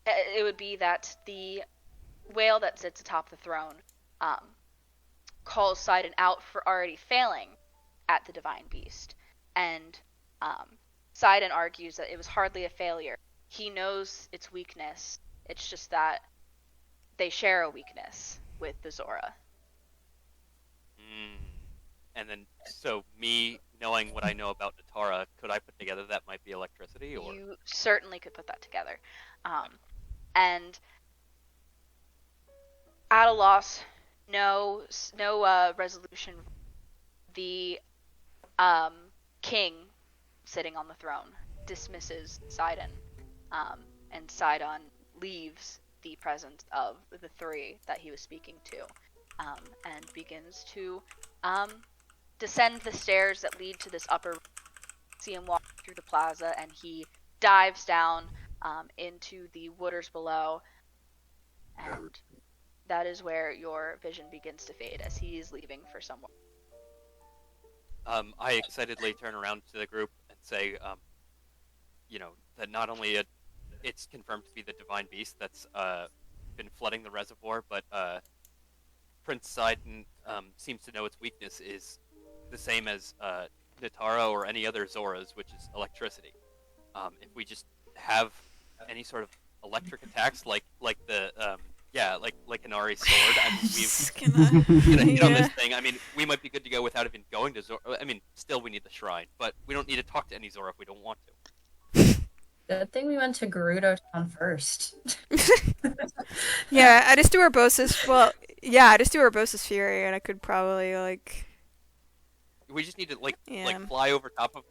it would be that the whale that sits atop the throne calls Sidon out for already failing at the divine beast. And Sidon argues that it was hardly a failure. He knows its weakness. It's just that they share a weakness with the Zora. And then, so me knowing what I know about Natara, could I put together that might be electricity? Or You certainly could put that together. And at a loss, no resolution. The king sitting on the throne dismisses Sidon, and Sidon leaves the presence of the three that he was speaking to, and begins to descend the stairs that lead to this upper room. See him walk through the plaza, and he dives down into the waters below, and that is where your vision begins to fade as he is leaving for somewhere. I excitedly turn around to the group and say, that not only it's confirmed to be the divine beast that's been flooding the reservoir, but Prince Sidon seems to know its weakness is the same as Natara or any other Zoras, which is electricity. If we just have any sort of electric attacks, like the like Inari's sword, I mean, Just we've gonna hit on yeah. this thing. I mean, we might be good to go without even going to Zora. I mean, still we need the shrine, but we don't need to talk to any Zora if we don't want to. Good thing we went to Gerudo Town first. Yeah, I just do Urbosa's. Well, yeah, I just do Urbosa's Fury, and I could probably like. We just need to Yeah. fly over top of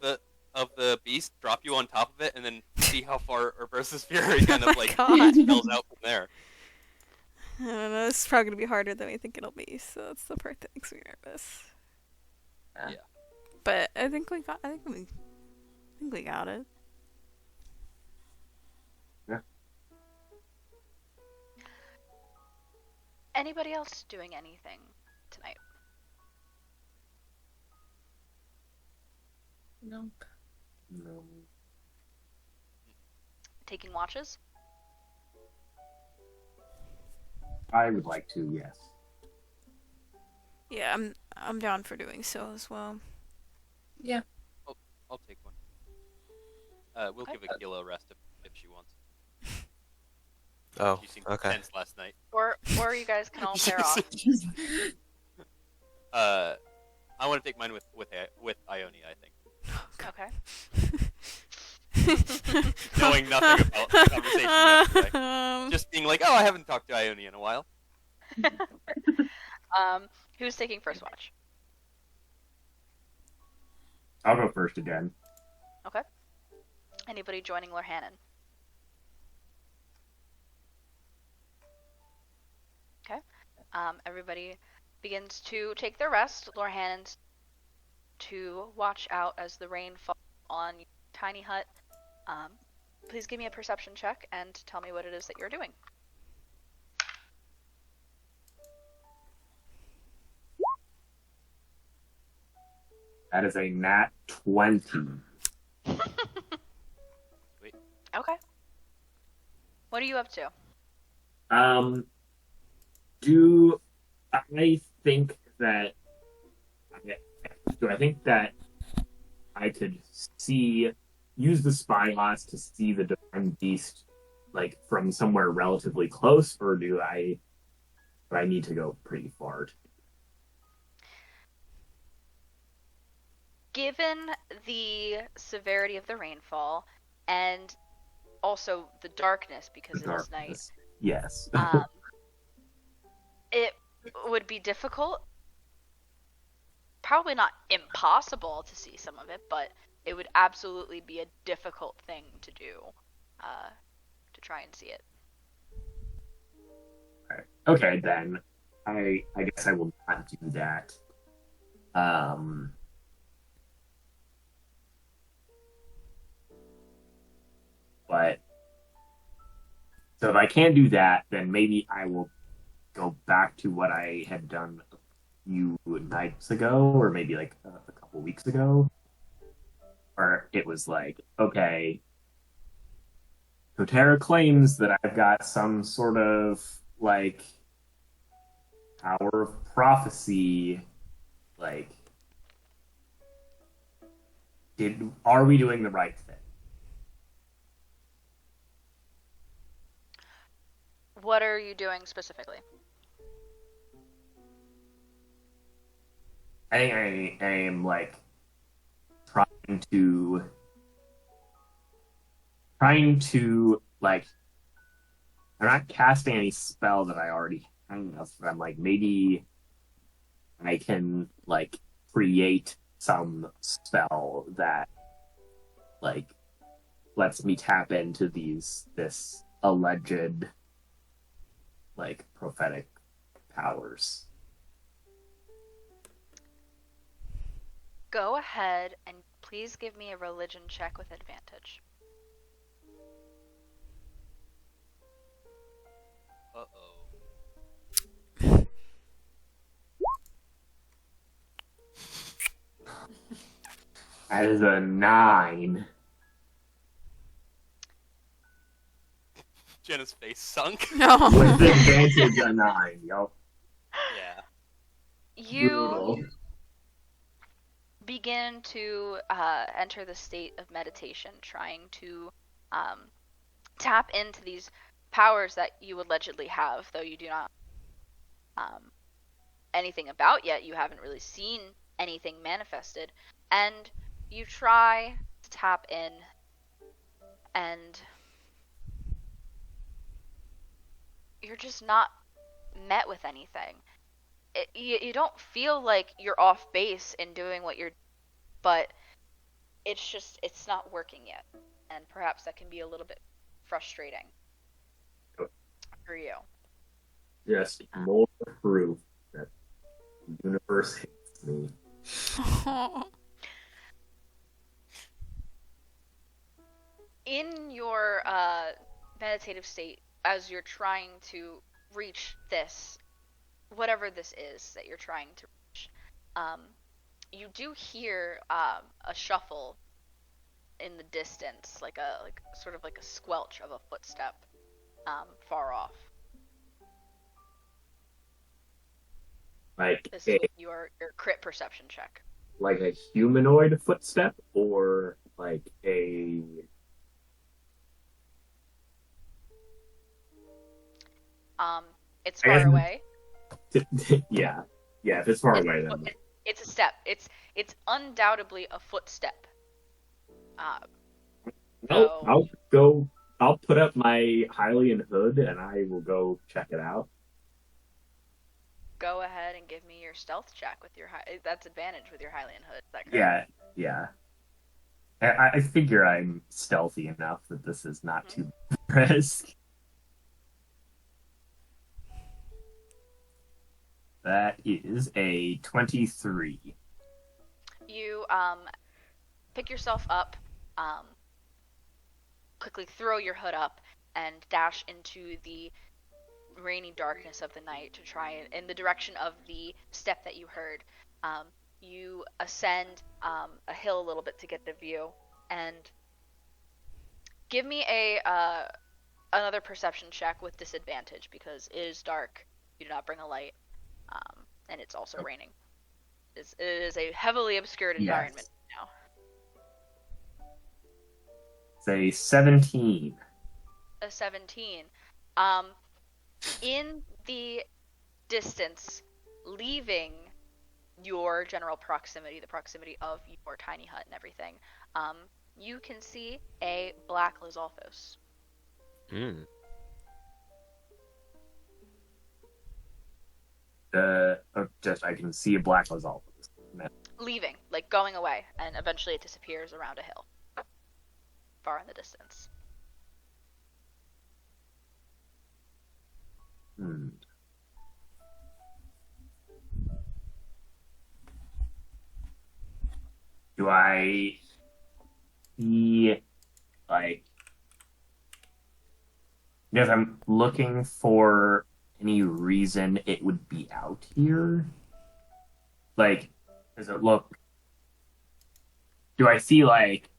the beast, drop you on top of it, and then see how far Urbosa's Fury kind Oh of my like God. spells out from there. I don't know. This is probably gonna be harder than we think it'll be. So that's the part that makes me nervous. Yeah. But I think we got. I think we got it. Anybody else doing anything tonight? Nope. No. Taking watches? I would like to, yes. Yeah, I'm down for doing so as well. Yeah. I'll take one. We'll Okay. give Akila a rest if she wants. Oh, She seemed okay. tense last night. Or you guys can all pair off. I want to take mine with Ione, I think. Okay. Knowing nothing about the conversation yesterday. Just being like, oh, I haven't talked to Ione in a while. Who's taking first watch? I'll go first again. Okay. Anybody joining Lorhannon? Okay. Everybody begins to take their rest. Lorhannon's to watch out as the rain falls on your tiny hut. Please give me a perception check and tell me what it is that you're doing. That is a nat 20. Wait. Okay. What are you up to? Do I think that I could use the spy glass to see the divine beast like from somewhere relatively close, or do I need to go pretty far? Given the severity of the rainfall and also the darkness because it is night, Yes. it would be difficult. Probably not impossible to see some of it, but it would absolutely be a difficult thing to do to try and see it. Okay, then I guess I will not do that. But so if I can't do that, then maybe I will go back to what I had done a few nights ago, or maybe like a couple weeks ago, where it was like, okay, Kotera claims that I've got some sort of like power of prophecy. Like, are we doing the right thing? What are you doing specifically? I am like trying to like I'm not casting any spell that I already have. But I'm like, maybe I can like create some spell that like lets me tap into this alleged like prophetic powers. Go ahead and please give me a religion check with advantage. Uh-oh. That is a 9. Jenna's face sunk. No. With advantage, a 9. Yup. Yeah. You Brutal. begin to enter the state of meditation, trying to tap into these powers that you allegedly have, though you do not anything about yet. You haven't really seen anything manifested, and you try to tap in, and you're just not met with anything. You don't feel like you're off base in doing what you're, but it's not working yet, and perhaps that can be a little bit frustrating for you. Just more proof that the universe hates me. In your meditative state, as you're trying to reach this, whatever this is that you're trying to reach, you do hear a shuffle in the distance, like sort of like a squelch of a footstep far off. Like This a is your crit perception check. like a humanoid footstep, or like a It's I far guess- away. Yeah. Yeah, if it's far It's, away, then. it's a step. It's undoubtedly a footstep. So I'll go. I'll put up my Hylian hood and I will go check it out. go ahead and give me your stealth check with your that's advantage with your Hylian hood. Is that correct? Yeah, yeah. I figure I'm stealthy enough that this is not too risk. That is a 23. You pick yourself up, um, quickly throw your hood up, and dash into the rainy darkness of the night to try and in the direction of the step that you heard. Um, you ascend a hill a little bit to get the view, and give me a another perception check with disadvantage because it is dark. You do not bring a light, and it's also raining. It is a heavily obscured environment now. It's a 17. A 17. In the distance, leaving your general proximity, the proximity of your tiny hut and everything, you can see a black Lizalfos. Mm. Just I can see a black Lizalfos. Leaving, like going away, and eventually it disappears around a hill, far in the distance. Hmm. Do I see, like, because I'm looking for any reason it would be out here? Like, does it look, do I see, like,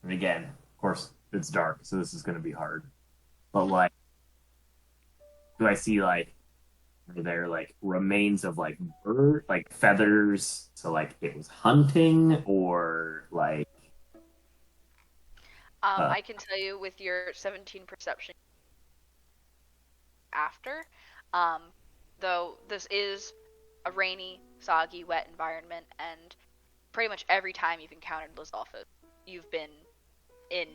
and again, of course, it's dark, so this is going to be hard, but, like, do I see, like, are there, like, remains of, like, bird, like, feathers, so, like, it was hunting, or, like, I can tell you with your 17 perception after, though this is a rainy, soggy, wet environment, and pretty much every time you've encountered Lizalfos, you've been in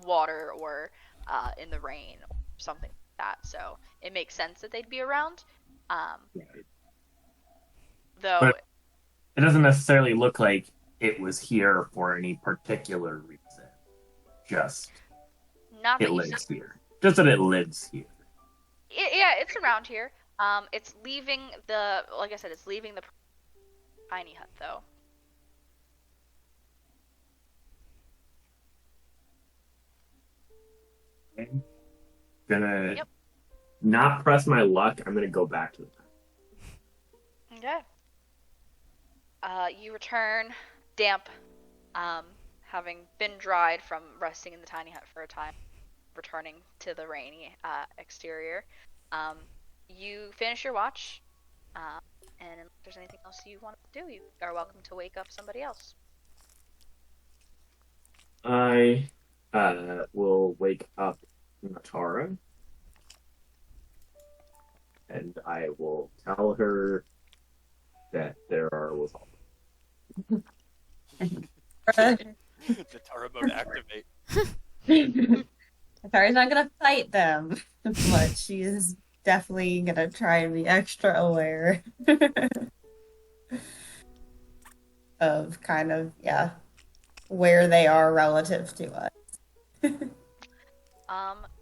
water or in the rain or something like that. So it makes sense that they'd be around. Though But it doesn't necessarily look like it was here for any particular reason. Just not it that you lives here. Just that it lives here. yeah, it's around here. It's leaving the, like I said, it's leaving the tiny hut though. I'm gonna Yep. not press my luck. I'm gonna go back to the Okay. You return damp, having been dried from resting in the tiny hut for a time, returning to the rainy exterior. You finish your watch, and if there's anything else you want to do, you are welcome to wake up somebody else. I will wake up Natara, and I will tell her that there are Lizalfos. The Tara mode activate. Atari's not gonna fight them, but she's definitely gonna try and be extra aware of kind of, yeah, where they are relative to us.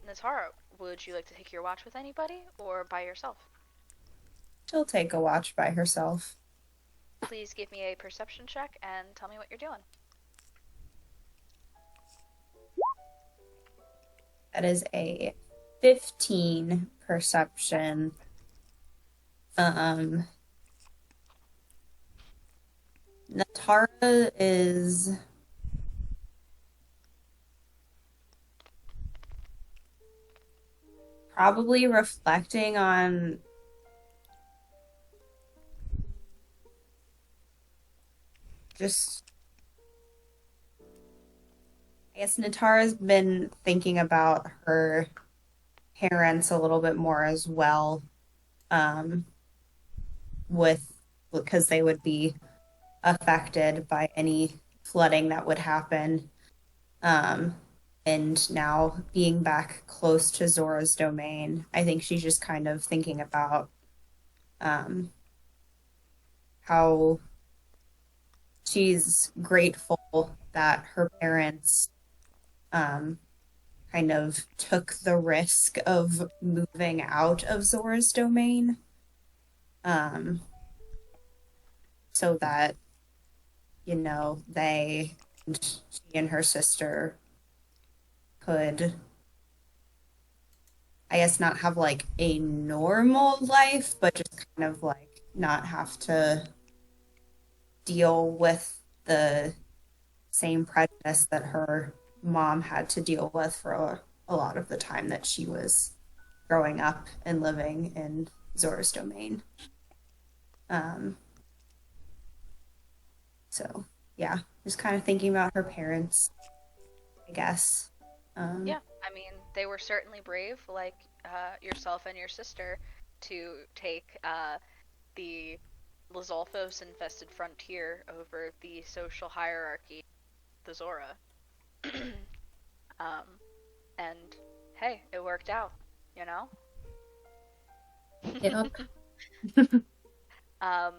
Natara, would you like to take your watch with anybody or by yourself? She'll take a watch by herself. Please give me a perception check and tell me what you're doing. That is a 15 perception. Natara is probably reflecting on just, I guess Natara's been thinking about her parents a little bit more as well, with because they would be affected by any flooding that would happen. Um, and now being back close to Zora's domain, I think she's just kind of thinking about um, how she's grateful that her parents um, kind of took the risk of moving out of Zora's domain, um, so that, they and she and her sister could, I guess, not have like a normal life, but just kind of like not have to deal with the same prejudice that her mom had to deal with for a lot of the time that she was growing up and living in Zora's domain. Um, so yeah, just kind of thinking about her parents, I guess. Yeah, I mean, they were certainly brave, like yourself and your sister, to take the Lizalfos infested frontier over the social hierarchy, the Zora. um, and hey, it worked out, you know? Yep. Um,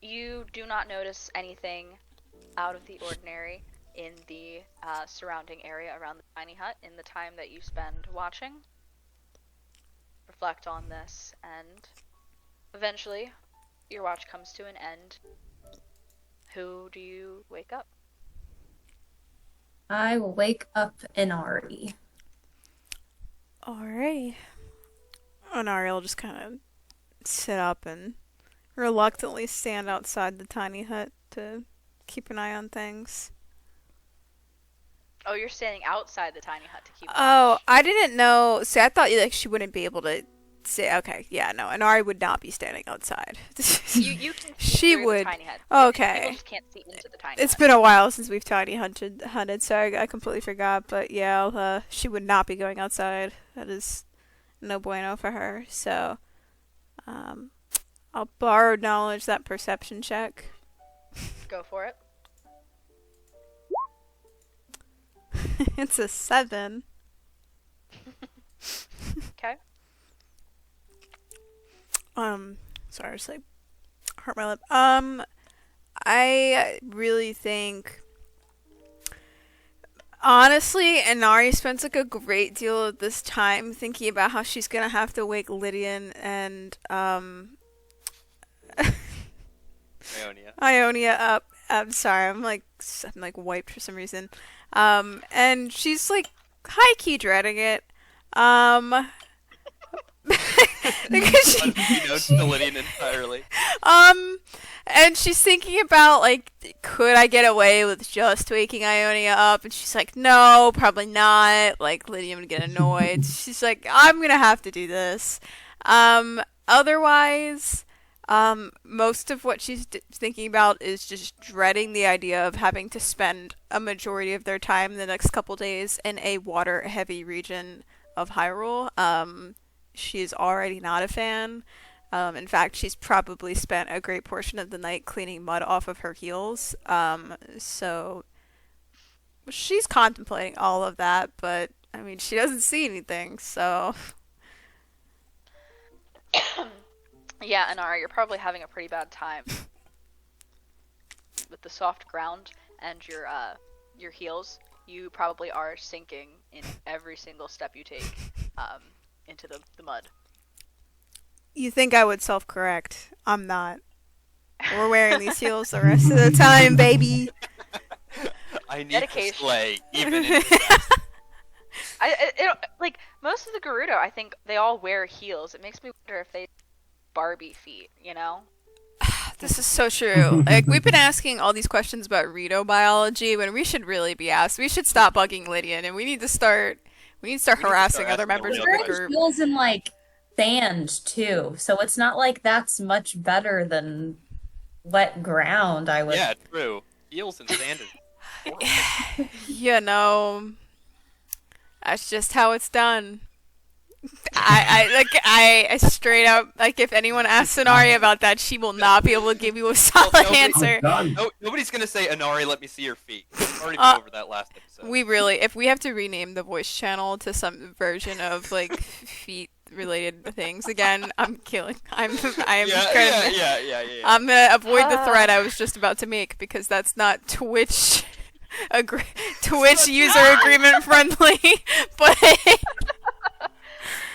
you do not notice anything out of the ordinary in the surrounding area around the tiny hut in the time that you spend watching. Reflect on this, and eventually your watch comes to an end. Who do you wake up? I will wake up Inari. Alrighty. Onari will just kind of sit up and reluctantly stand outside the tiny hut to keep an eye on things. Oh, you're standing outside the tiny hut to keep Oh, watch. I didn't know. See, I thought like she wouldn't be able to say. Okay, yeah, no, Inari would not be standing outside. You can see She through would. the tiny hut. Okay. People just can't see into the tiny It's hut. been a while since we've tiny hunted, so I completely forgot. But yeah, she would not be going outside. That is no bueno for her. So, um, I'll borrow knowledge that perception check. Go for it. It's a 7. Okay. Sorry, I just like hurt my lip. I really think, honestly, Inari spends like a great deal of this time thinking about how she's gonna have to wake Lydian and Ionia up. I'm sorry, I'm like wiped for some reason. And she's like high key dreading it. Because Unbeknownst to Lydian entirely. um, and she's thinking about like, could I get away with just waking Ionia up? And she's like, no, probably not. Like Lydia would get annoyed. She's like, I'm gonna have to do this. Otherwise, most of what she's thinking about is just dreading the idea of having to spend a majority of their time the next couple days in a water-heavy region of Hyrule. She's already not a fan. In fact, she's probably spent a great portion of the night cleaning mud off of her heels. So she's contemplating all of that, but I mean, she doesn't see anything, so. Yeah, Anara, you're probably having a pretty bad time with the soft ground and your heels. You probably are sinking in every single step you take into the mud. You think I would self-correct? I'm not. We're wearing these heels the rest of the time, baby. I need Dedication. display even in disaster. Like most of the Gerudo, I think they all wear heels. It makes me wonder if they Barbie feet, you know? This is so true. Like, we've been asking all these questions about Rito biology when we should really be asked. We should stop bugging Lydian, and we need to start harassing other asking members of real the Her group. heels in like sand too, so it's not like that's much better than wet ground. I would. Yeah, true. Heels and sand is horrible. You know, that's just how it's done. I straight up, like, if anyone asks Sonari about that, she will not be able to give you a solid nobody- answer. Done. No, nobody's gonna say, Inari, let me see your feet. We've already Uh, been over that last episode. We really, if we have to rename the voice channel to some version of like feet related things again, I'm killing. I'm yeah. I'm gonna avoid the thread I was just about to make because that's not Twitch Twitch user agreement friendly. But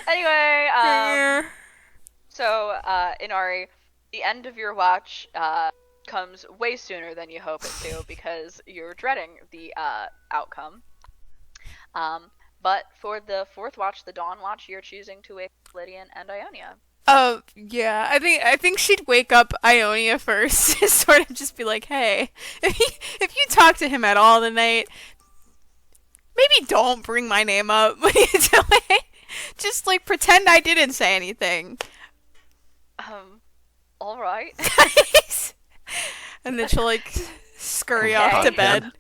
Anyway, so Inari, the end of your watch comes way sooner than you hope it to because you're dreading the outcome. But for the fourth watch, the Dawn watch, you're choosing to wake Lydian and Ionia. yeah, I think she'd wake up Ionia first, sort of just be like, hey, if you talk to him at all tonight, maybe don't bring my name up when you tell me. Just like pretend I didn't say anything. All right. And then she'll like scurry off to bed.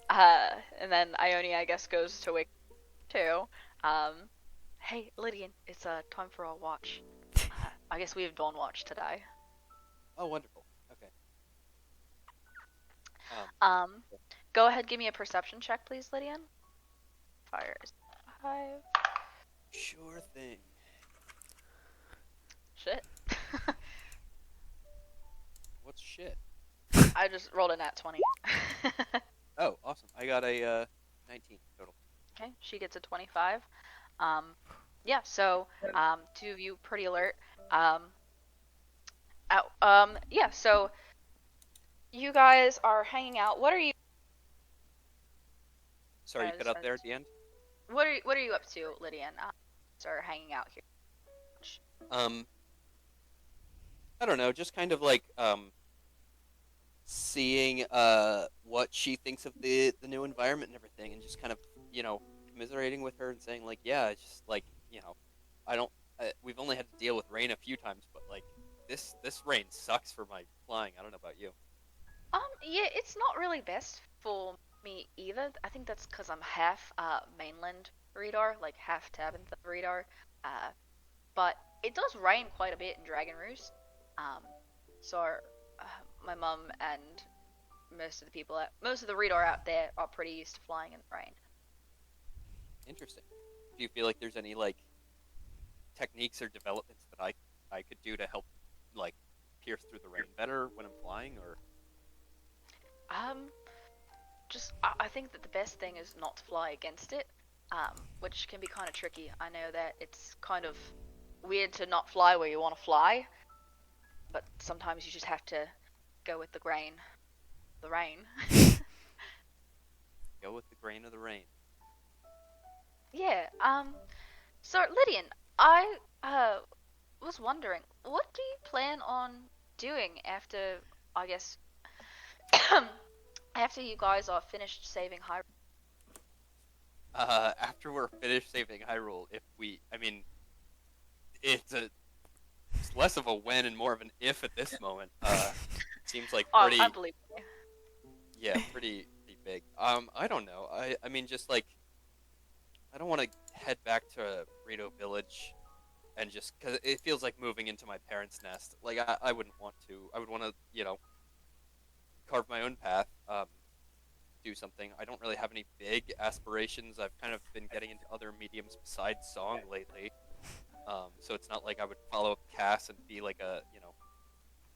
And then Ionia, I guess, goes to wake too. Hey, Lydian, it's time for our watch. I guess we have Dawn watch today. Oh, wonderful. Okay. Go ahead, give me a perception check, please, Lydian. Fire is 5. Sure thing. Shit. What's shit? I just rolled a nat 20. Oh, awesome. I got a 19 total. Okay, she gets a 25. Yeah, so two of you pretty alert. Yeah, so you guys are hanging out. What are you? Sorry, you cut out there at the end? What are you up to, Lydian? Are hanging out here. I don't know, just kind of like seeing what she thinks of the new environment and everything, and just kind of, you know, commiserating with her and saying like, yeah, it's just like, you know, we've only had to deal with rain a few times, but like this rain sucks for my flying. I don't know about you. Yeah, it's not really best for me either. I think that's because I'm half mainland Redar, like half Tabantha Redar. But it does rain quite a bit in Dragon Roost. So my mum and most of the Redar out there are pretty used to flying in the rain. Interesting. Do you feel like there's any like techniques or developments that I could do to help like pierce through the rain better when I'm flying, or? I think that the best thing is not to fly against it, which can be kind of tricky. I know that it's kind of weird to not fly where you want to fly, but sometimes you just have to go with the grain. The rain. Go with the grain of the rain. Yeah, so Lydian, I was wondering, what do you plan on doing after, I guess, after you guys are finished saving Hyrule? After we're finished saving Hyrule, it's less of a when and more of an if at this moment. Seems like pretty, Unbelievable. yeah, pretty big. I don't know. I mean, just like, I don't want to head back to Rito Village, and just because it feels like moving into my parents' nest. Like I wouldn't want to. I would want to, you know, carve my own path. Do something. I don't really have any big aspirations. I've kind of been getting into other mediums besides song lately. So it's not like I would follow up Cass and be like a, you know,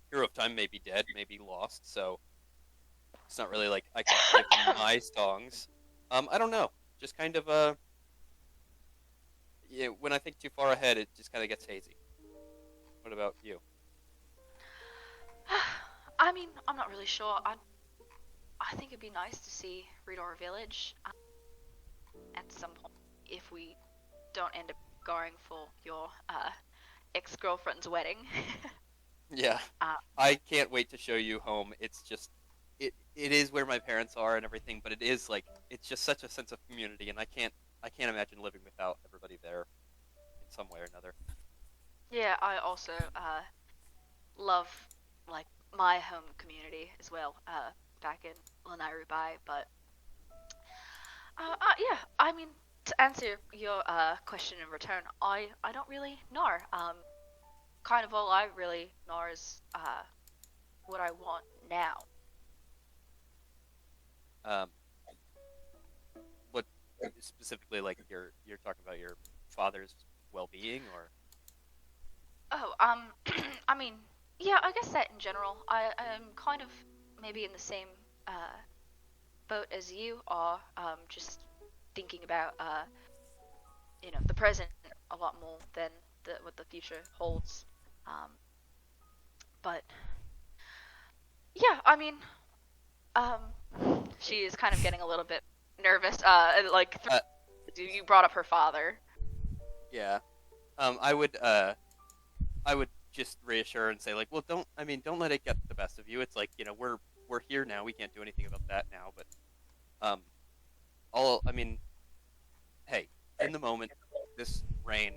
Hero of Time may be dead, may be lost, so it's not really like I can give my songs. I don't know. Just kind of, yeah, when I think too far ahead, it just kind of gets hazy. What about you? I mean, I'm not really sure. I think it'd be nice to see Redor Village at some point if we don't end up going for your ex-girlfriend's wedding. Yeah, I can't wait to show you home. It's just, it is where my parents are and everything, but it is like, it's just such a sense of community, and I can't imagine living without everybody there in some way or another. Yeah, I also love like my home community as well, back in Lanai Rubai, but yeah, I mean, To answer your question in return, I don't really know. Kind of all I really know is what I want now. Um, what specifically, like you're talking about your father's well-being, or Oh, I mean, yeah, I guess that in general. I'm kind of maybe in the same boat as you are. Just thinking about the present a lot more than what the future holds. Um, but yeah, I mean, um, she is kind of getting a little bit nervous. Like uh, you brought up her father. yeah. I would just reassure and say, like, well, don't let it get the best of you. It's like, we're here now. We can't do anything about that now. But um, I mean, hey, in the moment, this rain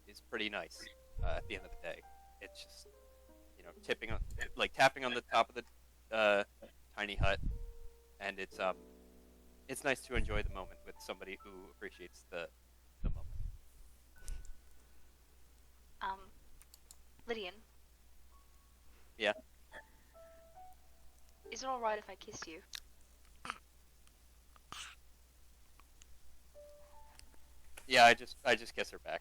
is pretty nice. At the end of the day, it's just tipping on, like tapping on the top of the tiny hut, and it's nice to enjoy the moment with somebody who appreciates the moment. Um, Lydian, Yeah. is it all right if I kiss you? Yeah, I just kiss her back.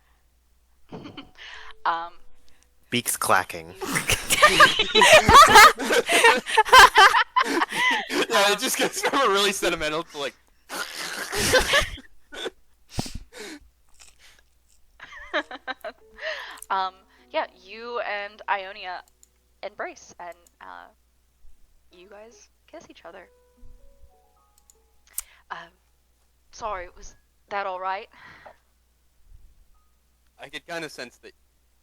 um, Beaks clacking. Yeah, it just gets from a really sentimental to like. yeah, you and Ionia embrace, and you guys kiss each other. Sorry, was that all right? I could kind of sense that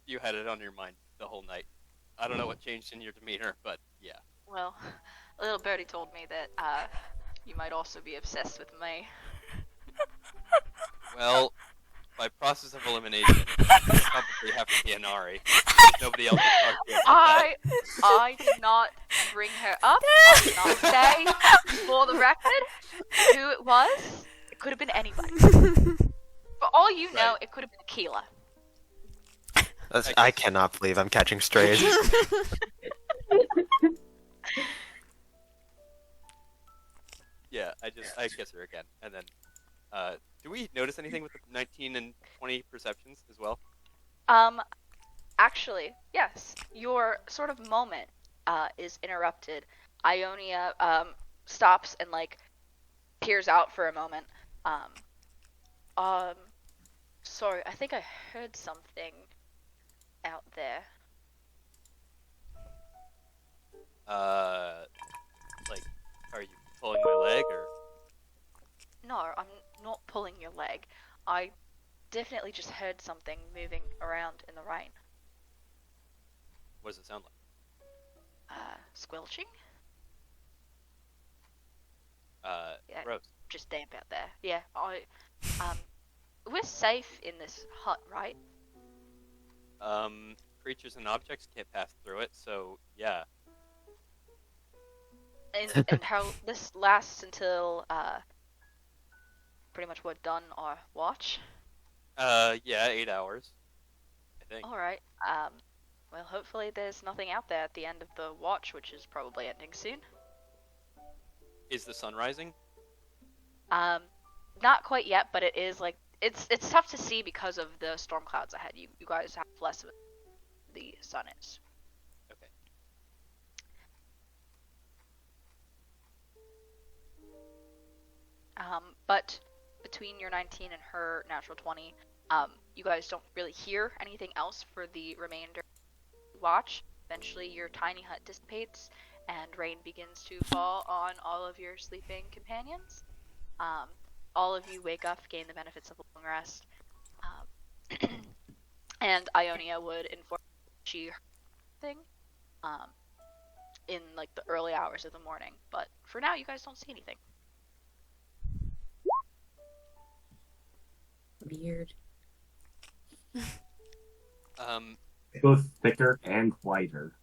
you had it on your mind the whole night. I don't know what changed in your demeanor, but yeah. Well, a little birdie told me that you might also be obsessed with me. Well, by process of elimination, you probably have to be an Ari. Nobody else can talk to you about that. I did not bring her up. I did not say, for the record, who it was. It could have been anybody. For all you know, Right. it could have been Keela. I cannot believe I'm catching strays. Yeah, I kiss her again, and then do we notice anything with the 19 and 20 perceptions as well? Actually, yes. Your sort of moment is interrupted. Ionia stops and like peers out for a moment. Sorry, I think I heard something out there. Like, are you pulling my leg or? No, I'm not pulling your leg. I definitely just heard something moving around in the rain. What does it sound like? Squelching? Yeah. Gross. Just damp out there. Yeah, we're safe in this hut, right? Creatures and objects can't pass through it, so yeah. And how this lasts until pretty much we're done our watch. Yeah, 8 hours, I think. All right. Well, hopefully there's nothing out there at the end of the watch, which is probably ending soon. Is the sun rising? Not quite yet, but it is like it's tough to see because of the storm clouds ahead. You guys have less of it. The sun is. Okay. But between your 19 and her natural 20, you guys don't really hear anything else for the remainder of the watch. Eventually, your tiny hut dissipates, and rain begins to fall on all of your sleeping companions. All of you wake up, gain the benefits of a long rest, and Ionia would inform she heard thing in like the early hours of the morning. But for now, you guys don't see anything. Weird. Both thicker and whiter.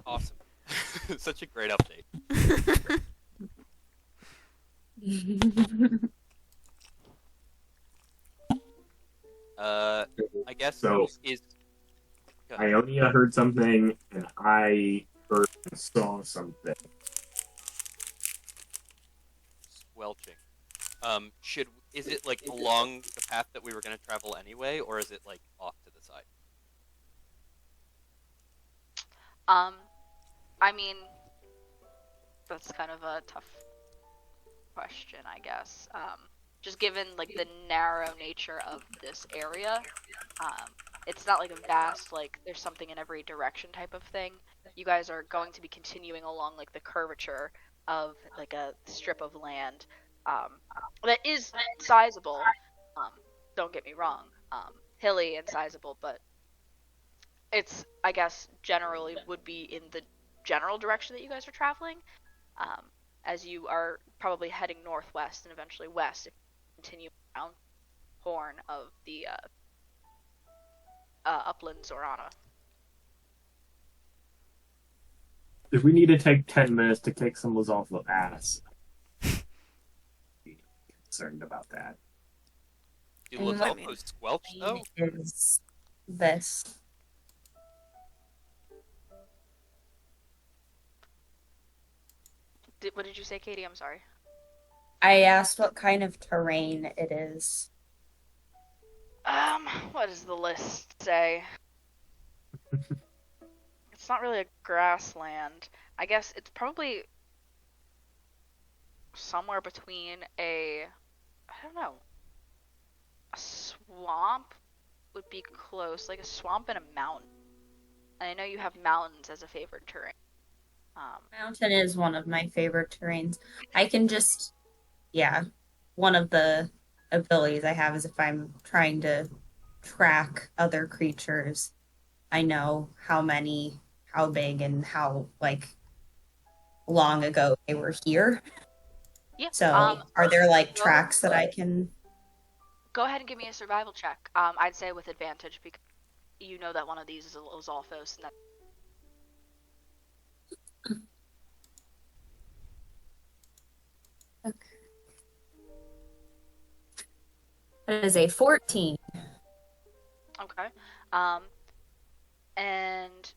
Awesome. Such a great update. I guess So is go ahead. Ionia heard something, and I heard and saw something. Squelching. Should is it like along the path that we were gonna travel anyway, or is it like off to the side? Um, I mean, that's kind of a tough question, I guess. Just given like the narrow nature of this area, um, it's not like a vast like there's something in every direction type of thing. You guys are going to be continuing along like the curvature of like a strip of land um, that is sizable. Um, don't get me wrong, hilly and sizable, but it's I guess generally would be in the general direction that you guys are traveling, um, as you are probably heading northwest and eventually west if you continue around Horn of the upland Zorana. If we need to take 10 minutes to kick some Lizalfo ass, be concerned about that. Do And I what mean, Lizalfos squelch though? is this? What did you say, Katie? I'm sorry. I asked what kind of terrain it is. What does the list say? It's not really a grassland. I guess it's probably somewhere between I don't know, a swamp would be close, like a swamp and a mountain. And I know you have mountains as a favorite terrain. Mountain is one of my favorite terrains. I can just, yeah, one of the abilities I have is if I'm trying to track other creatures, I know how many, how big, and how like long ago they were here. Yeah. So, are there like go- tracks that I can? Go ahead and give me a survival check. I'd say with advantage because you know that one of these is a Lozalfos, and that Okay. That is a 14. okay. And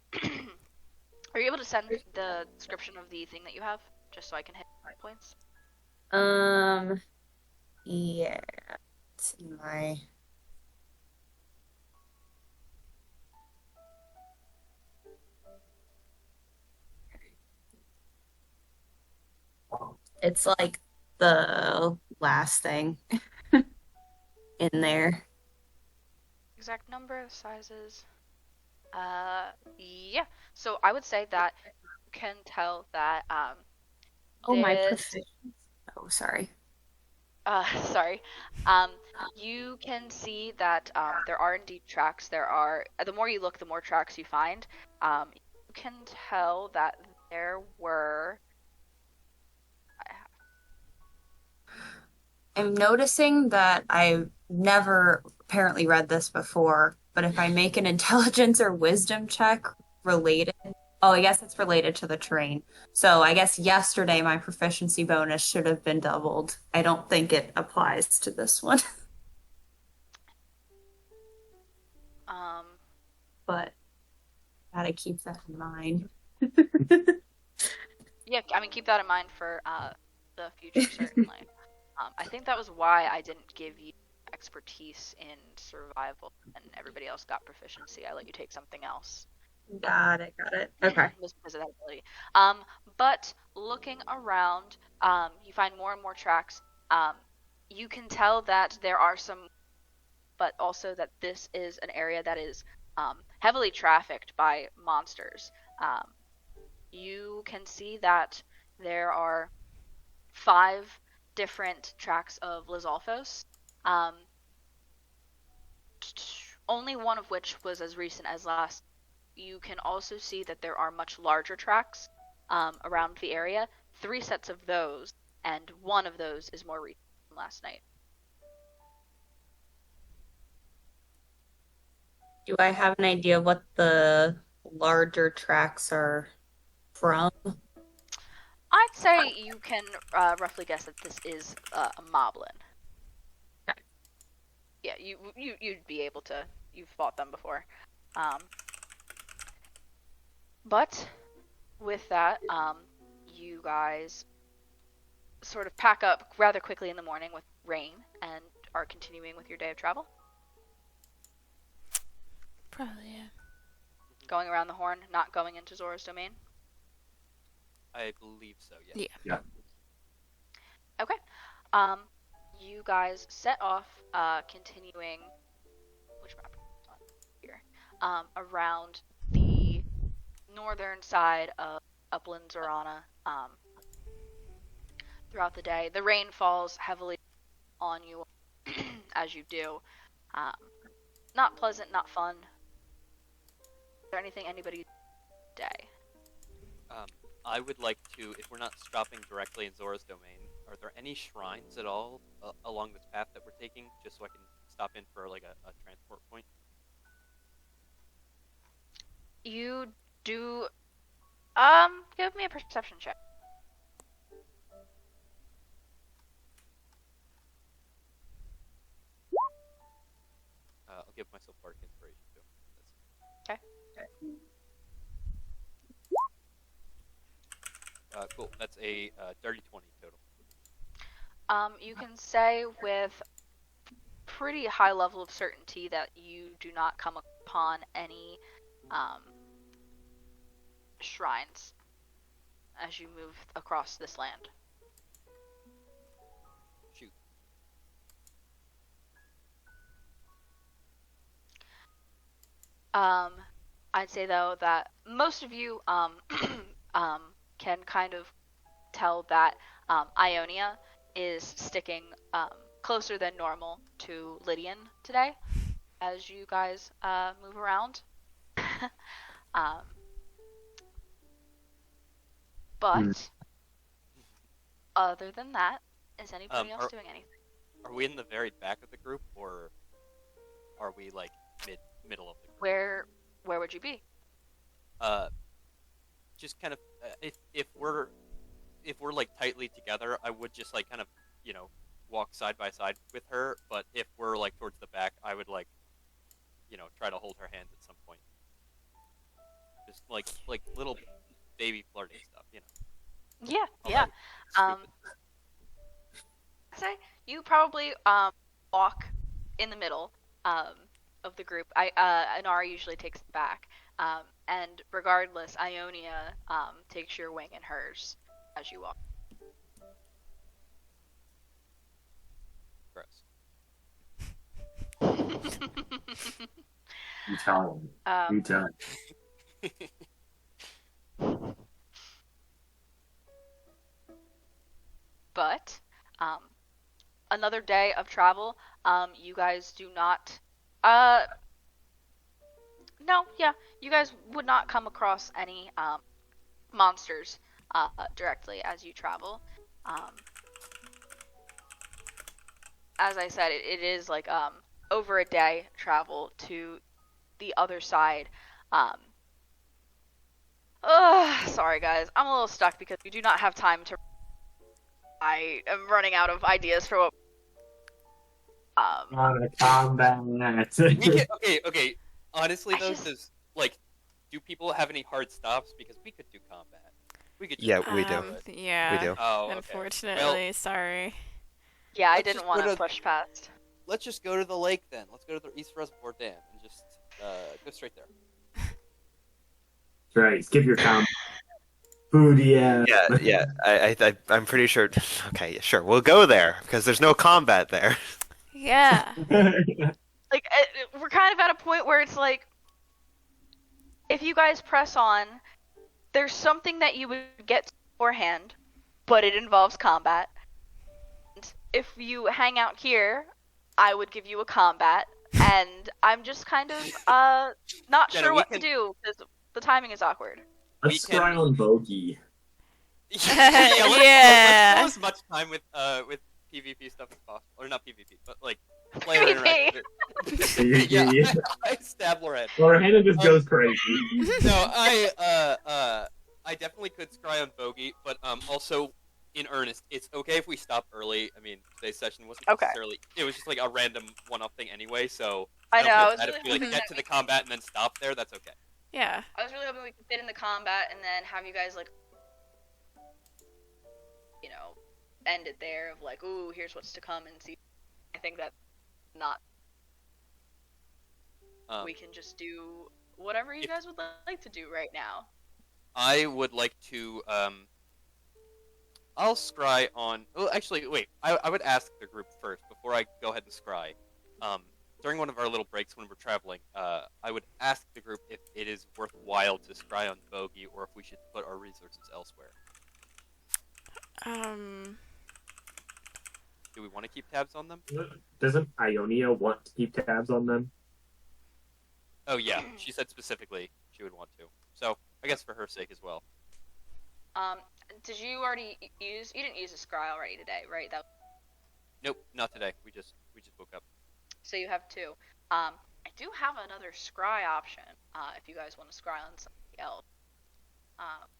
are you able to send the description of the thing that you have, just so I can hit points? Yeah, it's in my. It's like the last thing in there. Exact number, sizes. Yeah. So I would say that you can tell that Oh, my this proficiency. Oh, sorry. sorry. You can see that there are indeed tracks. There are, the more you look, the more tracks you find. You can tell that there were. I'm noticing that I've never apparently read this before, but if I make an intelligence or wisdom check related, oh, I guess it's related to the terrain. So I guess yesterday my proficiency bonus should have been doubled. I don't think it applies to this one, Um, but gotta keep that in mind. yeah, I mean, keep that in mind for the future, certainly. I think that was why I didn't give you expertise in survival and everybody else got proficiency. I let you take something else. Got it, got it. Okay. Was because of that ability. But looking around, you find more and more tracks. You can tell that there are some, but also that this is an area that is heavily trafficked by monsters. You can see that there are 5 different tracks of Lizalfos. Um, only one of which was as recent as last. You can also see that there are much larger tracks around the area. 3 sets of those, and one of those is more recent than last night. Do I have an idea what the larger tracks are from? I'd say you can roughly guess that this is a moblin. Yeah, you'd be able to. You've fought them before. But with that, you guys sort of pack up rather quickly in the morning with rain and are continuing with your day of travel. Probably, yeah. Going around the horn, not going into Zora's domain. I believe so. Yeah. Yeah. Okay. You guys set off, continuing. Which map is on here? Around the northern side of Upland Zorana. Throughout the day, the rain falls heavily on you as you do. Not pleasant, not fun. Is there anything anybody day? I would like to, if we're not stopping directly in Zora's domain, are there any shrines at all along this path that we're taking, just so I can stop in for like a transport point? You do. Give me a perception check. I'll give myself bardic inspiration too. Okay. Cool. That's a dirty 20 total. You can say with pretty high level of certainty that you do not come upon any shrines as you move across this land. Shoot. I'd say though that most of you can kind of tell that Ionia is sticking closer than normal to Lydian today as you guys move around. But other than that, is anybody else doing anything? Are we in the very back of the group, or are we like middle of the group? Where would you be? Just kind of if we're like tightly together, I would just like kind of walk side by side with her. But if we're like towards the back, I would like try to hold her hand at some point. Just like little baby flirting stuff, Yeah, All yeah. that stupid. I say you probably walk in the middle of the group. Inara usually takes the back. And regardless, Ionia takes your wing and hers as you walk. Gross. You tell him. You tell him. But another day of travel. You guys do not. No, yeah, you guys would not come across any monsters directly as you travel. As I said, it is like over a day travel to the other side. Sorry guys, I'm a little stuck because we do not have time to. I am running out of ideas for what. On a combat. Okay. Honestly, though, does do people have any hard stops? Because we could do combat. We could. Yeah, we do. Yeah. We do. Oh, okay. Unfortunately, Well, sorry. Yeah, I Let's didn't just want go to to- push past. let's just go to the lake then. Let's go to the East Reservoir Dam and just go straight there. That's right. Skip your combat. Food, yeah. Yeah. I'm pretty sure. Okay, yeah, sure. We'll go there because there's no combat there. Yeah. Like, we're kind of at a point where it's like, if you guys press on, there's something that you would get beforehand, but it involves combat. And if you hang out here, I would give you a combat, and I'm just kind of not Jenna, sure we what can- to do because the timing is awkward. Let's We can- try on bogey. Let's Yeah. kill as much time with PvP stuff as possible, or not PvP, but like player interaction. Yeah, I stab Lorette. Or Hannah just goes crazy. No, I definitely could scry on bogey, but also in earnest, it's okay if we stop early. I mean, today's session wasn't Okay. necessarily. It was just like a random one-off thing anyway. So I know. don't I feel was bad really if we like hoping get that to the combat and then stop there. That's okay. Yeah. I was really hoping we could fit in the combat and then have you guys like, you know, end it there of like, ooh, here's what's to come and see. I think that not. We can just do whatever you guys would like to do right now. I would like to. I'll scry on. Well, actually, wait. I would ask the group first before I go ahead and scry. During one of our little breaks when we're traveling, I would ask the group if it is worthwhile to scry on Bogey or if we should put our resources elsewhere. Do we want to keep tabs on them? Doesn't Ionia want to keep tabs on them? Oh yeah, she said specifically she would want to. So I guess for her sake as well. Did you already use? You didn't use a scry already today, right? Nope, not today. We just woke up. So you have two. I do have another scry option. If you guys want to scry on somebody else.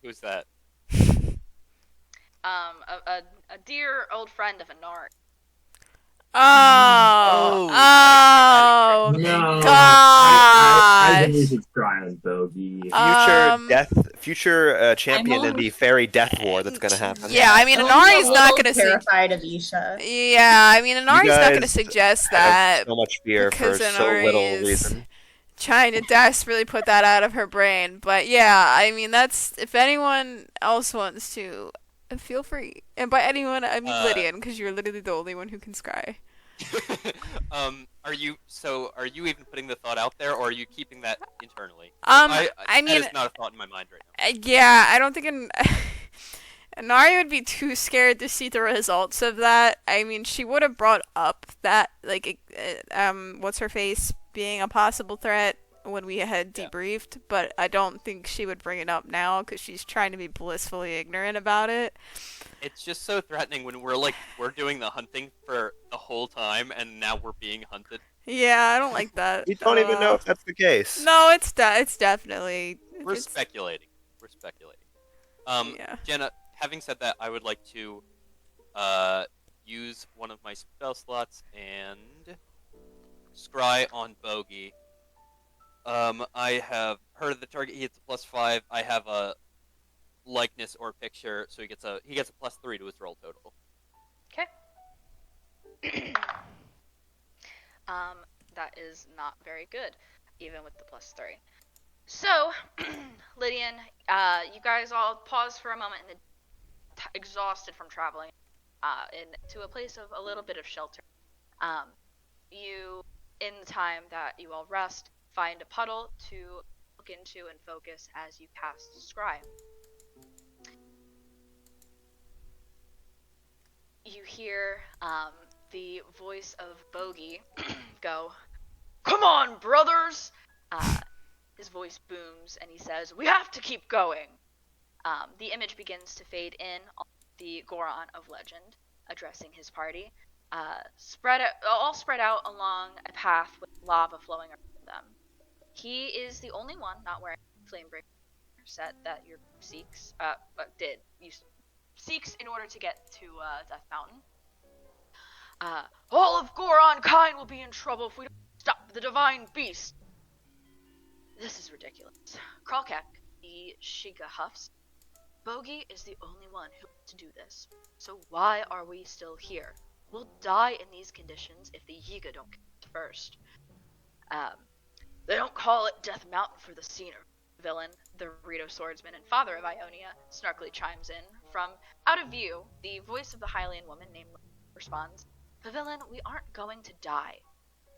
Who's that? A dear old friend of Anar. Oh. No. I think we Gosh. should scry on Bogey. Future champion in the fairy death war that's gonna happen. Yeah, I mean, I'm Inari's a not little gonna terrified of Isha. Yeah, I mean, Inari's not gonna guys suggest I that have so much fear for because so little Inari is reason. trying to desperately put that out of her brain. But yeah, I mean, that's if anyone else wants to, feel free. And by anyone, I mean Lydian, because you're literally the only one who can scry. Are you even putting the thought out there, or are you keeping that internally? I that mean, is not a thought in my mind right now. yeah, I don't think Inari would be too scared to see the results of that. I mean, she would have brought up that, like, what's her face being a possible threat when we had debriefed, but I don't think she would bring it up now because she's trying to be blissfully ignorant about it. It's just so threatening when we're doing the hunting for the whole time, and now we're being hunted. Yeah, I don't like that. You don't even know if that's the case. No, it's definitely. We're speculating. Yeah. Jenna, having said that, I would like to use one of my spell slots and scry on Bogey. I have heard the target. He gets a +5. I have a likeness or picture, so he gets a +3 to his roll total. Okay. That is not very good, even with the +3. So, Lydian, you guys all pause for a moment and exhausted from traveling, to a place of a little bit of shelter. You, in the time that you all rest, find a puddle to look into and focus as you cast Scry. You hear the voice of Bogey go, "Come on, brothers!" His voice booms and he says, "We have to keep going." The image begins to fade in on the Goron of legend, addressing his party, all spread out along a path with lava flowing around them. He is the only one not wearing the Flamebreaker set that your group seeks, seeks in order to get to Death Mountain. All of Goron kind will be in trouble if we don't stop the divine beast. This is ridiculous. Kralkek, the Shiga huffs. Bogey is the only one who wants to do this. So why are we still here? We'll die in these conditions if the Yiga don't get it first. They don't call it Death Mountain for the scenery. Villain, the Rito swordsman and father of Ionia, snarkily chimes in. From out of view, the voice of the Hylian woman named responds, "Pavilion, we aren't going to die."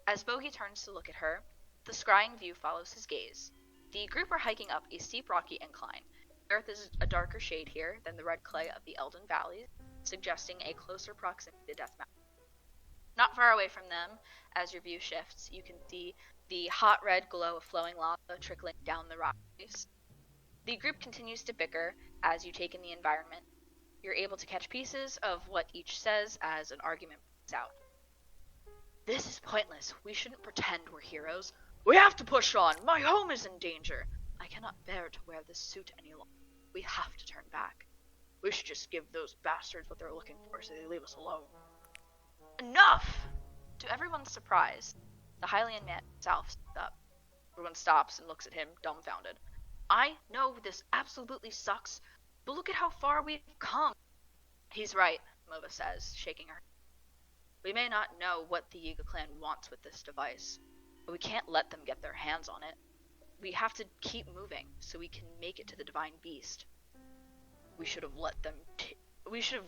As Bogey turns to look at her, the scrying view follows his gaze. The group are hiking up a steep rocky incline. The earth is a darker shade here than the red clay of the Elden Valley, suggesting a closer proximity to Death Mountain. Not far away from them, as your view shifts, you can see the hot red glow of flowing lava trickling down the rock face. The group continues to bicker as you take in the environment. You're able to catch pieces of what each says as an argument breaks out. "This is pointless. We shouldn't pretend we're heroes. We have to push on. My home is in danger. I cannot bear to wear this suit any longer. We have to turn back." We should just give those bastards what they're looking for so they leave us alone. Enough! To everyone's surprise, the Hylian man himself stood up. Everyone stops and looks at him, dumbfounded. I know this absolutely sucks, but look at how far we've come. He's right, Mova says, shaking her head. We may not know what the Yiga clan wants with this device, but we can't let them get their hands on it. We have to keep moving so we can make it to the divine beast. We should have let them we should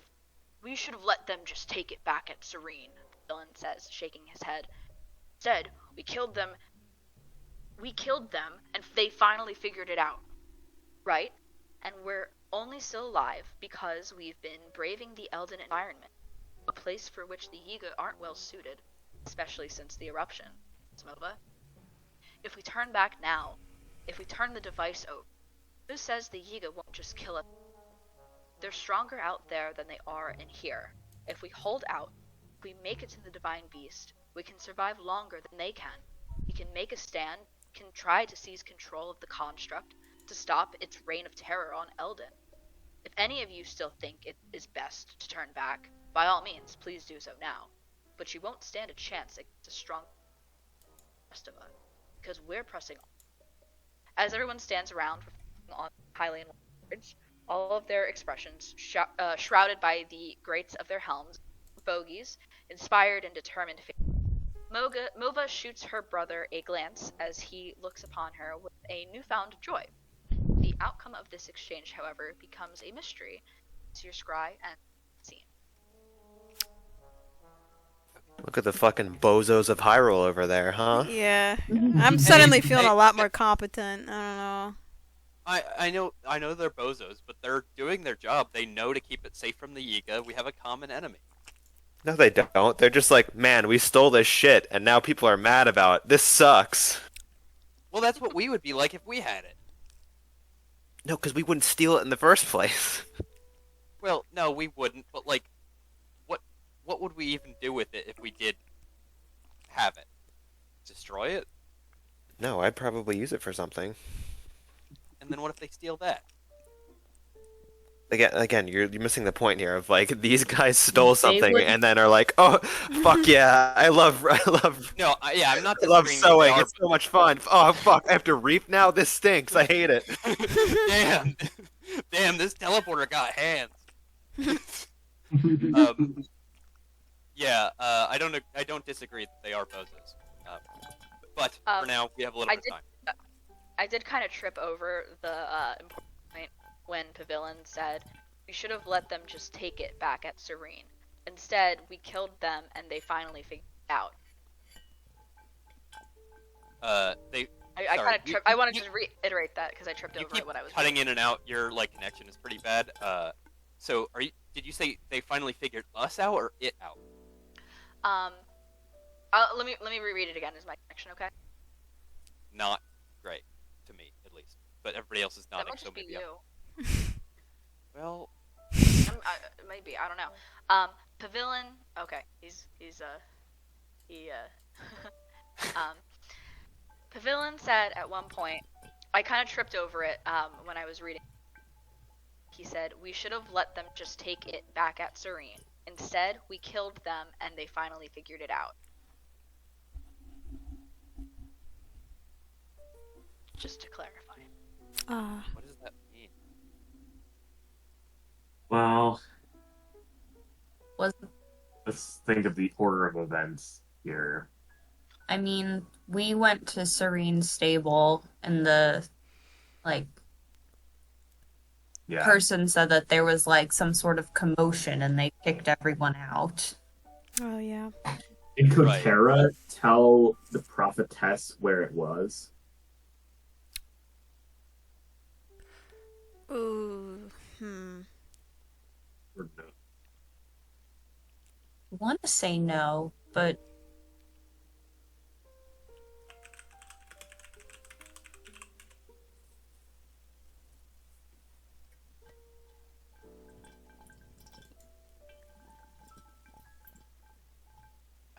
have let them just take it back at Serene, Dylan says, shaking his head. Instead, we killed them and they finally figured it out. Right? And we're only still alive because we've been braving the Elden environment, a place for which the Yiga aren't well suited, especially since the eruption. Smova. If we turn back now, if we turn the device over, who says the Yiga won't just kill us? They're stronger out there than they are in here. If we hold out, if we make it to the divine beast, we can survive longer than they can. We can make a stand, can try to seize control of the construct, to stop its reign of terror on Elden. If any of you still think it is best to turn back, by all means, please do so now. But you won't stand a chance against a strong rest of us, because we're pressing on. As everyone stands around on Hylian words, all of their expressions shrouded by the grates of their helms, bogies, inspired and determined. Mova shoots her brother a glance as he looks upon her with a newfound joy. The outcome of this exchange, however, becomes a mystery to your scry and scene. Look at the fucking bozos of Hyrule over there, huh? Yeah. I'm suddenly feeling hey, a lot more competent. I don't know. I know they're bozos, but they're doing their job. They know to keep it safe from the Yiga. We have a common enemy. No, they don't. They're just like, man, we stole this shit, and now people are mad about it. This sucks. Well, that's what we would be like if we had it. No, because we wouldn't steal it in the first place. Well, no, we wouldn't. But like, what would we even do with it if we did have it? Destroy it? No, I'd probably use it for something. And then what if they steal that? Again, you're missing the point here of like these guys stole They something would- and then are like, oh, fuck yeah, I love No, yeah, I'm not I love disagreeing that sewing. they are- It's so much fun. Oh fuck, I have to reap now. This stinks. I hate it. Damn, this teleporter got hands. I don't disagree that they are bozos. But for now, we have a little bit of time. I did kind of trip over the important point when Pavilion said we should have let them just take it back at Serene. Instead, we killed them and they finally figured it out. I kind of tripped. I wanted to reiterate that because I tripped over keep what I was cutting in and out. Your connection is pretty bad. So did you say they finally figured us out or it out? Let me reread it again. Is my connection okay? Not great to me, at least. But everybody else is That nodding, might so just be maybe. you. Well, Maybe I don't know. Pavilion. Okay, Pavilion said at one point, I kind of tripped over it when I was reading. He said, we should have let them just take it back at Serene. Instead, we killed them and they finally figured it out. Just to clarify. what does that mean? Well, Was let's think of the order of events here. I mean, we went to Serene's stable, and the Yeah. person said that there was like some sort of commotion, and they kicked everyone out. Oh, yeah. Did Right. Kotera tell the prophetess where it was? Ooh. Or no? I want to say no, but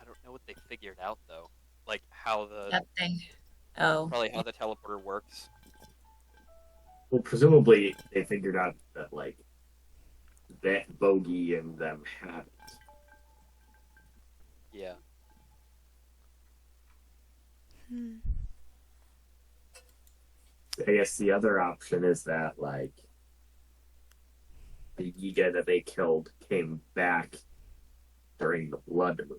I don't know what they figured out though. Like how the that thing. Oh, probably how the teleporter works. Well, presumably they figured out that like that Bogey and them had it. Yeah. Hmm. I guess the other option is that, like, the Yiga that they killed came back during the Blood Moon.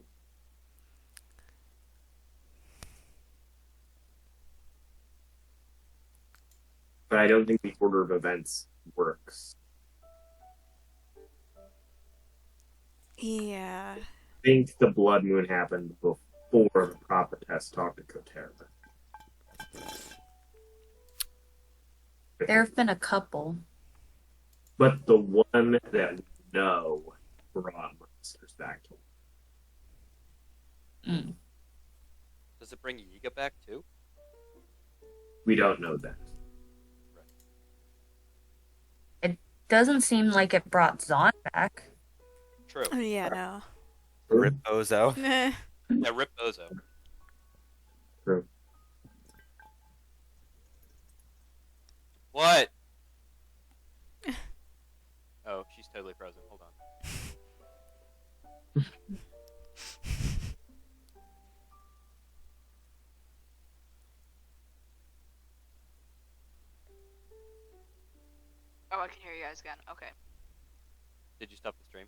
But I don't think the order of events works. Yeah. I think the Blood Moon happened before the prophetess talked to Kotera. There have been a couple. But the one that we know brought monsters back to Mm. Does it bring Yiga back too? We don't know that. It doesn't seem like it brought Zon back. True. Oh, yeah, no. Rip Bozo. Eh. Yeah, rip Bozo. True. What? Oh, she's totally frozen. Hold on. Oh, I can hear you guys again. Okay. Did you stop the stream?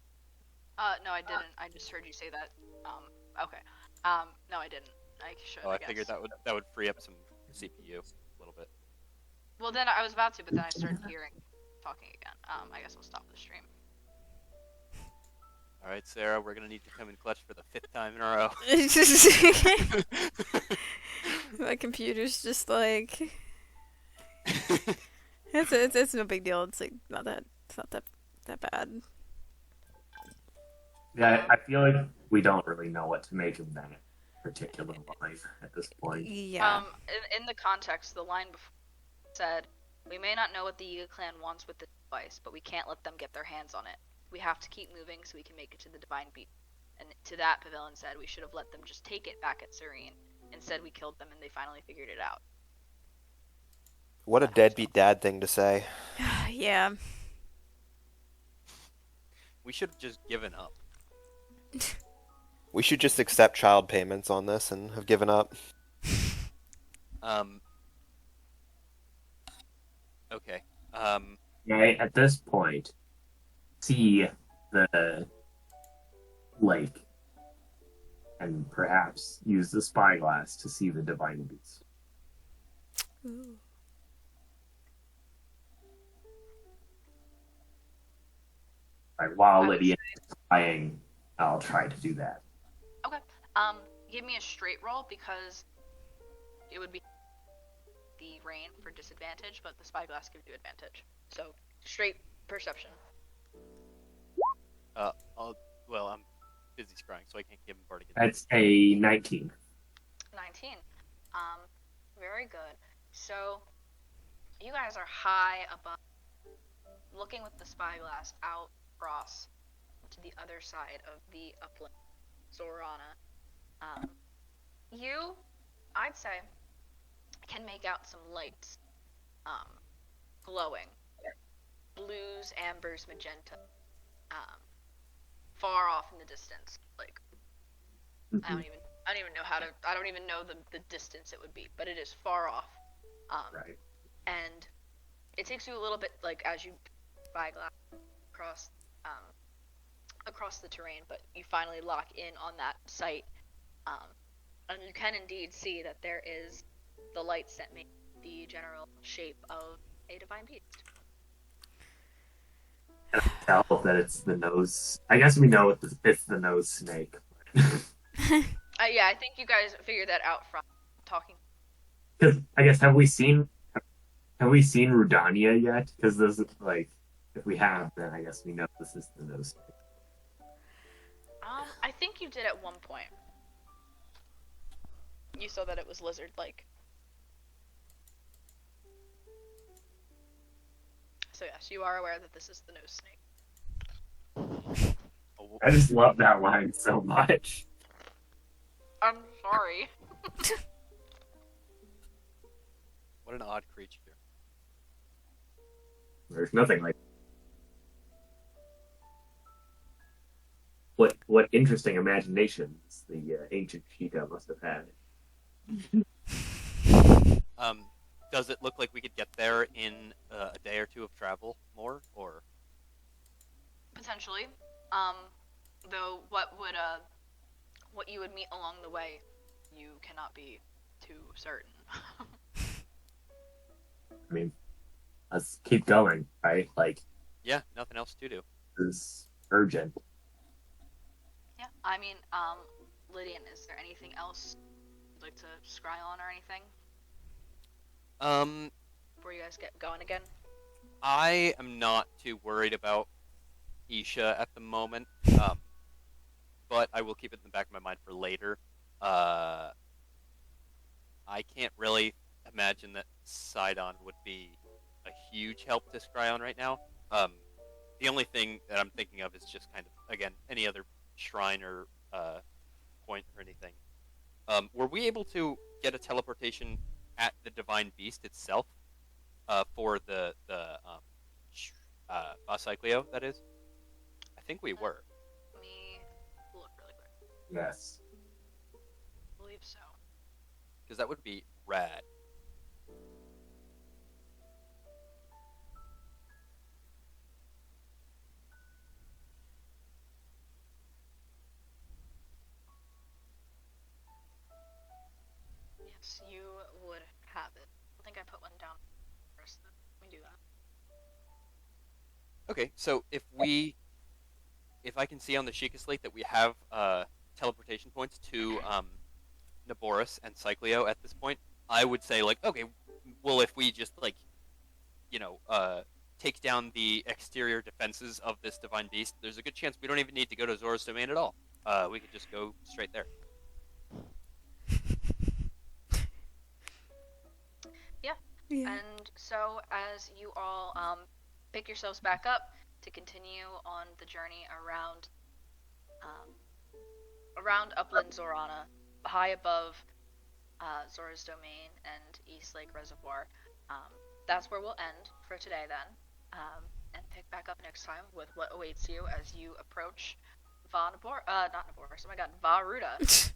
No, I didn't. I just heard you say that. Okay. No, I didn't. I should. Oh, I guess. figured that would free up some CPU a little bit. Well, then I was about to, but then I started hearing talking again. I guess I'll stop the stream. All right, Sarah, we're gonna need to come in clutch for the 5th time in a row. My computer's just like it's no big deal. It's like it's not that bad. Yeah, I feel like we don't really know what to make of that particular line at this point. Yeah. In the context, the line before said, "We may not know what the Yiga clan wants with the device, but we can't let them get their hands on it. We have to keep moving so we can make it to the Divine Beast." And to that, Pavilion said, "We should have let them just take it back at Serene. Instead, we killed them, and they finally figured it out." What a deadbeat dad thing to say. Yeah. We should have just given up. We should just accept child payments on this and have given up. Okay. Okay, at this point, see the lake and perhaps use the spyglass to see the Divine Beast. Ooh. Right, while I would Lydia is flying, I'll try to do that. Okay. Give me a straight roll because it would be the rain for disadvantage, but the spyglass gives you advantage. So straight perception. I'm busy scrying, so I can't give him bardic. That's a 19. 19. Very good. So you guys are high above, looking with the spyglass out across to the other side of the upland, Zorana. You, I'd say, can make out some lights, glowing, blues, ambers, magenta, far off in the distance. Like I don't even know I don't even know the distance it would be, but it is far off. Right. And it takes you a little bit, like, as you spyglass across the terrain, but you finally lock in on that site, and you can indeed see that there is the lights that make the general shape of a divine beast. And I can tell that it's the nose. I guess we know it's the nose snake. Yeah, I think you guys figured that out from talking. Because I guess have we seen Rudania yet? Because this is like, if we have, then I guess we know this is the nose snake. I think you did at one point. You saw that it was lizard-like. So yes, you are aware that this is the nose snake. Oh, I just love that line so much. I'm sorry. what an odd creature. There's nothing like. what interesting imaginations the ancient Chica must have had. Does it look like we could get there in a day or two of travel more, or Potentially. Though what you would meet along the way, you cannot be too certain. I mean, let's keep going, right? Like, yeah, nothing else to do? this is urgent. Yeah. I mean, Lydian, is there anything else you'd like to scry on or anything Um, before you guys get going again? I am not too worried about Isha at the moment. Um, but I will keep it in the back of my mind for later. Uh, I can't really imagine that Sidon would be a huge help to Scryon right now. The only thing that I'm thinking of is just kind of, again, any other shrine or point or anything. Were we able to get a teleportation at the Divine Beast itself for the Bacyclio, that is? I think we were. Let me look really quick. Yes. I believe so. Because that would be rad. Yes, you would have it. I think I put one down first. Let me do that. Okay, so if I can see on the Sheikah slate that we have teleportation points to Naboris and Cycleo at this point, I would say like, okay, well if we just like, you know, take down the exterior defenses of this divine beast, there's a good chance we don't even need to go to Zora's domain at all. We could just go straight there. Yeah. And so, as you all pick yourselves back up to continue on the journey around Upland Zorana, high above Zora's Domain and East Lake Reservoir, that's where we'll end for today then, and pick back up next time with what awaits you as you approach not Naboris, oh my god, Varuda.